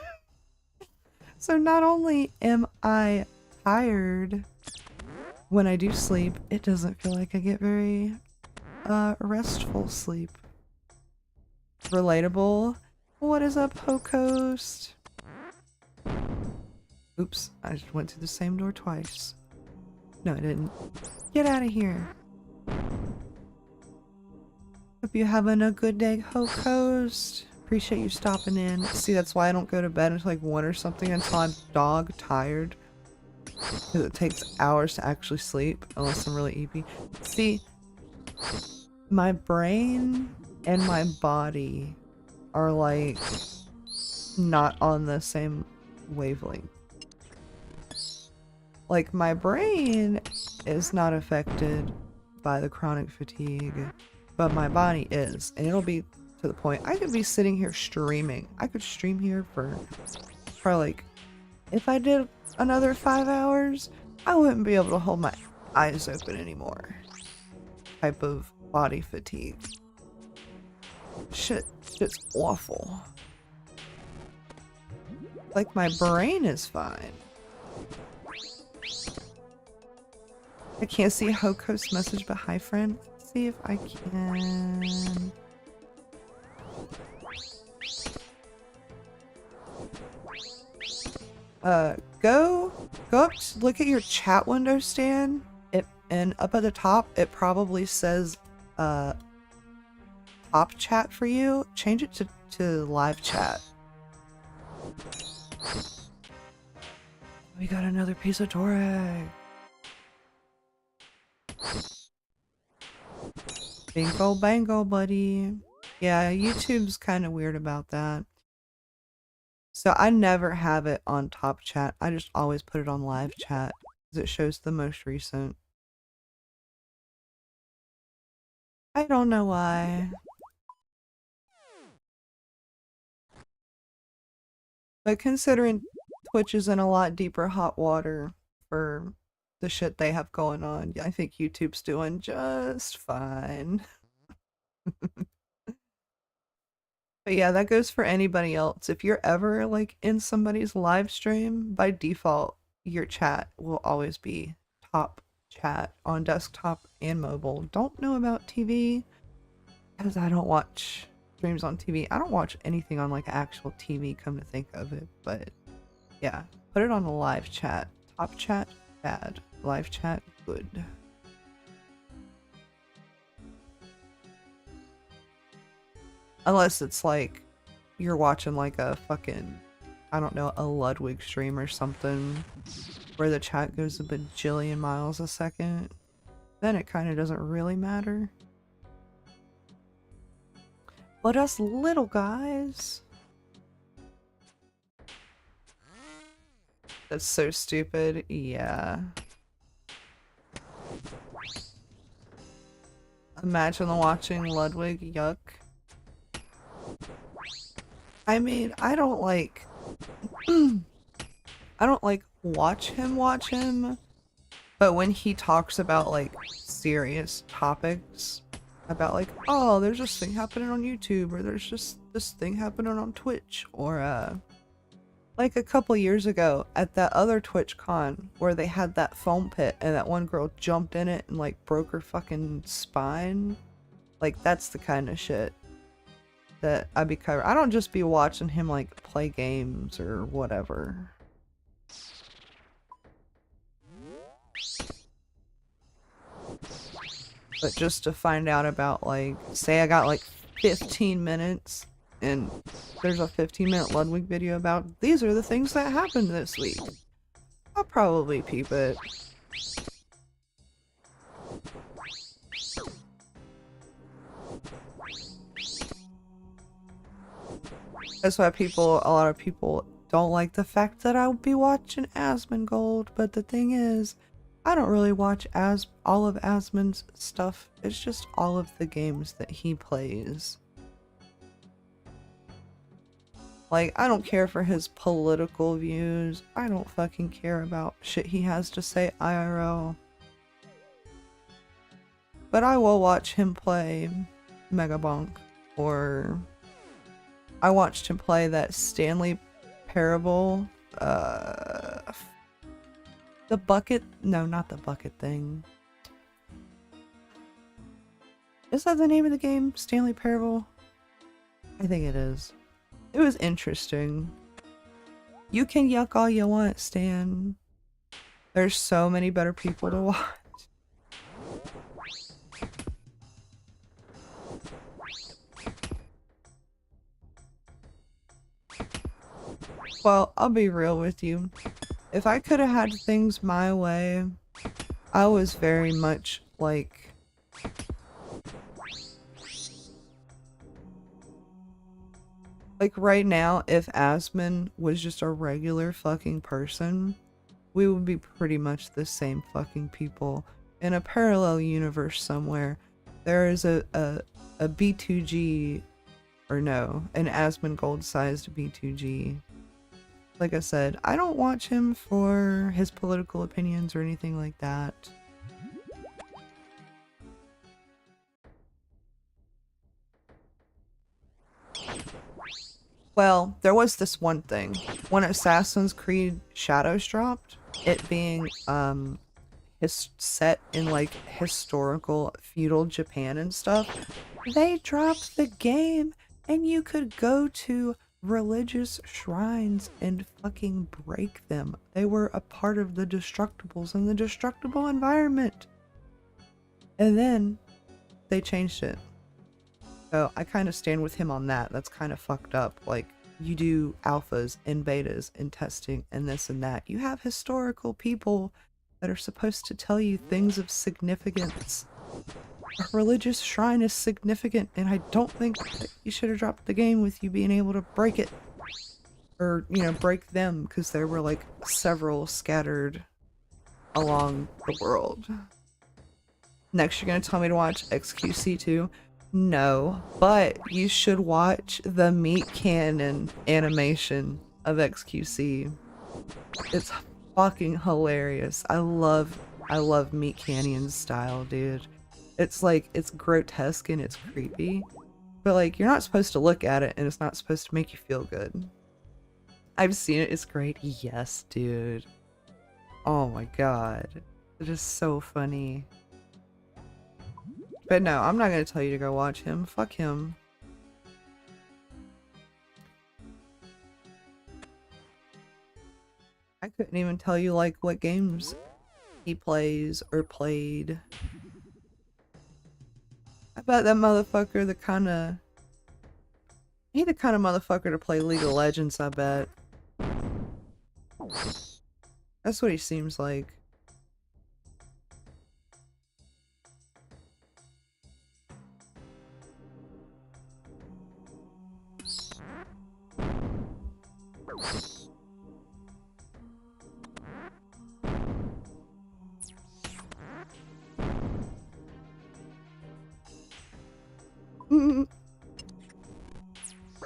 So not only am I tired when I do sleep, it doesn't feel like I get very restful sleep. Relatable. What is up, Hocoast? Oops, I just went through the same door twice. No, I didn't. Get out of here. Hope you're having a good day, Hocoast. Appreciate you stopping in. See, that's why I don't go to bed until like 1 or something, until I'm dog tired. Because it takes hours to actually sleep, unless I'm really EP. See, my brain and my body are like not on the same wavelength. Like, my brain is not affected by the chronic fatigue, but my body is, and it'll be to the point I could be sitting here streaming. I could stream here for like, if I did another 5 hours, I wouldn't be able to hold my eyes open anymore. Type of body fatigue. Shit's awful. Like my brain is fine. I can't see Hoko's message, but hi friend. Let's see if I can. Go up, look at your chat window, Stan. And up at the top, it probably says, top chat for you. Change it to live chat. We got another piece of Torag. Bingo bango, buddy. Yeah, YouTube's kind of weird about that. So I never have it on top chat. I just always put it on live chat because it shows the most recent. I don't know why. But considering Twitch is in a lot deeper hot water for the shit they have going on, I think YouTube's doing just fine. But yeah, that goes for anybody else. If you're ever like in somebody's live stream, by default, your chat will always be top chat on desktop and mobile. Don't know about TV because I don't watch streams on TV. I don't watch anything on like actual TV, come to think of it. But yeah, put it on the live chat. Top chat, bad. Live chat, good. Unless it's like you're watching like a fucking, I don't know, a Ludwig stream or something where the chat goes a bajillion miles a second. Then it kind of doesn't really matter. But us little guys. That's so stupid. Yeah. Imagine watching Ludwig. Yuck. I mean, I don't like watch him, but when he talks about like serious topics, about like, oh, there's this thing happening on YouTube, or there's just this thing happening on Twitch, or like a couple years ago at that other Twitch con where they had that foam pit and that one girl jumped in it and like broke her fucking spine. Like that's the kind of shit that I'd be covering. I don't just be watching him like play games or whatever. But just to find out about like, say I got like 15 minutes and there's a 15-minute Ludwig video about these are the things that happened this week. I'll probably peep it. That's why a lot of people don't like the fact that I'll be watching Asmongold, but the thing is, I don't really watch all of Asmon's stuff. It's just all of the games that he plays. Like, I don't care for his political views. I don't fucking care about shit he has to say IRL. But I will watch him play Megabonk, or I watched him play that Stanley Parable, the bucket, no, not the bucket thing. Is that the name of the game? Stanley Parable? I think it is. It was interesting. You can yuck all you want, Stan. There's so many better people to watch. Well, I'll be real with you. If I could have had things my way, I was very much like... Like right now, if Asmon was just a regular fucking person, we would be pretty much the same fucking people. In a parallel universe somewhere, there is a B2G, or no, an Asmongold-sized B2G. Like I said, I don't watch him for his political opinions or anything like that. Well, there was this one thing. When Assassin's Creed Shadows dropped, it being set in like historical feudal Japan and stuff, they dropped the game and you could go to religious shrines and fucking break them. They were a part of the Destructibles and the Destructible environment. And then they changed it. So I kind of stand with him on that. That's kind of fucked up. Like, you do alphas and betas and testing and this and that. You have historical people that are supposed to tell you things of significance. A religious shrine is significant, and I don't think that you should have dropped the game with you being able to break it. Or, you know, break them, because there were like several scattered along the world. Next, you're gonna tell me to watch XQC2. No, but you should watch the Meat Cannon animation of XQC. It's fucking hilarious. I love Meat Cannon's style, dude. It's like, it's grotesque and it's creepy, but like, you're not supposed to look at it and it's not supposed to make you feel good. I've seen it, it's great. Yes, dude. Oh my god. It is so funny. But no, I'm not gonna tell you to go watch him. Fuck him. I couldn't even tell you like what games he plays or played. I bet that motherfucker he the kind of motherfucker to play League of Legends, I bet. That's what he seems like.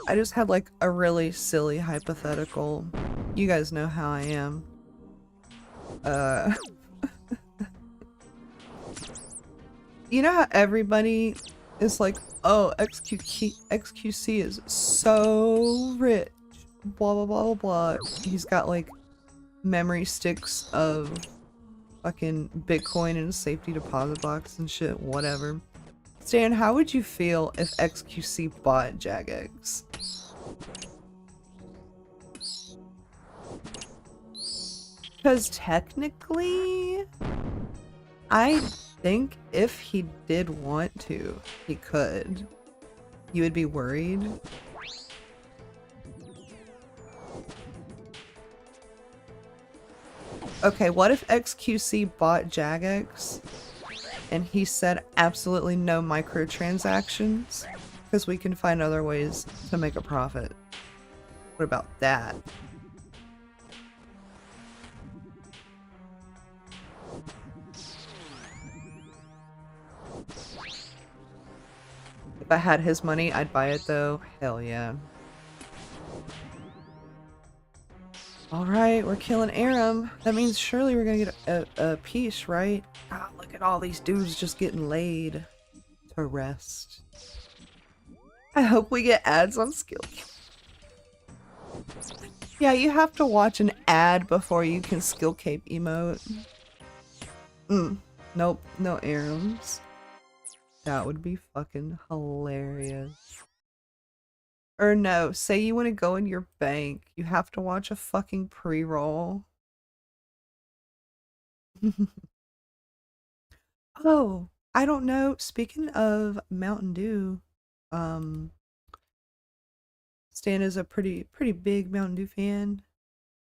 I just had like a really silly hypothetical. You guys know how I am. You know how everybody is like, oh, XQC is so rich, blah blah blah blah blah. He's got like memory sticks of fucking Bitcoin in a safety deposit box and shit, whatever. Stan, how would you feel if XQC bought Jagex? Because technically, I think if he did want to, he could. You would be worried? Okay, what if XQC bought Jagex and he said absolutely no microtransactions? Because we can find other ways to make a profit. What about that? If I had his money, I'd buy it though. Hell yeah. Alright, we're killing Aram. That means surely we're gonna get a piece, right? Ah, look at all these dudes just getting laid to rest. I hope we get ads on skill. Yeah, you have to watch an ad before you can skill cape emote. Nope, no Arams. That would be fucking hilarious. Or no, say you want to go in your bank, you have to watch a fucking pre-roll. Oh, I don't know. Speaking of Mountain Dew, Stan is a pretty big Mountain Dew fan.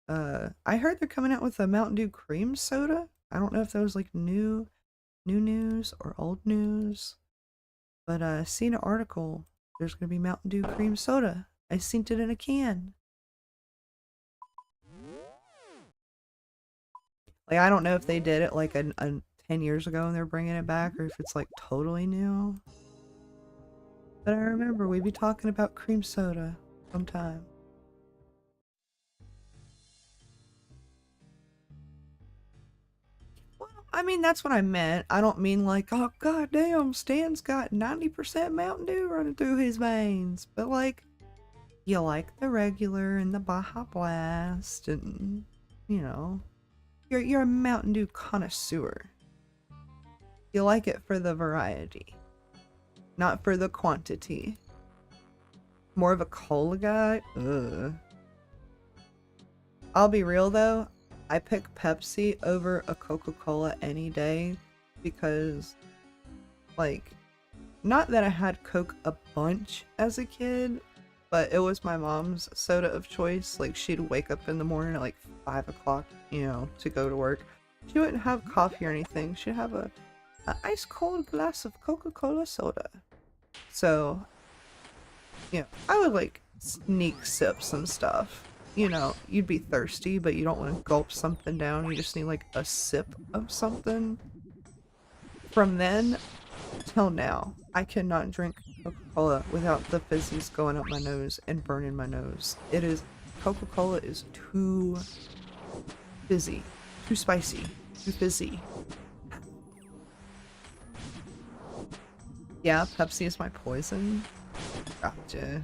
I heard they're coming out with a Mountain Dew cream soda. I don't know if that was like new news or old news. But I seen an article. There's gonna be Mountain Dew cream soda. I seen it in a can. Like, I don't know if they did it like a 10 years ago and they're bringing it back, or if it's like totally new. But I remember we'd be talking about cream soda sometime. Well, I mean, that's what I meant. I don't mean like, oh goddamn, Stan's got 90% Mountain Dew running through his veins. But like, you like the regular and the Baja Blast, and you know, you're a Mountain Dew connoisseur. You like it for the variety, not for the quantity. More of a cola guy? Ugh. I'll be real though, I pick Pepsi over a Coca-Cola any day because, like, not that I had Coke a bunch as a kid, but it was my mom's soda of choice. Like, she'd wake up in the morning at like 5 o'clock, you know, to go to work. She wouldn't have coffee or anything. She'd have a ice cold glass of Coca-Cola soda. So, you know, I would like sneak sip some stuff. You know, you'd be thirsty, but you don't want to gulp something down. You just need like a sip of something. From then till now, I cannot drink Coca-Cola without the fizzies going up my nose and burning my nose. It is, Coca-Cola is too fizzy, too spicy, too fizzy. Yeah, Pepsi is my poison. Gotcha.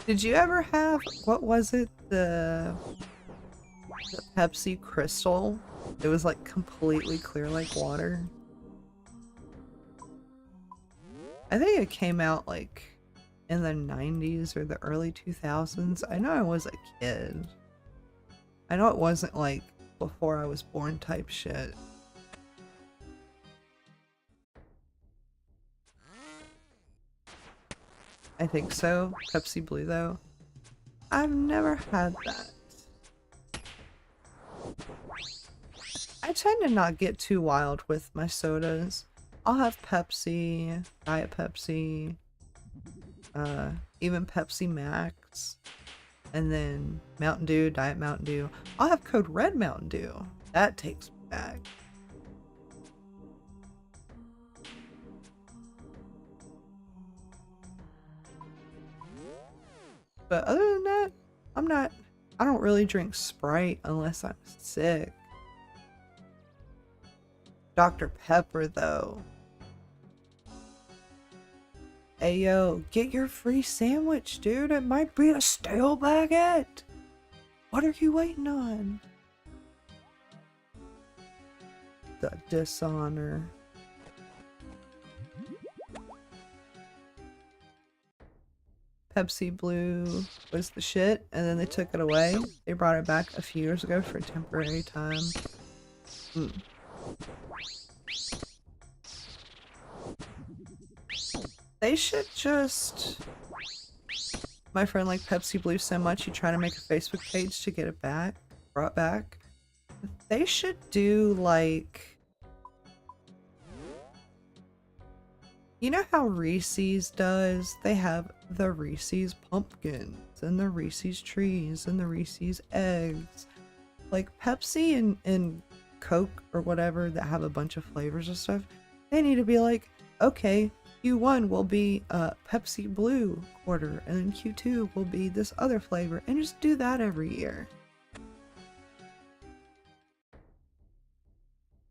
Did you ever have, what was it, the Pepsi Crystal? It was like completely clear like water. I think it came out like in the 90s or the early 2000s. I know I was a kid. I know it wasn't like before I was born type shit. I think so. Pepsi Blue though. I've never had that. I tend to not get too wild with my sodas. I'll have Pepsi, Diet Pepsi, even Pepsi Max, and then Mountain Dew, Diet Mountain Dew. I'll have Code Red Mountain Dew. That takes me back. But other than that, I don't really drink Sprite unless I'm sick. Dr. Pepper though. Hey yo, get your free sandwich, dude. It might be a stale baguette. What are you waiting on? The dishonor. Pepsi Blue was the shit, and then they took it away. They brought it back a few years ago for a temporary time. They should just... My friend liked Pepsi Blue so much he tried to make a Facebook page to get it back, brought back. They should do like... You know how Reese's does? They have the Reese's pumpkins and the Reese's trees and the Reese's eggs. Like Pepsi and Coke or whatever that have a bunch of flavors and stuff, they need to be like, okay, Q1 will be Pepsi Blue quarter, and then Q2 will be this other flavor, and just do that every year.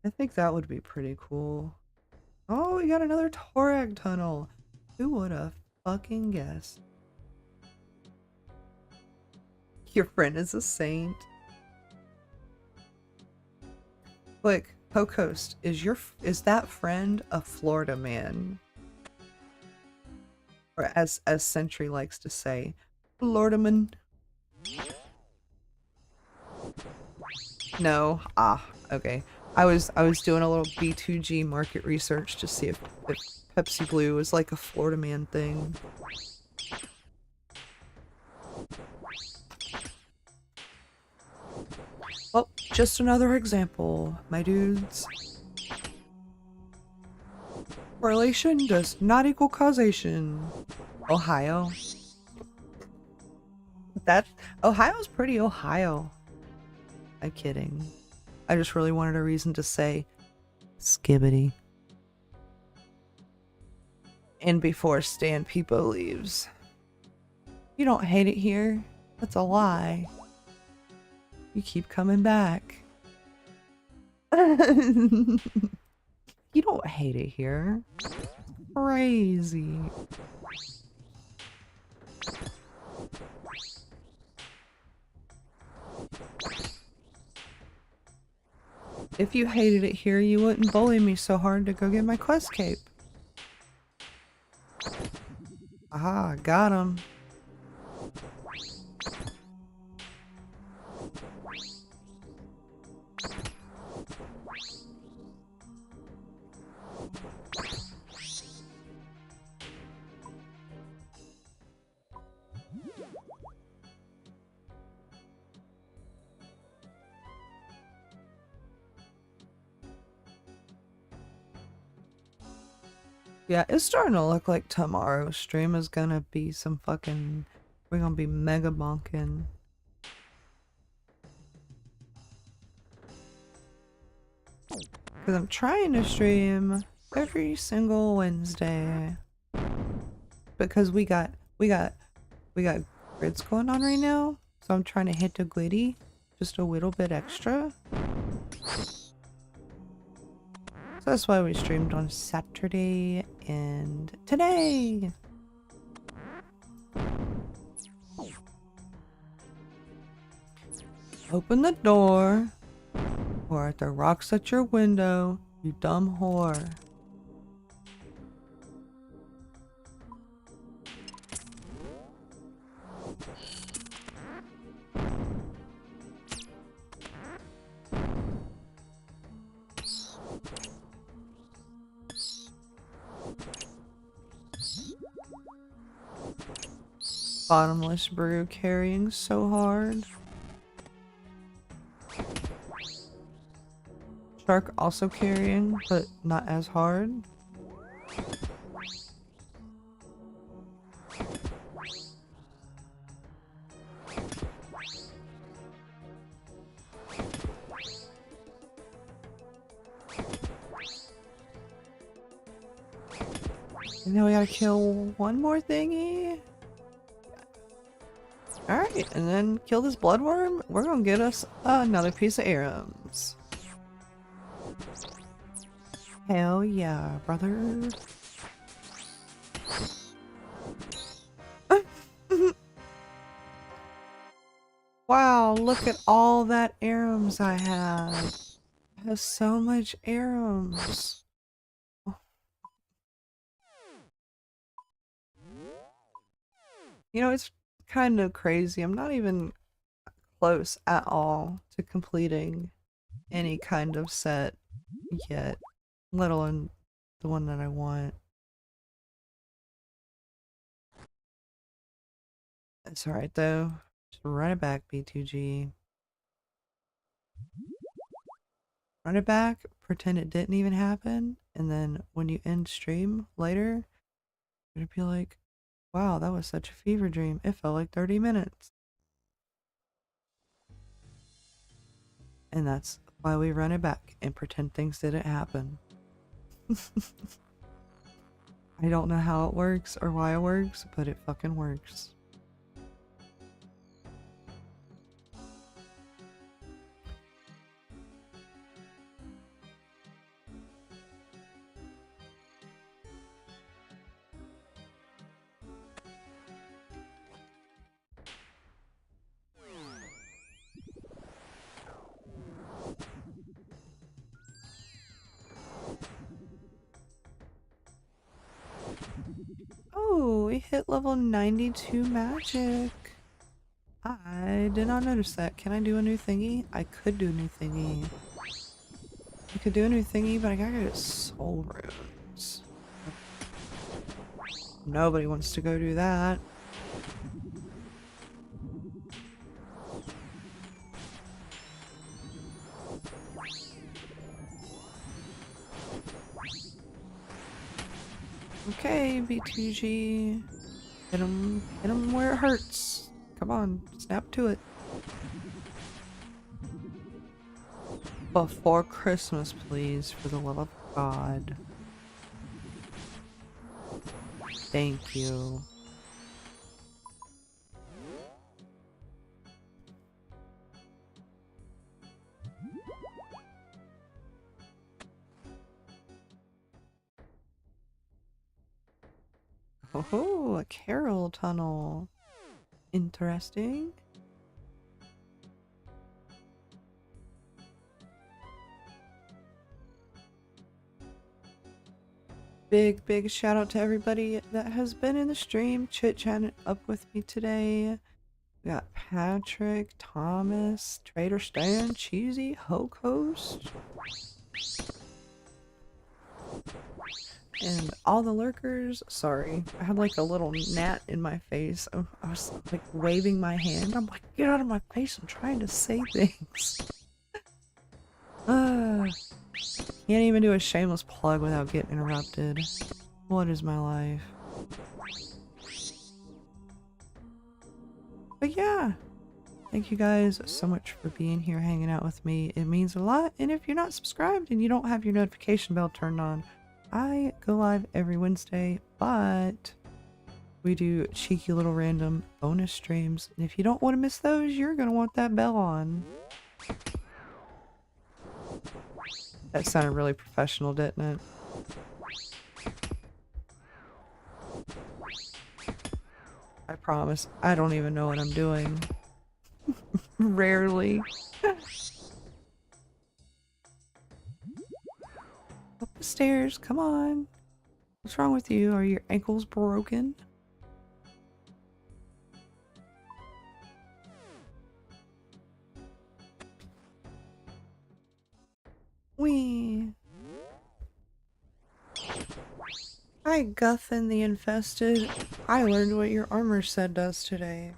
I think that would be pretty cool. Oh, we got another Torag tunnel. Who would have fucking guessed? Your friend is a saint. Quick, Pocoast, is that friend a Florida man? Or as Sentry likes to say, Florida man. No. Ah, okay. I was doing a little B2G market research to see if Pepsi Blue was like a Florida man thing. Well, just another example, my dudes. Correlation does not equal causation. Ohio. Ohio's pretty Ohio. I'm kidding. I just really wanted a reason to say skibbity. And before Stan Peepo leaves. You don't hate it here? That's a lie. You keep coming back. You don't hate it here. Crazy. If you hated it here, you wouldn't bully me so hard to go get my quest cape. Aha, got him. Yeah, it's starting to look like tomorrow's stream is gonna be some fucking... We're gonna be mega bonking. Because I'm trying to stream every single Wednesday. Because we got grids going on right now. So I'm trying to hit the glitty just a little bit extra. So that's why we streamed on Saturday and today. Open the door, or the rocks at your window, you dumb whore. Bottomless brew carrying so hard. Shark also carrying, but not as hard. And then we gotta kill one more thingy. Alright, and then kill this bloodworm. We're gonna get us another piece of arrows. Hell yeah, brother. Wow, look at all that arrows I have. I have so much arrows. You know, it's kind of crazy. I'm not even close at all to completing any kind of set yet, let alone the one that I want. It's alright though. Just run it back, B2G. Run it back, pretend it didn't even happen, and then when you end stream later, you're gonna be like, wow, that was such a fever dream. It felt like 30 minutes. And that's why we run it back and pretend things didn't happen. I don't know how it works or why it works, but it fucking works. Oh, we hit level 92 magic. I did not notice that. Can I do a new thingy? I could do a new thingy. I could do a new thingy, but I gotta get soul runes. Nobody wants to go do that. Okay, B2G. Hit him where it hurts. Come on, snap to it. Before Christmas, please, for the love of God. Thank you. Oh, a Carol tunnel. Interesting. big shout out to everybody that has been in the stream chit-chatting up with me today. We got Patrick, Thomas, Trader Stan, Cheesy, Hoke Host, and all the lurkers. Sorry, I had like a little gnat in my face. I was like waving my hand. I'm like, get out of my face, I'm trying to say things. Can't even do a shameless plug without getting interrupted. What is my life? But yeah, thank you guys so much for being here, hanging out with me. It means a lot. And if you're not subscribed and you don't have your notification bell turned on, I go live every Wednesday, but we do cheeky little random bonus streams. And if you don't want to miss those, you're going to want that bell on. That sounded really professional, didn't it? I promise, I don't even know what I'm doing. Rarely. Up the stairs, come on. What's wrong with you? Are your ankles broken? Wee. Hi, Guffin the Infested. I learned what your armor set does today.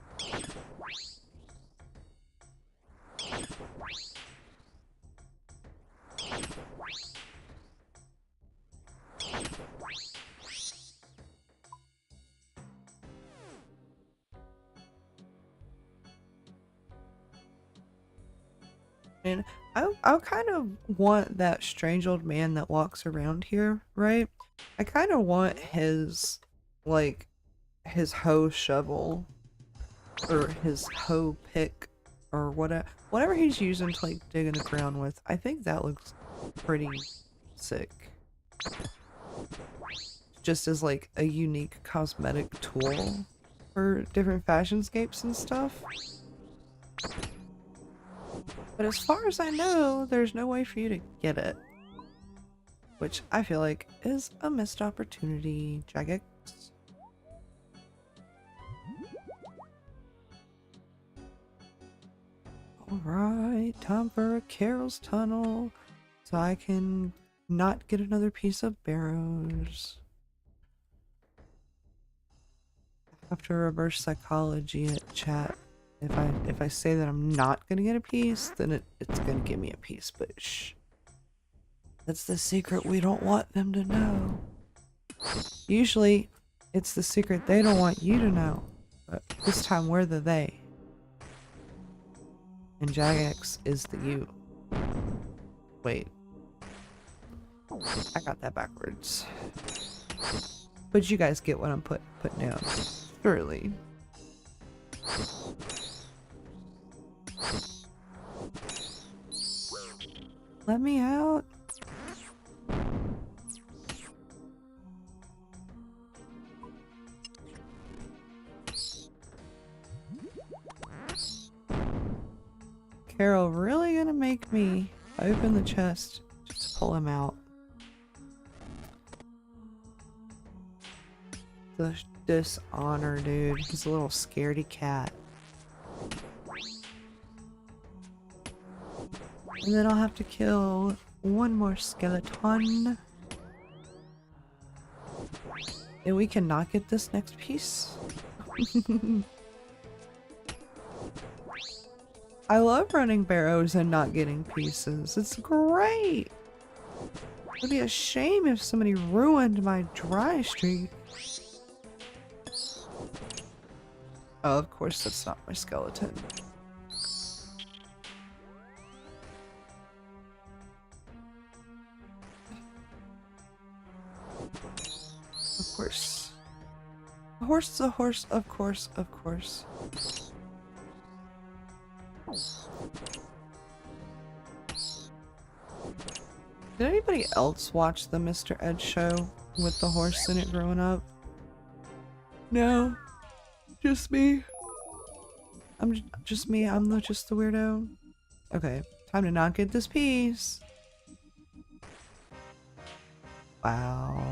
And I kind of want that strange old man that walks around here, right? I kind of want his, like, his hoe shovel, or his hoe pick, or whatever he's using to, like, dig in the ground with. I think that looks pretty sick. Just as, like, a unique cosmetic tool for different fashionscapes and stuff. But as far as I know, there's no way for you to get it. Which I feel like is a missed opportunity, Jagex. Alright, time for a Carol's Tunnel. So I can not get another piece of Barrows. I have to reverse psychology at chat. If I say that I'm not gonna get a piece, then it's gonna give me a piece, but shh. That's the secret we don't want them to know. Usually, it's the secret they don't want you to know. But this time we're the they. And Jagex is the you. Wait. I got that backwards. But you guys get what I'm putting down. Surely. Let me out. Carol really gonna make me open the chest just to pull him out. The dishonor, dude. He's a little scaredy cat. And then I'll have to kill one more skeleton. And we cannot get this next piece. I love running Barrows and not getting pieces. It's great. It'd be a shame if somebody ruined my dry streak. Oh, of course that's not my skeleton. Of course. A horse is a horse, of course, of course. Did anybody else watch the Mr. Ed show with the horse in it growing up? No. Just me. Just me. I'm just the weirdo. Okay. Time to not get this piece. Wow.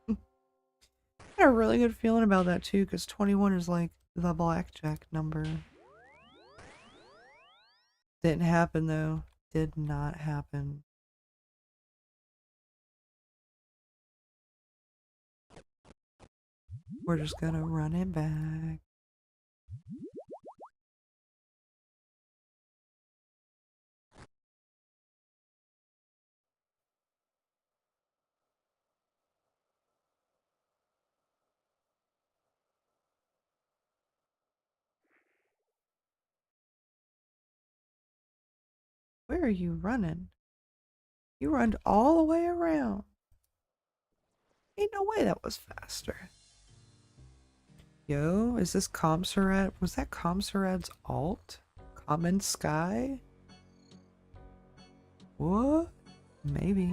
I had a really good feeling about that too, because 21 is like the blackjack number. Didn't happen though. Did not happen. We're just gonna run it back. Where are you running? You run all the way around. Ain't no way that was faster. Yo, is this Comsurad? Was that Comsurad's alt? Common Sky? What? Maybe.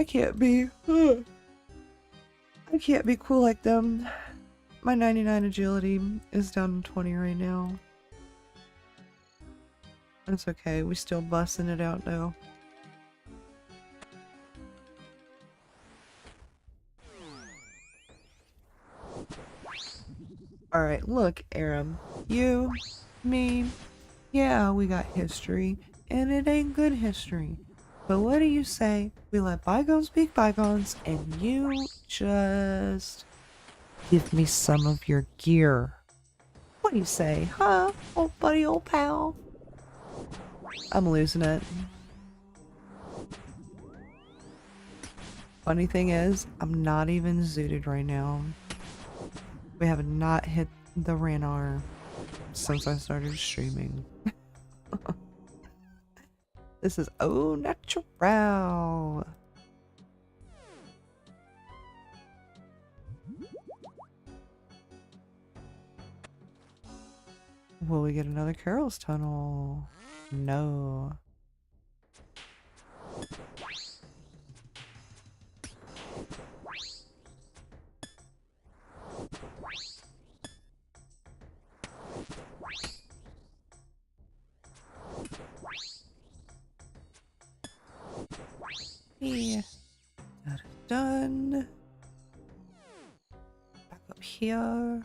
I can't be. I can't be cool like them. My 99 agility is down to 20 right now. That's okay. We still busting it out though. Alright, look, Aram. You, me, yeah, we got history, and it ain't good history. But what do you say we let bygones be bygones, and you just give me some of your gear? What do you say, huh, old buddy, old pal? I'm losing it. Funny thing is, I'm not even zooted right now. We have not hit the Ranar since I started streaming. This is au natural. Will we get another Carol's Tunnel? No. Yeah. That is done. Back up here.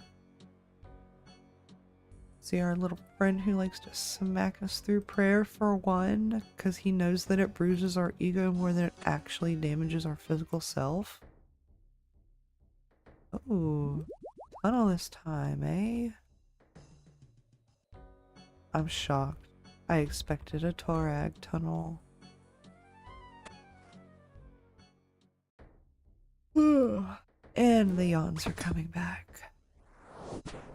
See our little friend who likes to smack us through prayer for one, because he knows that it bruises our ego more than it actually damages our physical self. Oh, tunnel this time, eh? I'm shocked. I expected a Torag tunnel. And the yawns are coming back.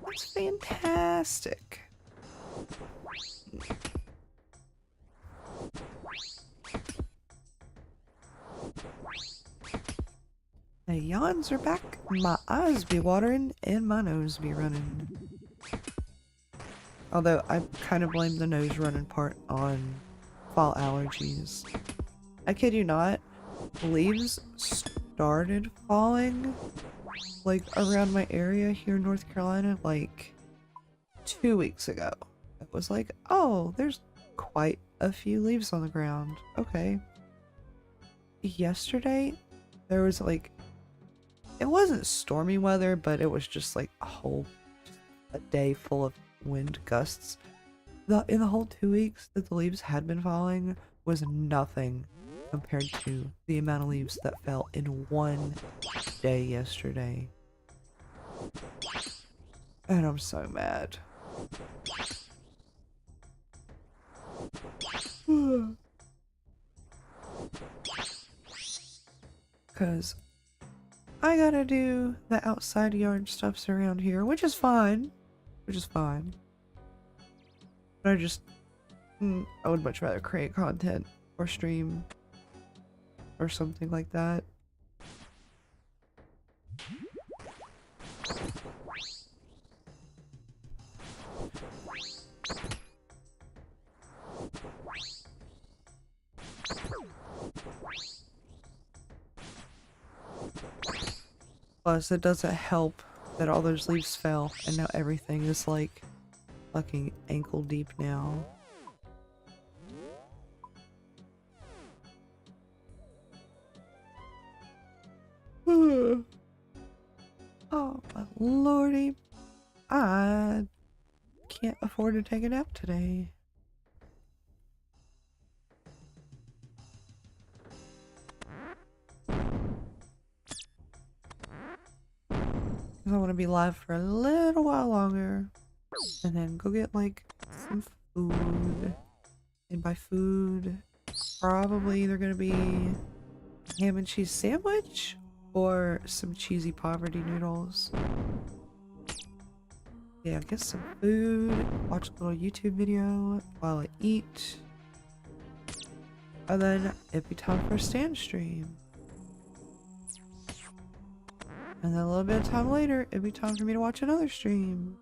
That's fantastic. The yawns are back, my eyes be watering, and my nose be running. Although I kind of blame the nose running part on fall allergies. I kid you not, leaves started falling like around my area here in North Carolina like 2 weeks ago. It was like, oh, there's quite a few leaves on the ground. Okay. Yesterday, there was like, it wasn't stormy weather, but it was just like a day full of wind gusts. In the whole 2 weeks that the leaves had been falling was nothing compared to the amount of leaves that fell in one day yesterday. And I'm so mad. Because I gotta do the outside yard stuffs around here, which is fine. Which is fine. But I would much rather create content or stream or something like that. Plus, it doesn't help that all those leaves fell and now everything is like fucking ankle deep now. but lordy, I can't afford to take a nap today. I want to be live for a little while longer and then go get like some food. And by food, probably either gonna be ham and cheese sandwich or some cheesy poverty noodles. Yeah, get some food, watch a little YouTube video while I eat. And then it'd be time for a stand stream. And then a little bit of time later, it'd be time for me to watch another stream.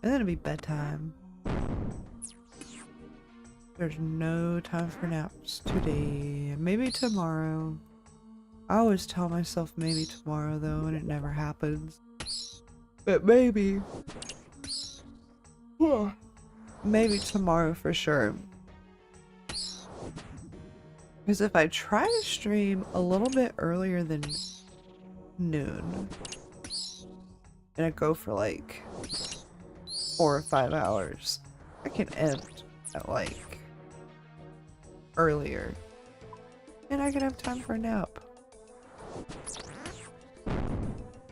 And then it'd be bedtime. There's no time for naps today. Maybe tomorrow. I always tell myself maybe tomorrow though, and it never happens. But maybe. Maybe tomorrow for sure. Because if I try to stream a little bit earlier than noon, and I go for like 4 or 5 hours, I can end at like earlier, and I can have time for a nap.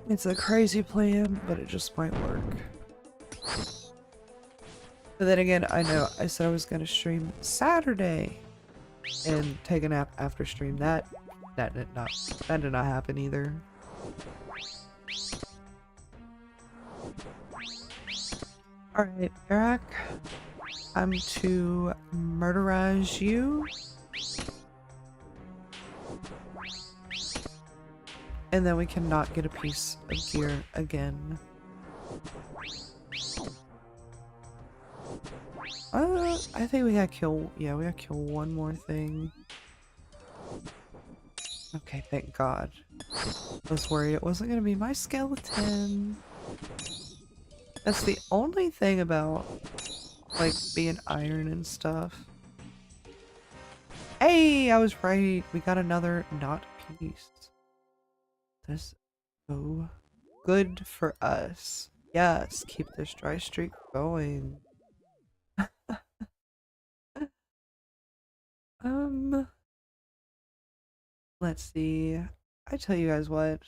It's a crazy plan, but it just might work. But then again, I know I said I was gonna stream Saturday and take a nap after stream. That did not happen either. Alright, Eric. I'm to murderize you. And then we cannot get a piece of gear again. I think we gotta kill, yeah, we gotta kill one more thing. Okay, thank God. I was worried it wasn't gonna be my skeleton. That's the only thing about, like, being iron and stuff. Hey, I was right. We got another not piece. That's so good for us. Yes, keep this dry streak going. Let's see. I tell you guys what.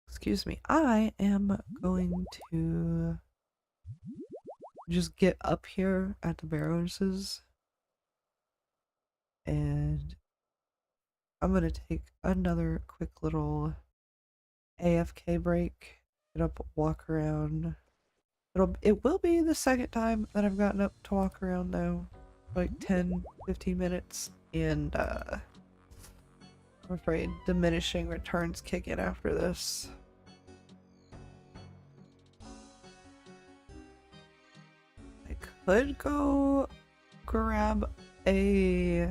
Excuse me. I am going to just get up here at the Barrows's, and I'm gonna take another quick little AFK break. Get up, walk around. It will be the second time that I've gotten up to walk around though, like 10-15 minutes, and I'm afraid diminishing returns kick in after this. I could go grab a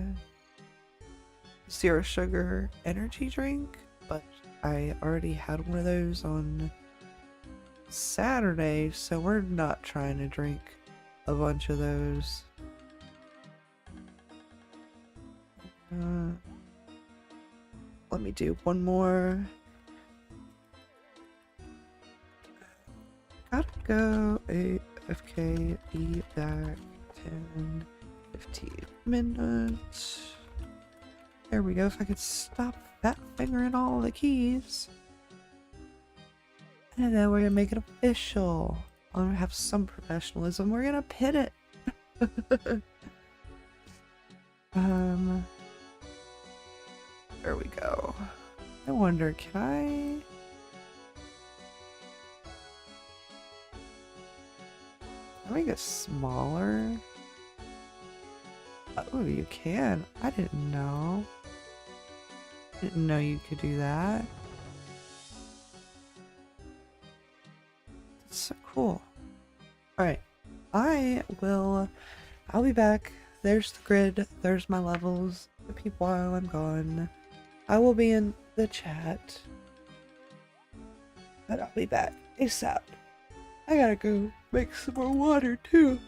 0 sugar energy drink, but I already had one of those on Saturday, so we're not trying to drink a bunch of those. Let me do one more. Gotta go AFK, be back 10-15 minutes. There we go. If I could stop fat fingering all the keys. And then we're gonna make it official. I'm gonna have some professionalism. We're gonna pin it. There we go. I wonder, can I make it smaller? Oh, you can. I didn't know. Didn't know you could do that. That's so cool. Alright. I'll be back. There's the grid. There's my levels. The people while I'm gone. I will be in the chat. But I'll be back ASAP. I gotta go make some more water too.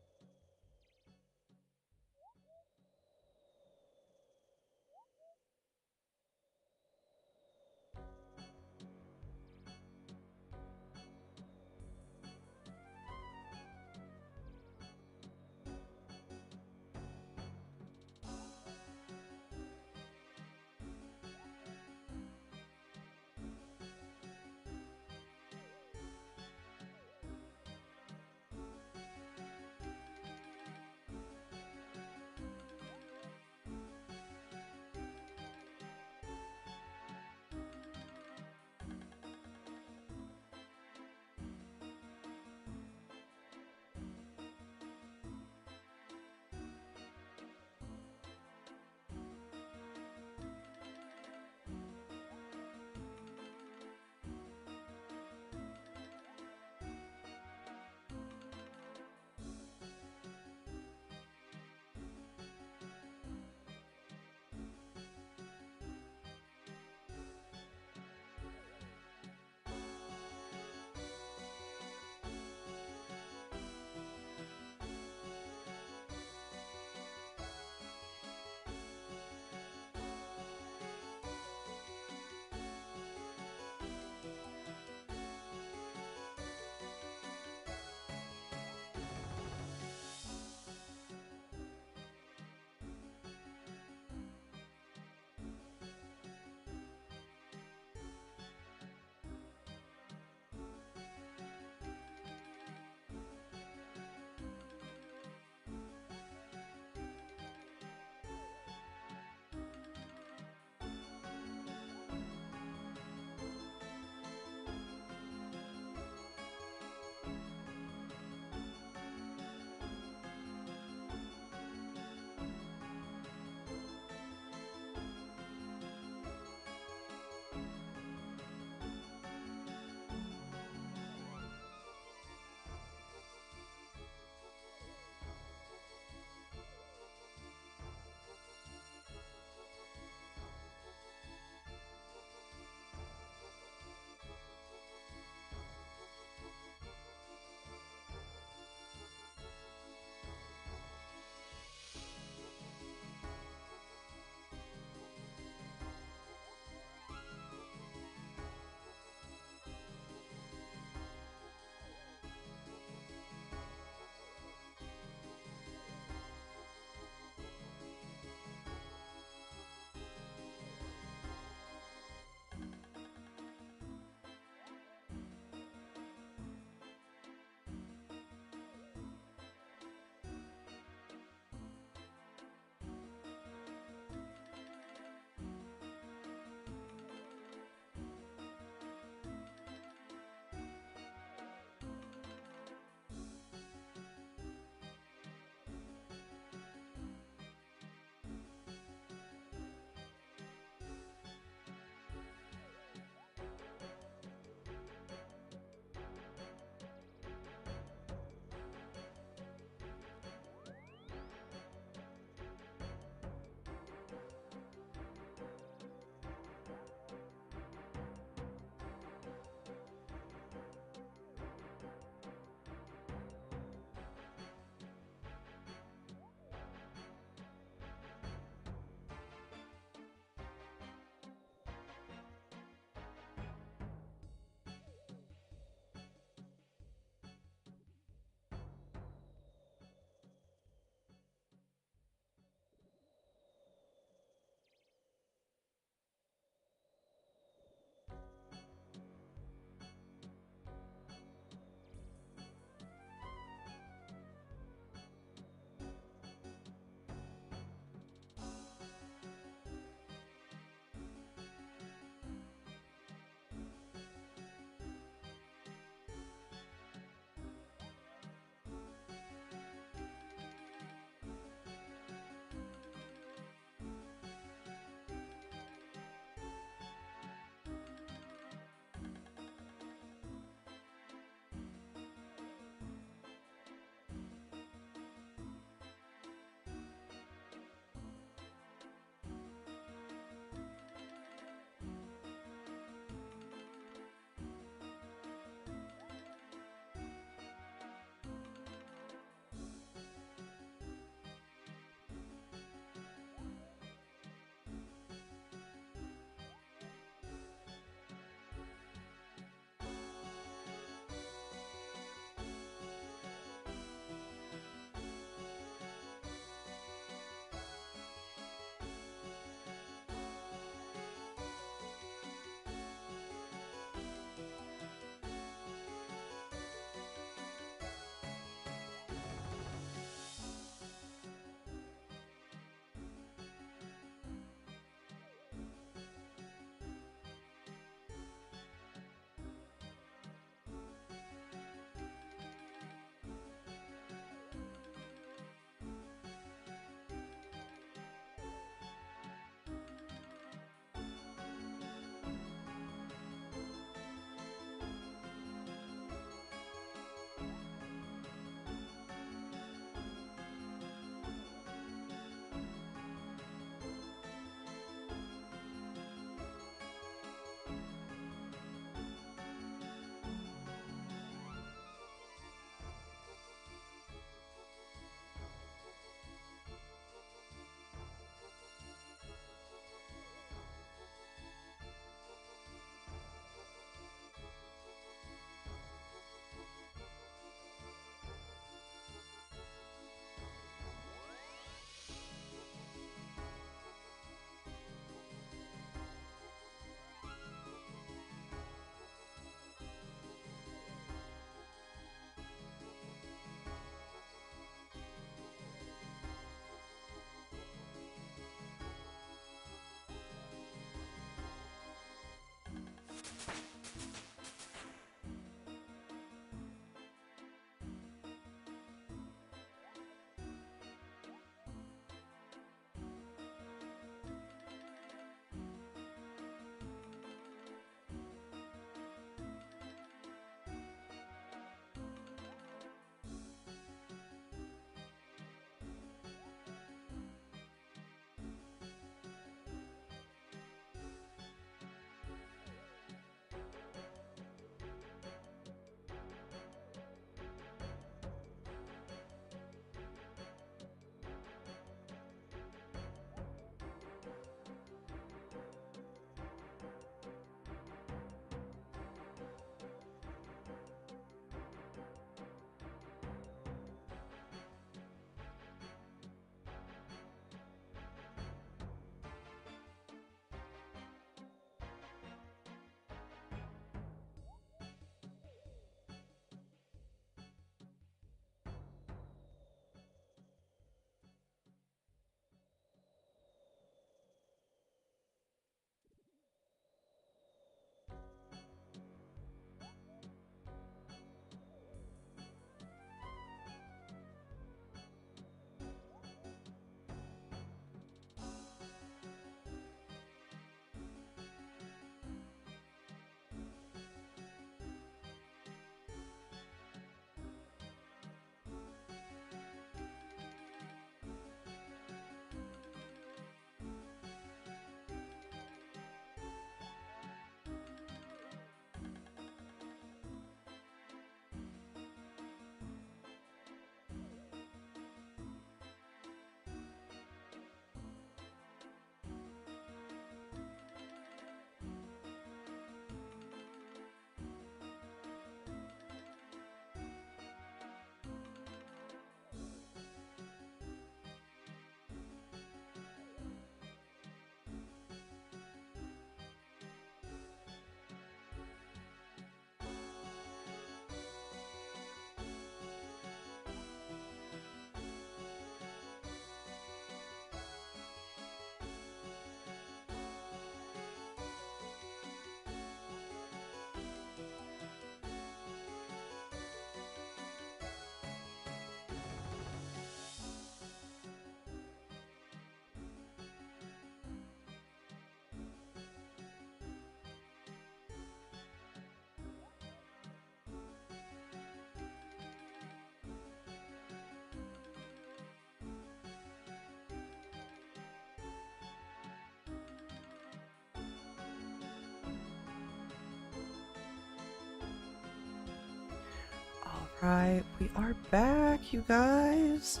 Alright, we are back, you guys.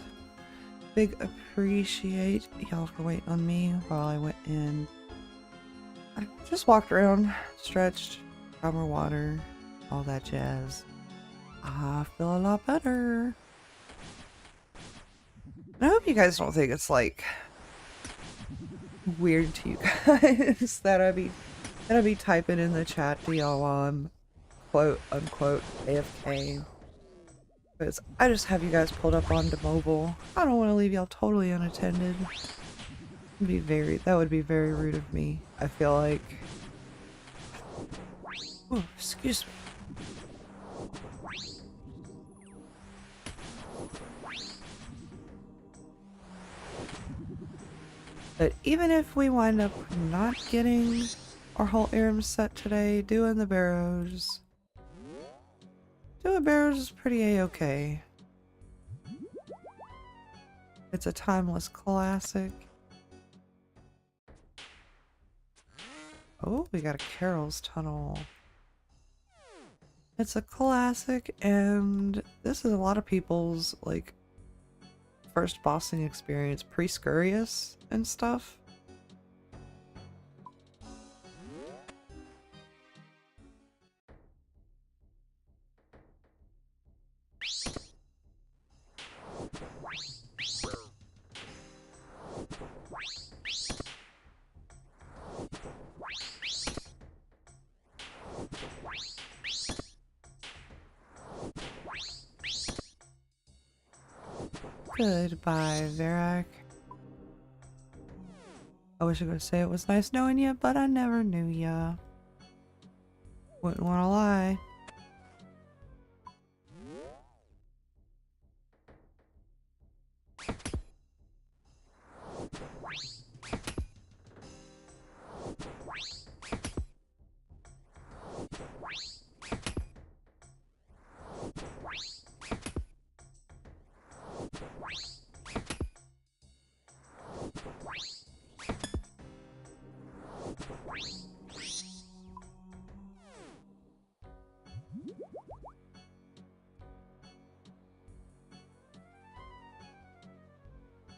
Big appreciate y'all for waiting on me while I went in. I just walked around, stretched, got more water, all that jazz. I feel a lot better. And I hope you guys don't think it's like weird to you guys that I be typing in the chat to y'all while I'm quote unquote AFK. Because I just have you guys pulled up onto mobile. I don't want to leave y'all totally unattended. That would be very rude of me. I feel like. Oh, excuse me. But even if we wind up not getting our whole Aram set today, doing the Barrows is pretty a-okay. It's a timeless classic. Oh, we got a Carol's Tunnel. It's a classic, and this is a lot of people's, like, first bossing experience, pre-Scurious and stuff. Goodbye, Verac. I wish I could say it was nice knowing you, but I never knew ya. Wouldn't want to lie.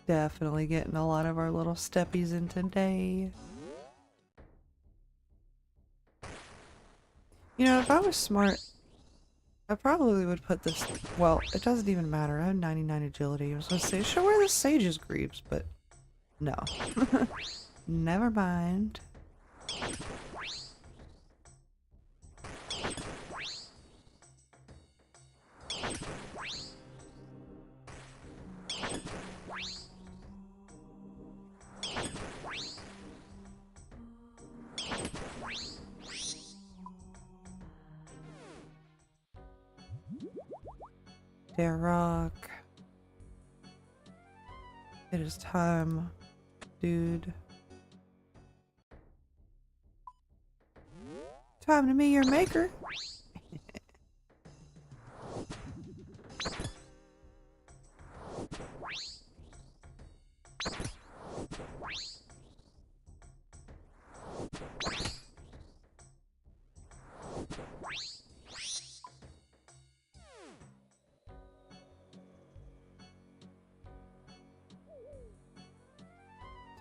Definitely getting a lot of our little steppies in today. You know, if I was smart, I probably would put this... Well, it doesn't even matter. I have 99 agility. I was gonna say, should wear the Sage's Greaves, but no. Never mind. Rock. It is time, dude. Time to meet your maker.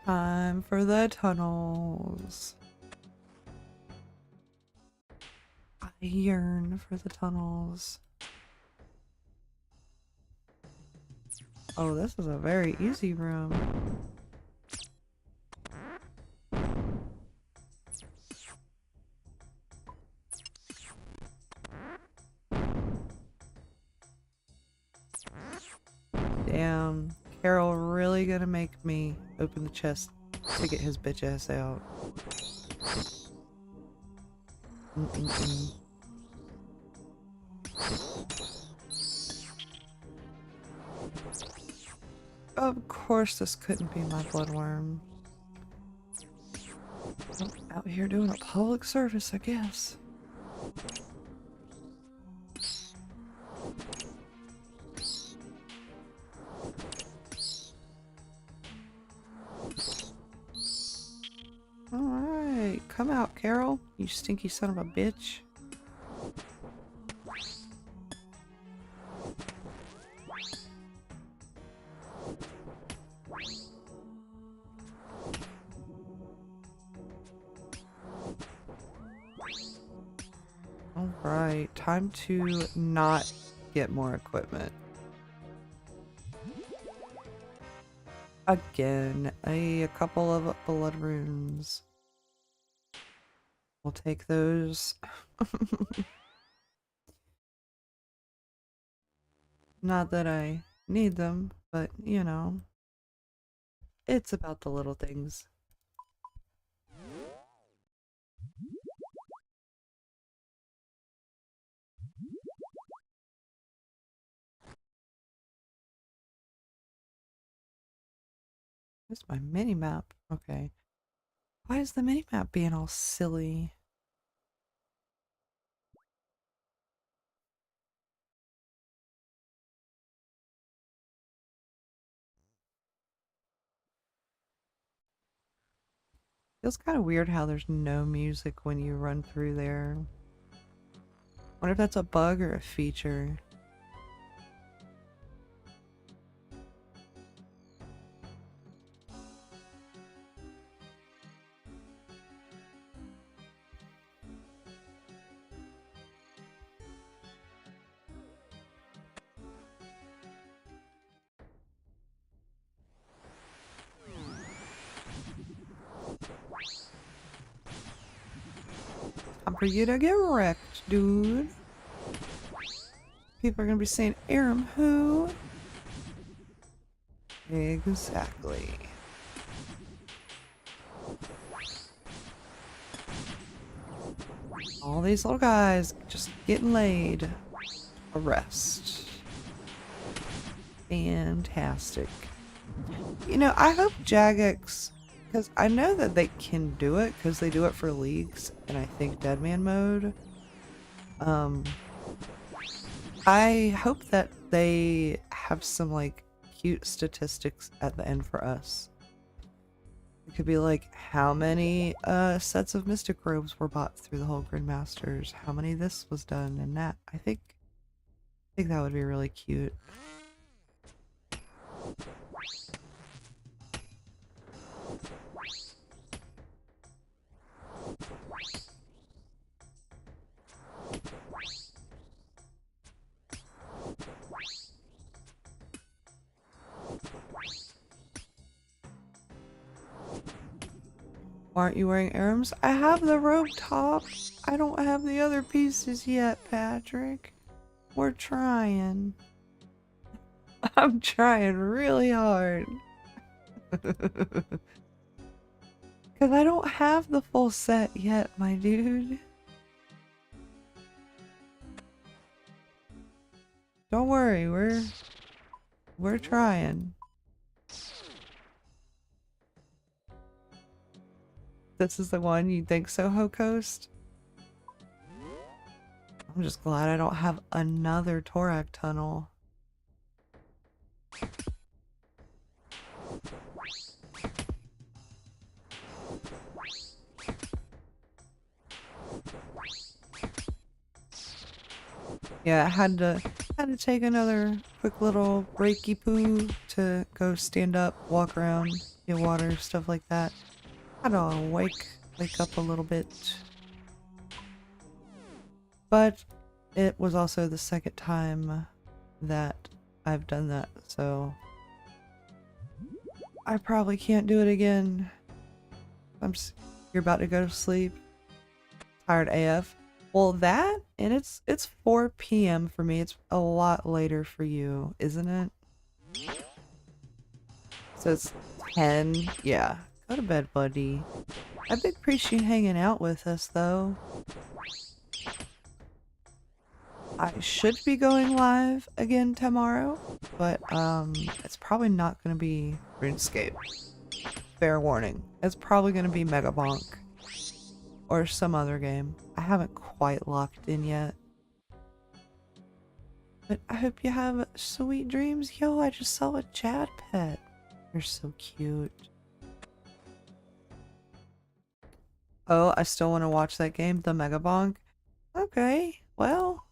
Time for the tunnels. I yearn for the tunnels. Oh, this is a very easy room. Damn, Carol really gonna make me open the chest to get his bitch ass out. Of course this couldn't be my bloodworm. I'm out here doing a public service, I guess. Alright, come out, Carol, you stinky son of a bitch. Alright, time to not get more equipment. Again, a couple of blood runes. We'll take those. Not that I need them, but you know, it's about the little things. Where's my mini map? Okay. Why is the mini map being all silly? Feels kind of weird how there's no music when you run through there. Wonder if that's a bug or a feature. Time for you to get wrecked, dude. People are gonna be saying, Aram, who? Exactly. All these little guys just getting laid. Arrest. Fantastic. You know, I hope Jagex, because I know that they can do it because they do it for leagues and I think Deadman mode. I hope that they have some like cute statistics at the end for us. It could be like how many sets of Mystic Robes were bought through the whole GridMasters, how many this was done and that. I think that would be really cute. Why aren't you wearing Arams? I have the robe top. I don't have the other pieces yet, Patrick. We're trying. I'm trying really hard. Because I don't have the full set yet, my dude. Don't worry, we're trying. This is the one you think Soho Coast? I'm just glad I don't have another Torak tunnel. Yeah, I had to take another quick little breaky poo to go stand up, walk around, get water, stuff like that. Had to wake up a little bit. But it was also the second time that I've done that, so I probably can't do it again. You're about to go to sleep. Tired AF. Well, that, and it's 4 p.m. for me. It's a lot later for you, isn't it? So it's 10. Yeah. Go to bed, buddy. I big appreciate you hanging out with us, though. I should be going live again tomorrow, but it's probably not going to be RuneScape. Fair warning. It's probably going to be Mega Bonk. Or some other game. I haven't quite locked in yet. But I hope you have sweet dreams. Yo, I just saw a Chad pet. You're so cute. Oh, I still want to watch that game, the Mega Bonk. Okay, well.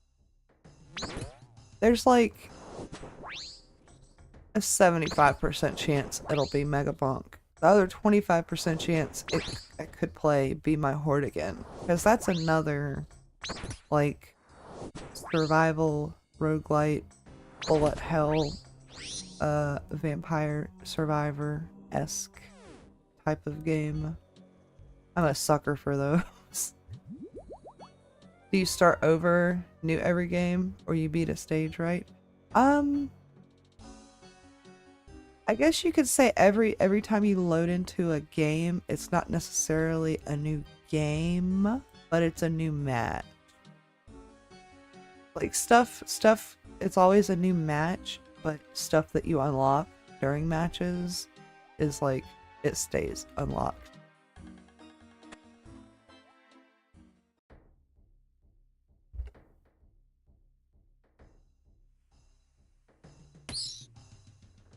There's like a 75% chance it'll be Mega Bonk. The other 25% chance I could play Be My Horde again. Because that's another like survival, roguelite, bullet hell, vampire survivor-esque type of game. I'm a sucker for those. Do you start over new every game, or you beat a stage, right? I guess you could say every time you load into a game, it's not necessarily a new game, but it's a new match. Like stuff, it's always a new match, but stuff that you unlock during matches is like, it stays unlocked.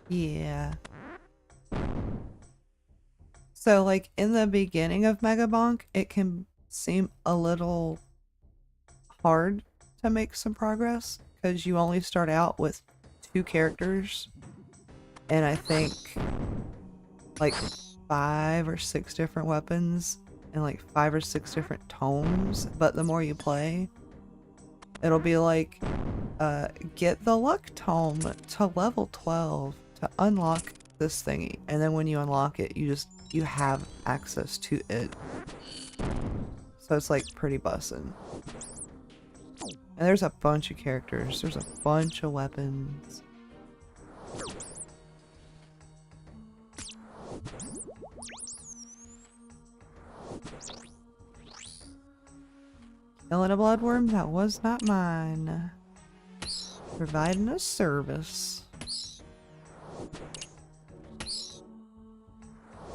Yeah. So like in the beginning of Megabonk, it can seem a little hard to make some progress because you only start out with 2 characters and I think like 5 or 6 different weapons and like 5 or 6 different tomes, but the more you play, it'll be like get the luck tome to level 12 to unlock this thingy, and then when you unlock it, you have access to it. So it's like pretty bussin'. And there's a bunch of characters, there's a bunch of weapons. Killing a bloodworm? That was not mine. Providing a service.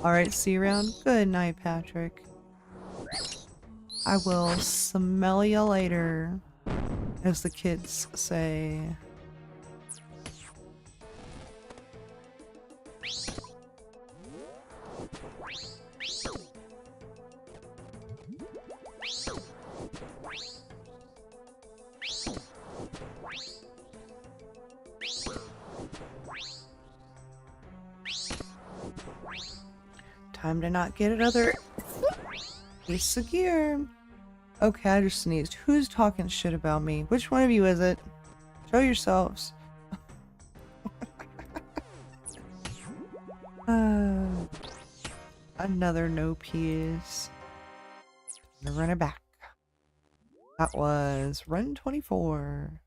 Alright, see you around. Good night, Patrick. I will smell you later, as the kids say. Time to not get another piece of gear. Okay, I just sneezed. Who's talking shit about me? Which one of you is it? Show yourselves. Another no piece. I'm gonna run it back. That was run 24.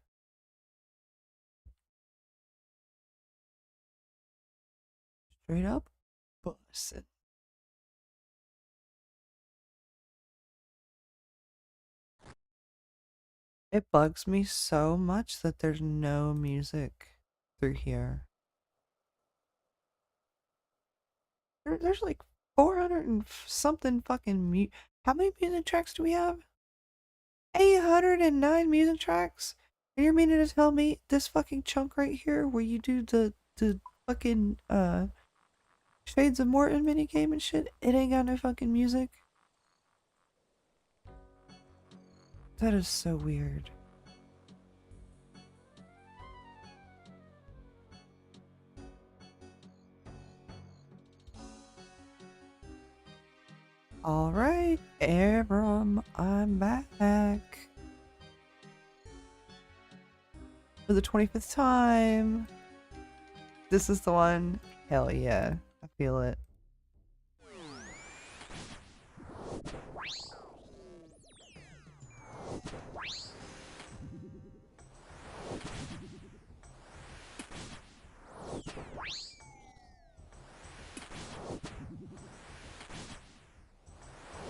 Straight up bussin'. It bugs me so much that there's no music through here. There's like 400 and something fucking how many music tracks do we have? 809 music tracks? And you're meaning to tell me this fucking chunk right here where you do the fucking Shades of Morton minigame and shit, it ain't got no fucking music? That is so weird. Alright, Abram, I'm back. For the 25th time. This is the one. Hell yeah, I feel it.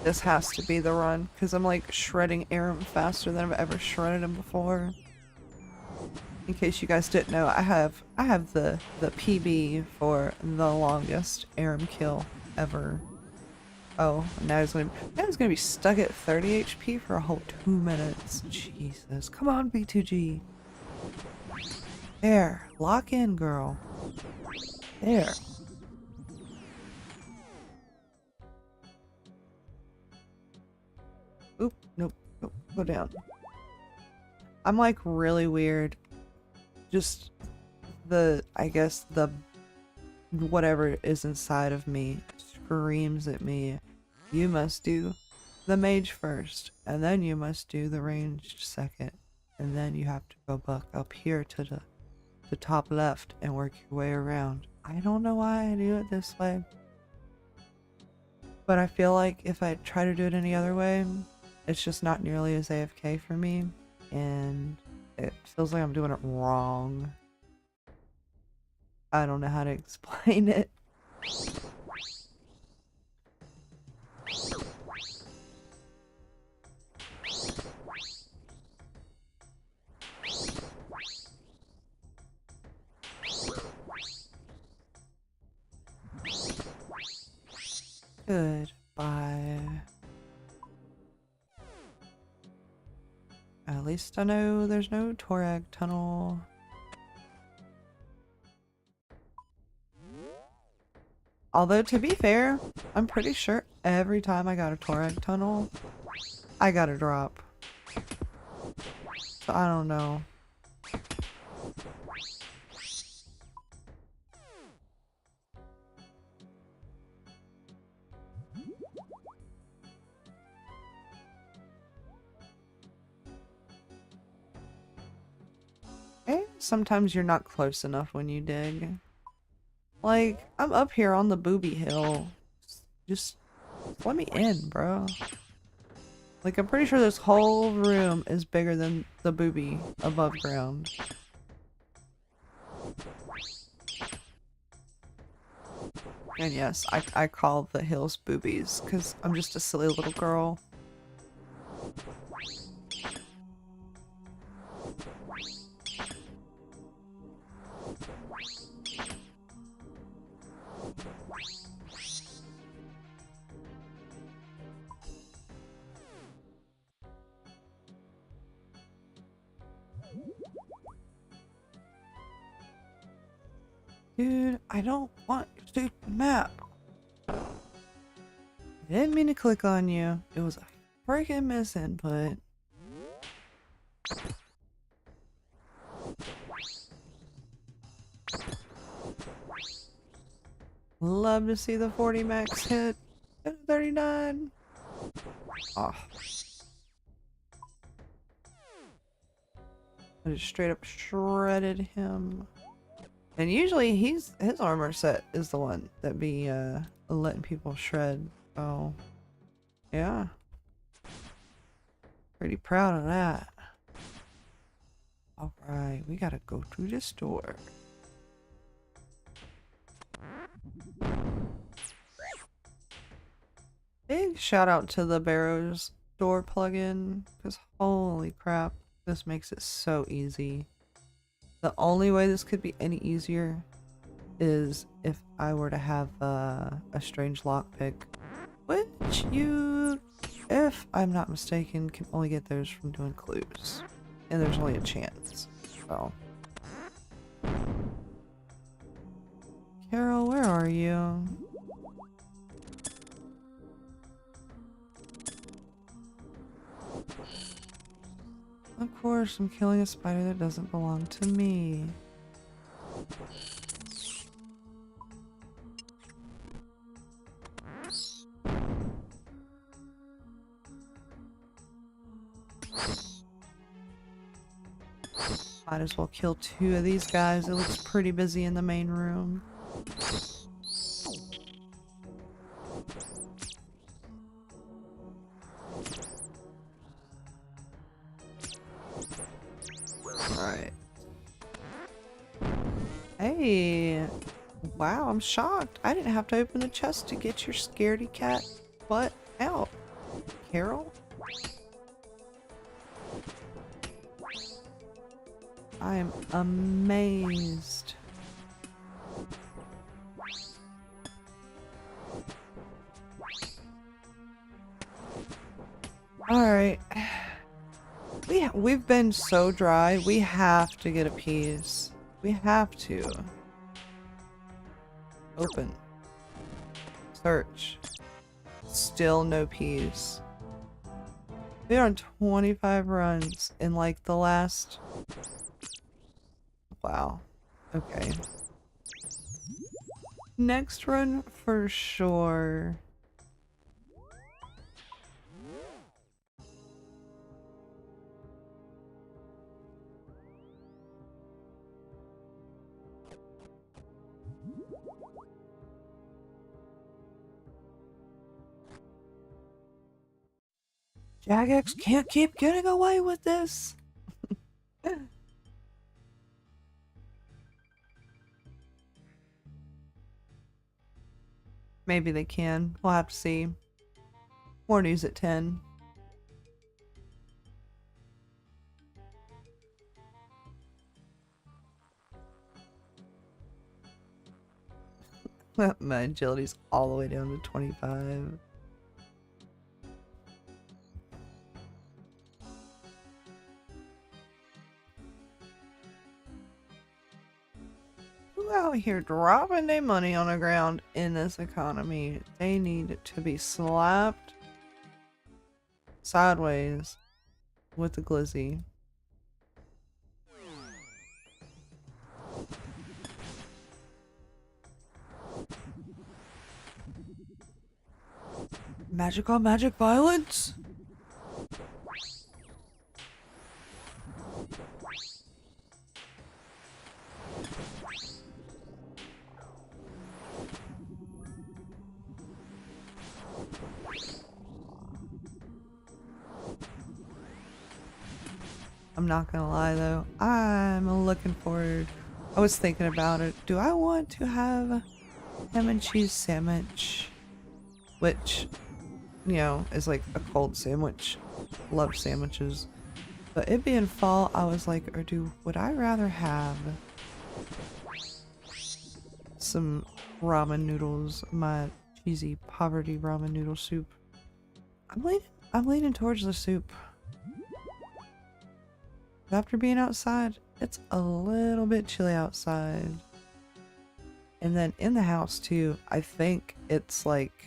This has to be the run, because I'm like shredding Aram faster than I've ever shredded him before. In case you guys didn't know, I have the PB for the longest Aram kill ever. Oh, now he's gonna be stuck at 30 HP for a whole 2 minutes. Jesus, come on, B2G. There, lock in, girl. There. Oop, nope, nope, go down. I'm like really weird. Just I guess the whatever is inside of me screams at me, you must do the mage first, and then you must do the ranged second, and then you have to go back up here to the top left and work your way around. I don't know why I do it this way, but I feel like if I try to do it any other way, it's just not nearly as AFK for me, and it feels like I'm doing it wrong. I don't know how to explain it. Goodbye. At least I know there's no Torag tunnel. Although, to be fair, I'm pretty sure every time I got a Torag tunnel, I got a drop. So I don't know. Eh, sometimes you're not close enough when you dig. Like, I'm up here on the booby hill. Just let me in, bro. Like, I'm pretty sure this whole room is bigger than the booby above ground. And yes, I call the hills boobies because I'm just a silly little girl. Dude, I don't want your stupid map. I didn't mean to click on you. It was a freaking misinput. Love to see the 40 max hit at 39. Oh. I just straight up shredded him. And usually his armor set is the one that be letting people shred. Oh, yeah. Pretty proud of that. Alright, we gotta go through this door. Big shout out to the Barrows door plugin, because holy crap, this makes it so easy. The only way this could be any easier is if I were to have a strange lockpick, which you, if I'm not mistaken, can only get those from doing clues. And there's only a chance, so. Carol, where are you? Of course, I'm killing a spider that doesn't belong to me. Might as well kill 2 of these guys. It looks pretty busy in the main room. Alright. Hey! Wow, I'm shocked. I didn't have to open the chest to get your scaredy cat butt out. Carol? I am amazed. Alright. We've been so dry. We have to get a piece. We have to. Open. Search. Still no peas. We're on 25 runs in like the last... Wow. Okay. Next run for sure. Jagex can't keep getting away with this. Maybe they can. We'll have to see. More news at 10. My agility's all the way down to 25. Who out here dropping their money on the ground in this economy? They need to be slapped sideways with the glizzy. Magic on magic violence? I'm not gonna lie though, I'm looking forward. I was thinking about it. Do I want to have ham and cheese sandwich? Which, you know, is like a cold sandwich. Love sandwiches. But it being fall, I was like, would I rather have some ramen noodles, my cheesy poverty ramen noodle soup? I'm leaning towards the soup. After being outside, it's a little bit chilly outside. And then in the house too, I think it's like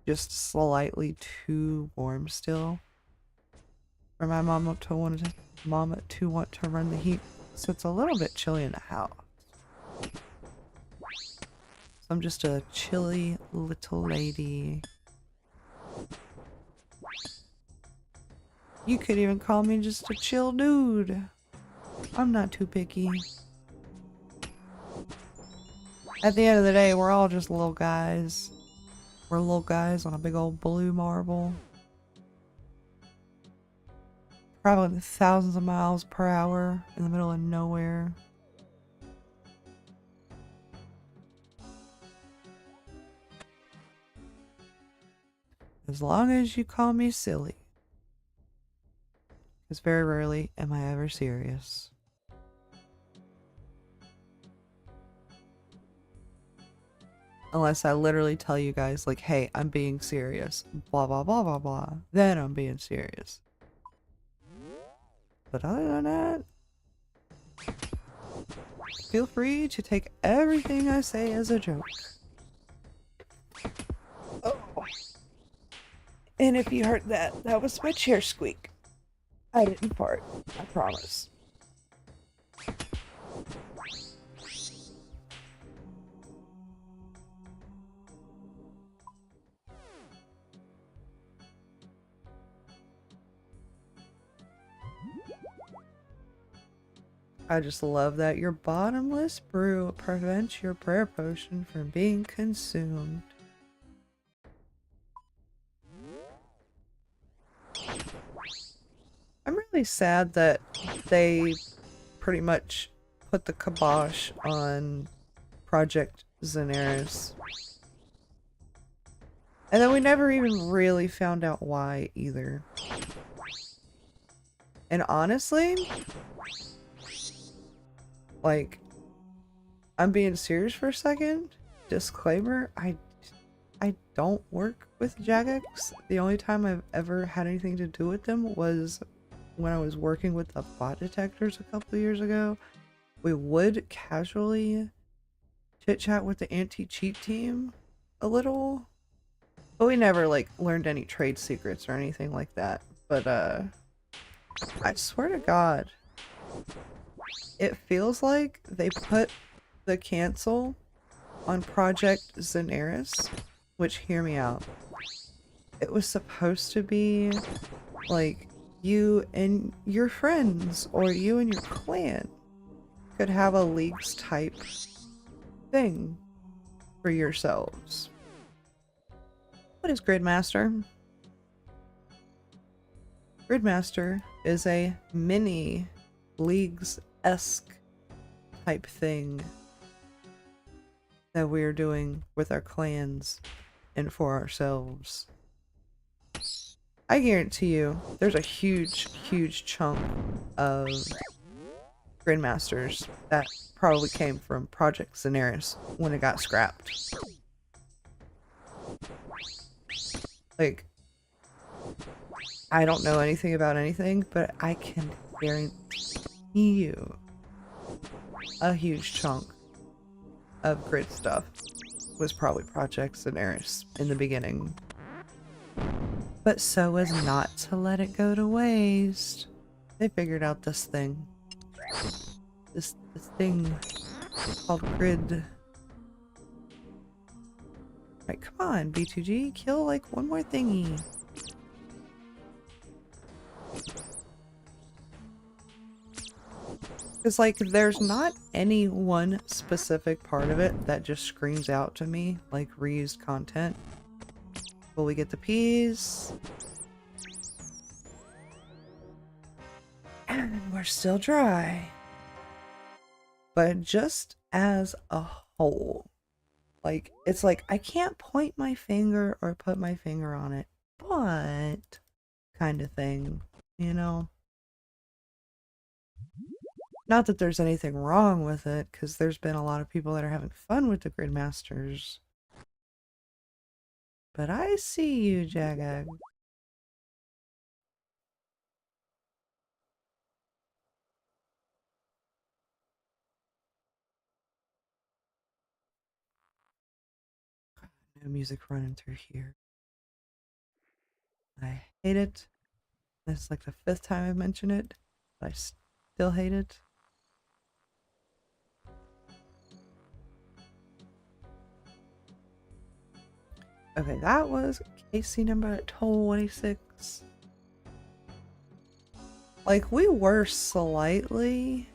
just slightly too warm still for my mama to want to run the heat. So it's a little bit chilly in the house. So I'm just a chilly little lady. You could even call me just a chill dude. I'm not too picky. At the end of the day, we're all just little guys. We're little guys on a big old blue marble. Traveling thousands of miles per hour in the middle of nowhere. As long as you call me silly. Because very rarely am I ever serious. Unless I literally tell you guys, like, hey, I'm being serious. Blah, blah, blah, blah, blah. Then I'm being serious. But other than that, feel free to take everything I say as a joke. Oh. And if you heard that, that was my chair squeak. I didn't fart, I promise. I just love that your bottomless brew prevents your prayer potion from being consumed. I'm really sad that they pretty much put the kibosh on Project Xenaris. And then we never even really found out why either. And honestly, like, I'm being serious for a second. Disclaimer, I don't work with Jagex. The only time I've ever had anything to do with them was when I was working with the bot detectors a couple of years ago. We would casually chit-chat with the anti-cheat team a little. But we never, like, learned any trade secrets or anything like that. But, I swear to God, it feels like they put the cancel on Project Xenaris, which, hear me out. It was supposed to be, like, you and your friends, or you and your clan could have a leagues type thing for yourselves. What is GridMaster? GridMaster is a mini Leagues-esque type thing that we're doing with our clans and for ourselves. I guarantee you, there's a huge, huge chunk of GridMasters that probably came from Project Xenaris when it got scrapped. Like, I don't know anything about anything, but I can guarantee you a huge chunk of grid stuff was probably Project Xenaris in the beginning. But so as not to let it go to waste, they figured out this thing. This thing called grid. Right, come on, B2G, kill like one more thingy. Because like there's not any one specific part of it that just screams out to me like reused content. Will we get the peas? And we're still dry. But just as a whole, like, it's like I can't point my finger or put my finger on it, but kind of thing, you know? Not that there's anything wrong with it, because there's been a lot of people that are having fun with the GridMasters. But I see you, Jagag. No music running through here. I hate it. This is like the 5th time I've mentioned it, but I still hate it. Okay, that was KC number 26. Like, we were slightly...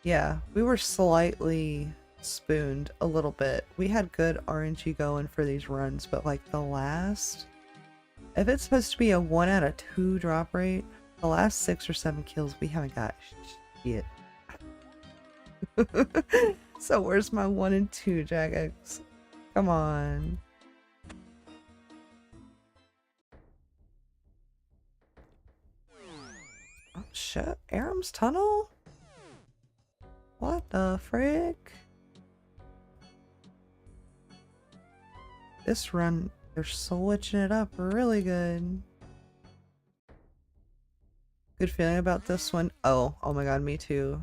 Yeah, we were slightly spooned a little bit. We had good RNG going for these runs, but like the last... If it's supposed to be a 1 out of 2 drop rate, the last 6 or 7 kills we haven't got shit. So where's my 1 and 2, Jagex? Come on. Oh shit, Aram's Tunnel? What the frick? This run, they're switching it up really good. Good feeling about this one. Oh my god, me too.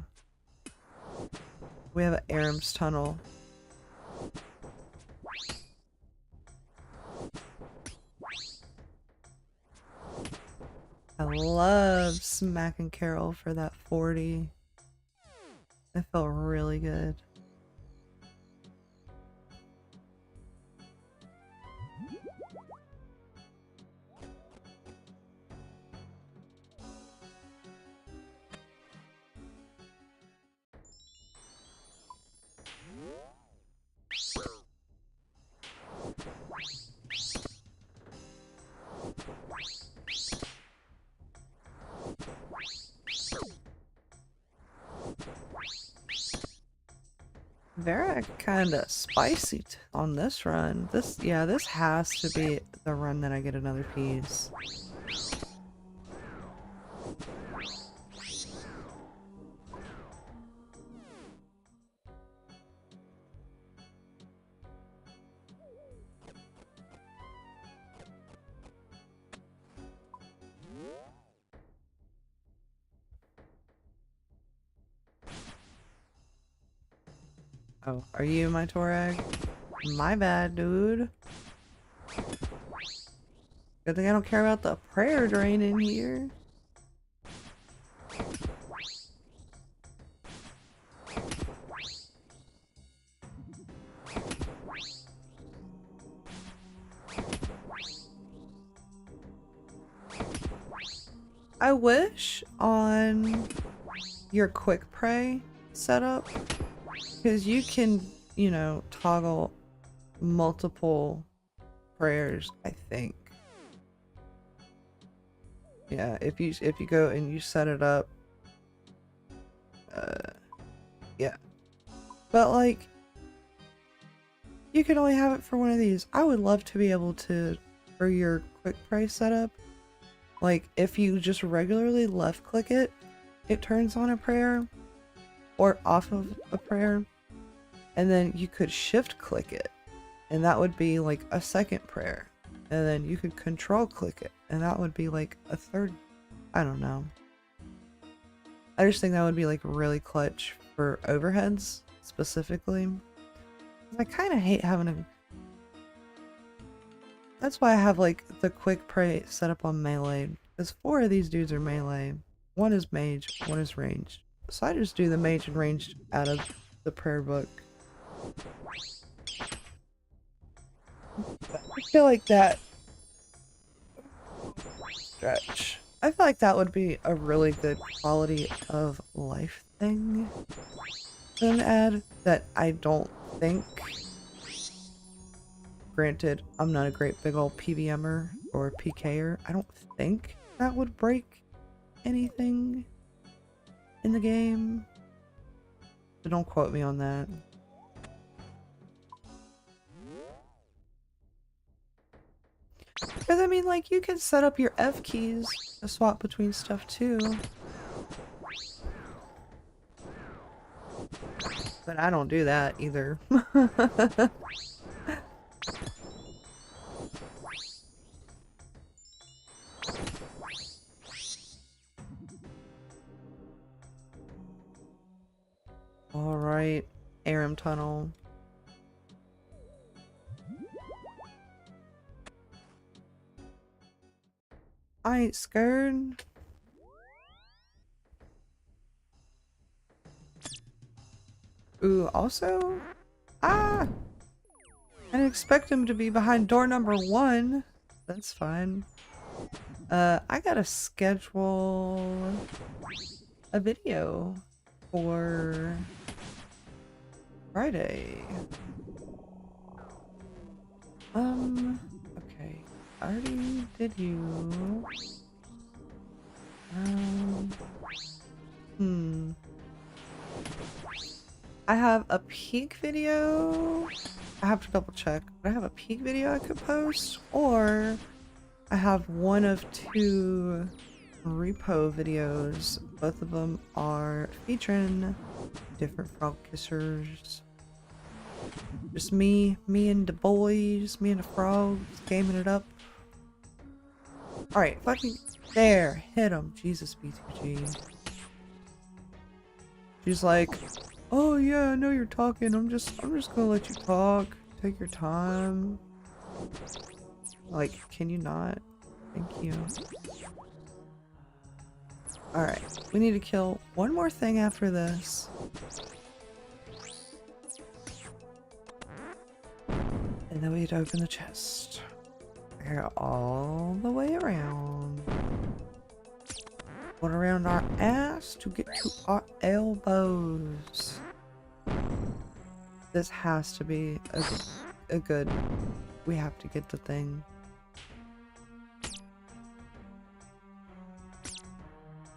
We have an Aram's Tunnel. I love smacking Carol for that 40. It felt really good. Very kinda spicy on this run. This has to be the run that I get another piece. Oh, are you my Torag? My bad, dude. Good thing I don't care about the prayer drain in here. I wish on your quick pray setup, because you can, you know, toggle multiple prayers, I think. Yeah, if you go and you set it up, yeah. But like, you can only have it for one of these. I would love to be able to, for your quick pray setup, like if you just regularly left click it, it turns on a prayer or off of a prayer, and then you could shift click it and that would be like a second prayer, and then you could control click it and that would be like a third. I don't know. I just think that would be like really clutch for overheads specifically. I kind of hate having a... That's why I have like the quick pray set up on melee, because 4 of these dudes are melee. 1 is mage, 1 is ranged. So I just do the mage and ranged out of the prayer book. I feel like that... Stretch. I feel like that would be a really good quality of life thing to an ad that I don't think... Granted, I'm not a great big old PVMer or PKer. I don't think that would break anything in the game. So don't quote me on that. Because I mean, like, you can set up your F keys to swap between stuff too. But I don't do that either. Alright, Aram Tunnel. I ain't scared. Ooh, also? Ah! I didn't expect him to be behind door number 1. That's fine. I gotta schedule a video for Friday. Okay. I already did you. I have a peak video. I have to double check. But I have a peak video I could post, or I have one of 2 repo videos. Both of them are featuring different frog kissers. Just me and the boys, me and the frogs, gaming it up. Alright, fucking there, hit him. Jesus, B2G. She's like, oh yeah, I know you're talking. I'm just gonna let you talk. Take your time. Like, can you not? Thank you. Alright, we need to kill one more thing after this. And then we need to open the chest. Go all the way around. Going around our ass to get to our elbows. This has to be a good... We have to get the thing.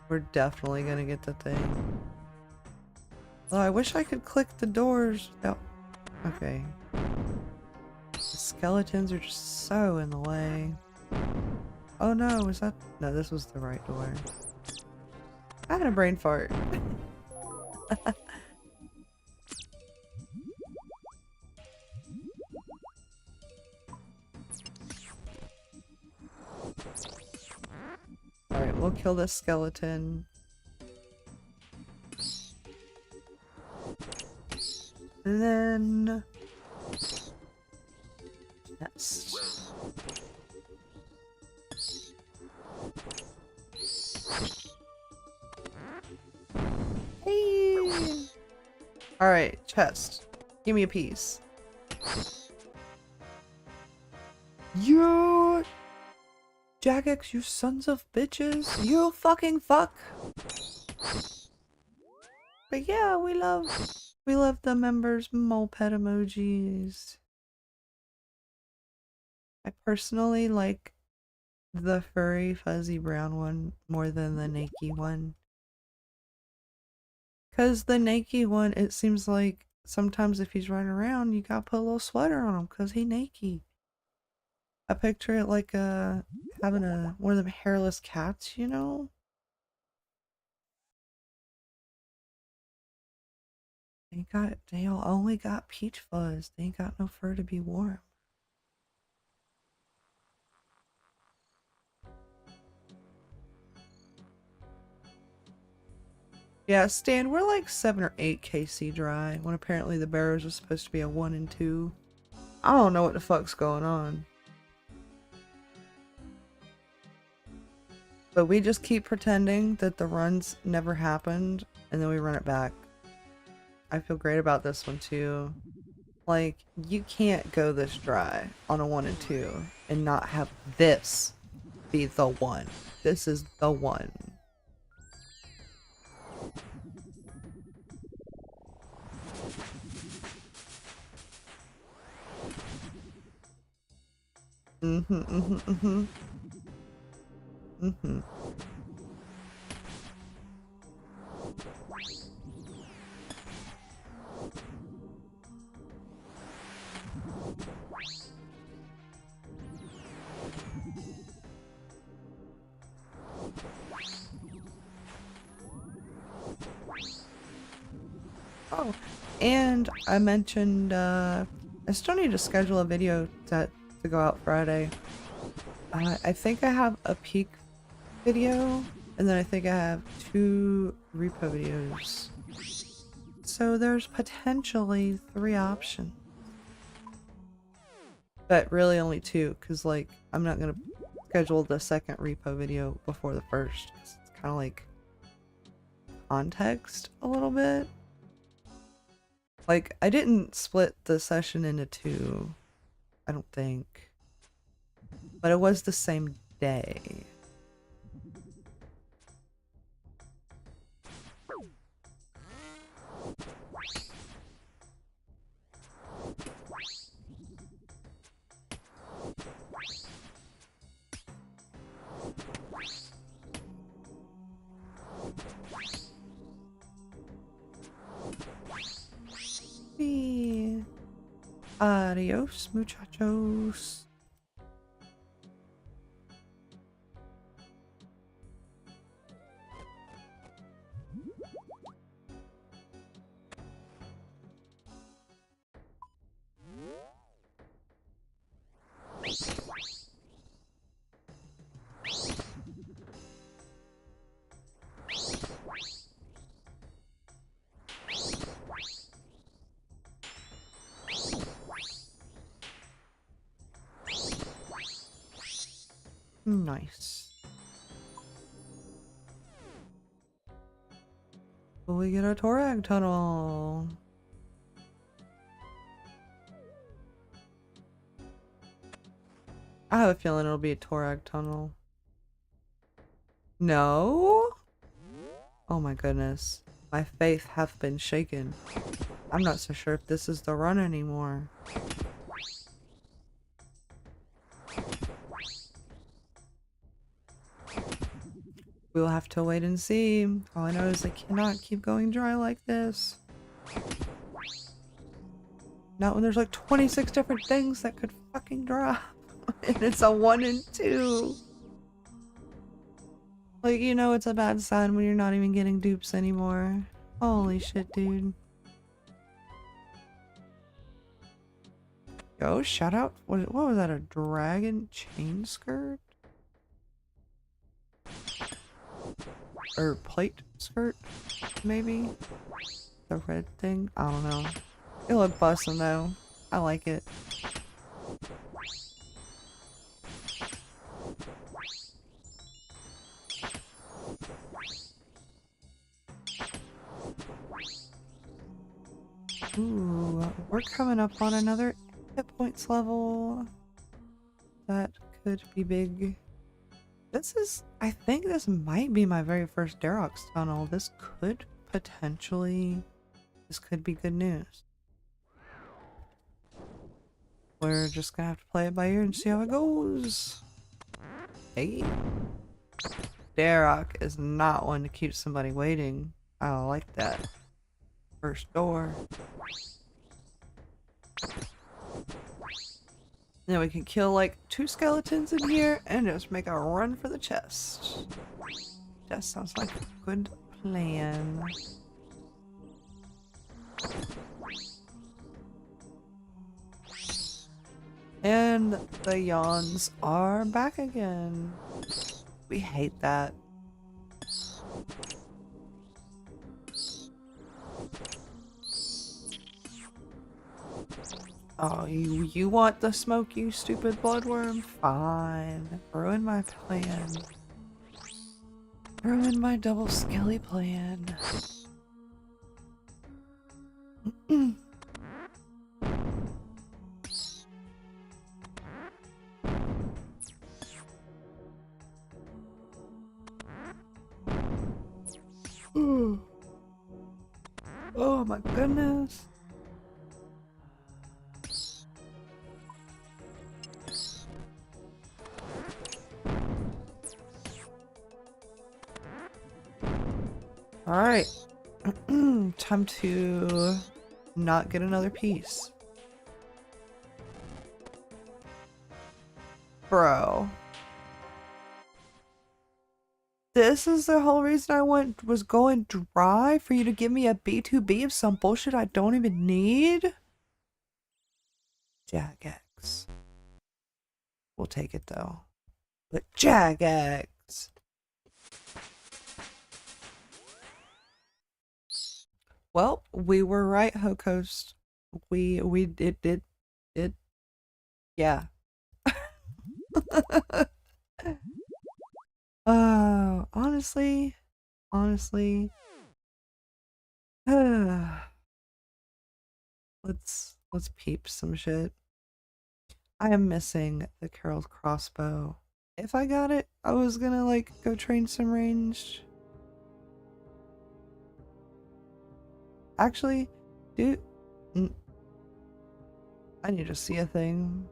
We're definitely gonna get the thing. Oh, I wish I could click the doors without... Okay. The skeletons are just so in the way. Oh no, was that... No, this was the right door. I had a brain fart. Alright, we'll kill this skeleton. And then... Next. Hey! Alright, chest. Give me a piece. You... Jagex, you sons of bitches. You fucking fuck. But yeah, we love the members' moped emojis. I personally like the furry fuzzy brown one more than the naked one. Cause the naked one, it seems like sometimes if he's running around, you gotta put a little sweater on him cause he naked. I picture it like having one of them hairless cats, you know? They all only got peach fuzz. They ain't got no fur to be warm. Yeah, Stan, we're like 7 or 8 KC dry, when apparently the Barrows was supposed to be a 1 and 2. I don't know what the fuck's going on. But we just keep pretending that the runs never happened, and then we run it back. I feel great about this one too. Like, you can't go this dry on a 1 and 2 and not have this be the one. This is the one. Mm-hmm, mm-hmm, mm-hmm. Mm-hmm. Oh, and I mentioned, I still need to schedule a video to go out Friday. I think I have a peak video, and then I think I have 2 repo videos. So there's potentially 3 options. But really only 2, because like, I'm not gonna schedule the second repo video before the first. It's kind of like context a little bit. Like, I didn't split the session into 2, I don't think. But it was the same day. Adios, muchachos. Nice. Will we get a Torag tunnel? I have a feeling it'll be a Torag tunnel. No? Oh my goodness. My faith hath been shaken. I'm not so sure if this is the run anymore. We'll have to wait and see. All I know is I cannot keep going dry like this. Not when there's like 26 different things that could fucking drop. And it's a 1 and 2. Like, you know it's a bad sign when you're not even getting dupes anymore. Holy shit, dude. Yo, shout out. What was that? A dragon chain skirt? Or plate skirt? Maybe? The red thing? I don't know. It looked bussin' though. I like it. Ooh, we're coming up on another hit points level. That could be big. I think this might be my very first Darox tunnel. This could be good news. We're just gonna have to play it by ear and see how it goes. Hey. Darrock is not one to keep somebody waiting. I don't like that. First door. Then we can kill like 2 skeletons in here and just make a run for the chest. That sounds like a good plan. And the yawns are back again. We hate that. Oh, you want the smoke, you stupid bloodworm? Fine. Ruin my plan. Ruin my double skelly plan. Oh my goodness. Alright. Time to not get another piece. Bro. This is the whole reason I was going dry, for you to give me a B2B of some bullshit I don't even need? Jagex. We'll take it though. But Jagex! Well, we were right, Hocoast. It did, yeah. Honestly, let's peep some shit. I am missing the Carol's crossbow. If I got it, I was gonna like go train some ranged. Actually, dude, I need to see a thing.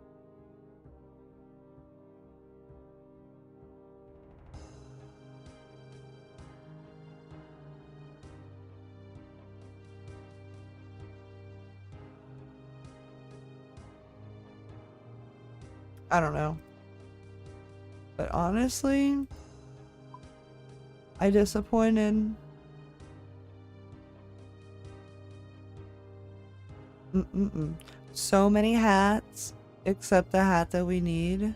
I don't know. But honestly, I disappointed. So many hats, except the hat that we need.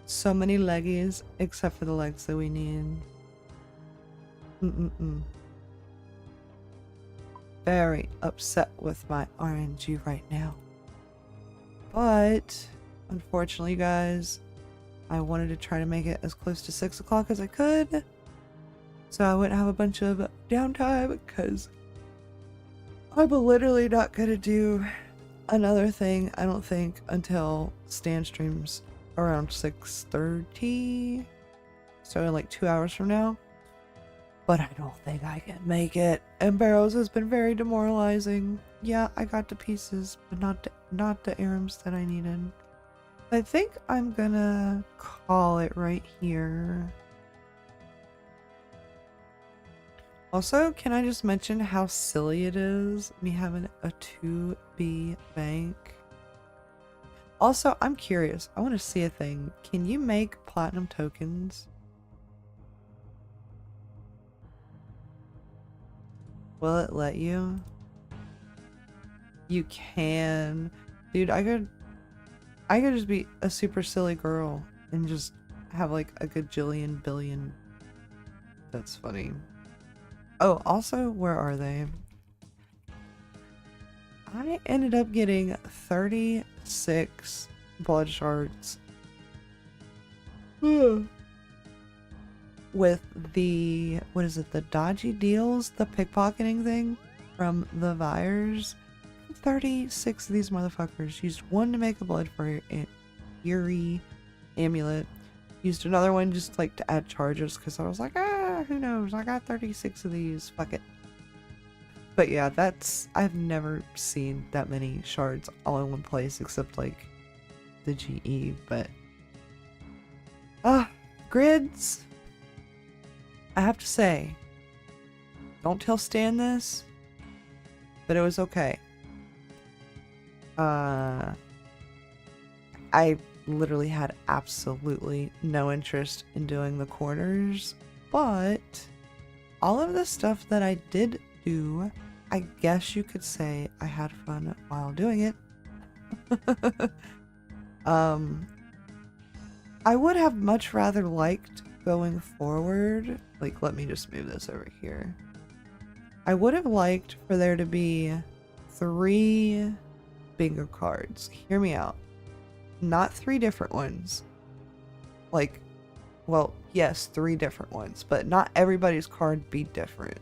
So many leggies, except for the legs that we need. Very upset with my RNG right now. But, unfortunately, guys, I wanted to try to make it as close to 6 o'clock as I could. So I wouldn't have a bunch of downtime, because I'm literally not gonna do another thing, I don't think, until Stan streams around 6:30. So in like 2 hours from now. But I don't think I can make it. And Barrows has been very demoralizing. Yeah, I got the pieces, but not the arms that I needed. I think I'm gonna call it right here. Also, can I just mention how silly it is me having a 2B bank? Also, I'm curious. I want to see a thing. Can you make platinum tokens? Will it let you? You can. Dude, I could just be a super silly girl and just have like a gajillion billion. That's funny. Oh, also, where are they? I ended up getting 36 blood shards. With the, what is it, the dodgy deals? The pickpocketing thing from the Vires? 36 of these motherfuckers. Used one to make a blood for Fury amulet. Used another one just like to add charges because I was like, who knows? I got 36 of these. Fuck it. But yeah, I've never seen that many shards all in one place except like the GE, but Grids, I have to say, don't tell Stan this, but it was okay. I literally had absolutely no interest in doing the corners, but all of the stuff that I did do, I guess you could say I had fun while doing it. I would have much rather liked going forward, like let me just move this over here. I would have liked for there to be 3 bingo cards. Hear me out. Not 3 different ones. Like, well, yes, 3 different ones, but not everybody's card be different.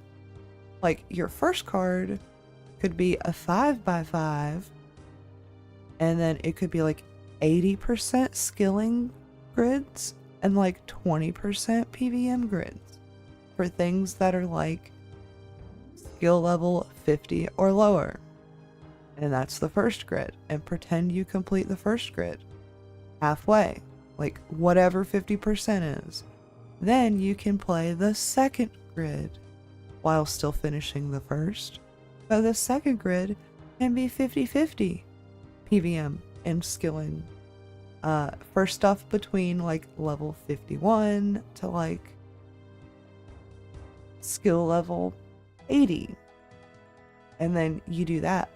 Like, your first card could be a 5x5, and then it could be like 80% skilling grids and like 20% PVM grids for things that are like skill level 50 or lower. And that's the first grid. And pretend you complete the first grid halfway, like whatever 50% is. Then you can play the second grid while still finishing the first. But the second grid can be 50-50 PVM and skilling for stuff between like level 51 to like skill level 80. And then you do that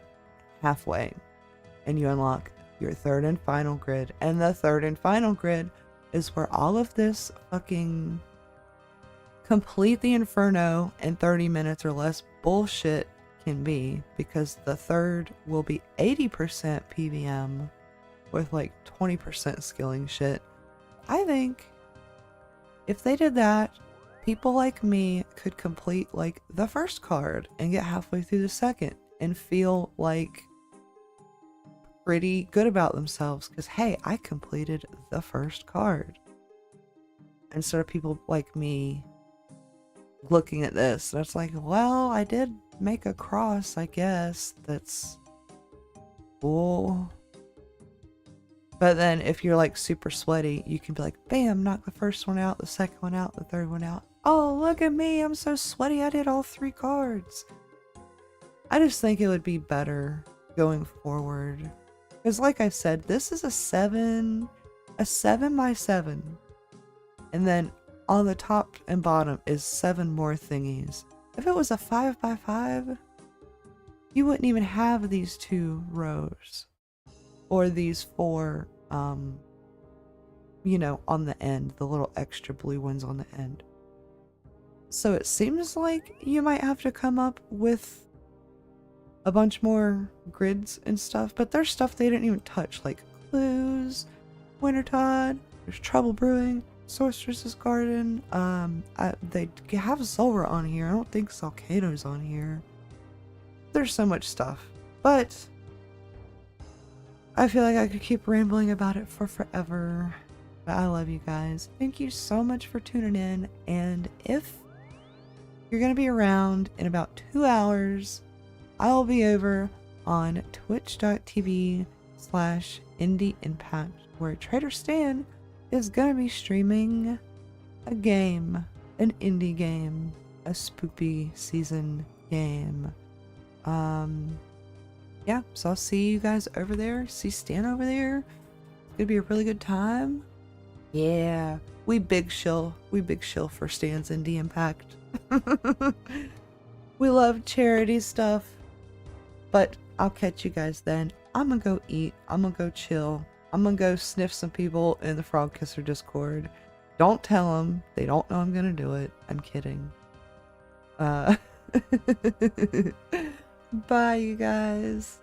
halfway and you unlock your third and final grid. And the third and final grid is where all of this fucking complete the inferno in 30 minutes or less bullshit can be, because the third will be 80% PVM with like 20% skilling shit. I think if they did that, people like me could complete like the first card and get halfway through the second and feel like pretty good about themselves because, hey, I completed the first card. Instead of people like me looking at this and it's like, well, I did make a cross, I guess. That's cool. But then if you're like super sweaty, you can be like, bam, knock the first one out, the second one out, the third one out. Oh, look at me, I'm so sweaty, I did all 3 cards. I just think it would be better going forward. Because like I said, this is a 7x7. And then on the top and bottom is 7 more thingies. If it was a 5x5, you wouldn't even have these 2 rows. Or these 4, you know, on the end, the little extra blue ones on the end. So it seems like you might have to come up with a bunch more grids and stuff, but there's stuff they didn't even touch, like Clues, Wintertide, there's Trouble Brewing, Sorceress's Garden. They have Zulrah on here. I don't think Salkado's on here. There's so much stuff, but I feel like I could keep rambling about it for forever. But I love you guys. Thank you so much for tuning in. And if you're going to be around in about 2 hours, I'll be over on twitch.tv/Indie Impact, where Trader Stan is going to be streaming a game, an indie game, a spoopy season game. Yeah, so I'll see you guys over there. See Stan over there. It's gonna be a really good time. Yeah, we big shill for Stan's Indie Impact. We love charity stuff. But I'll catch you guys then. I'm gonna go eat. I'm gonna go chill. I'm gonna go sniff some people in the Frog Kisser Discord. Don't tell them. They don't know I'm gonna do it. I'm kidding. Bye, you guys.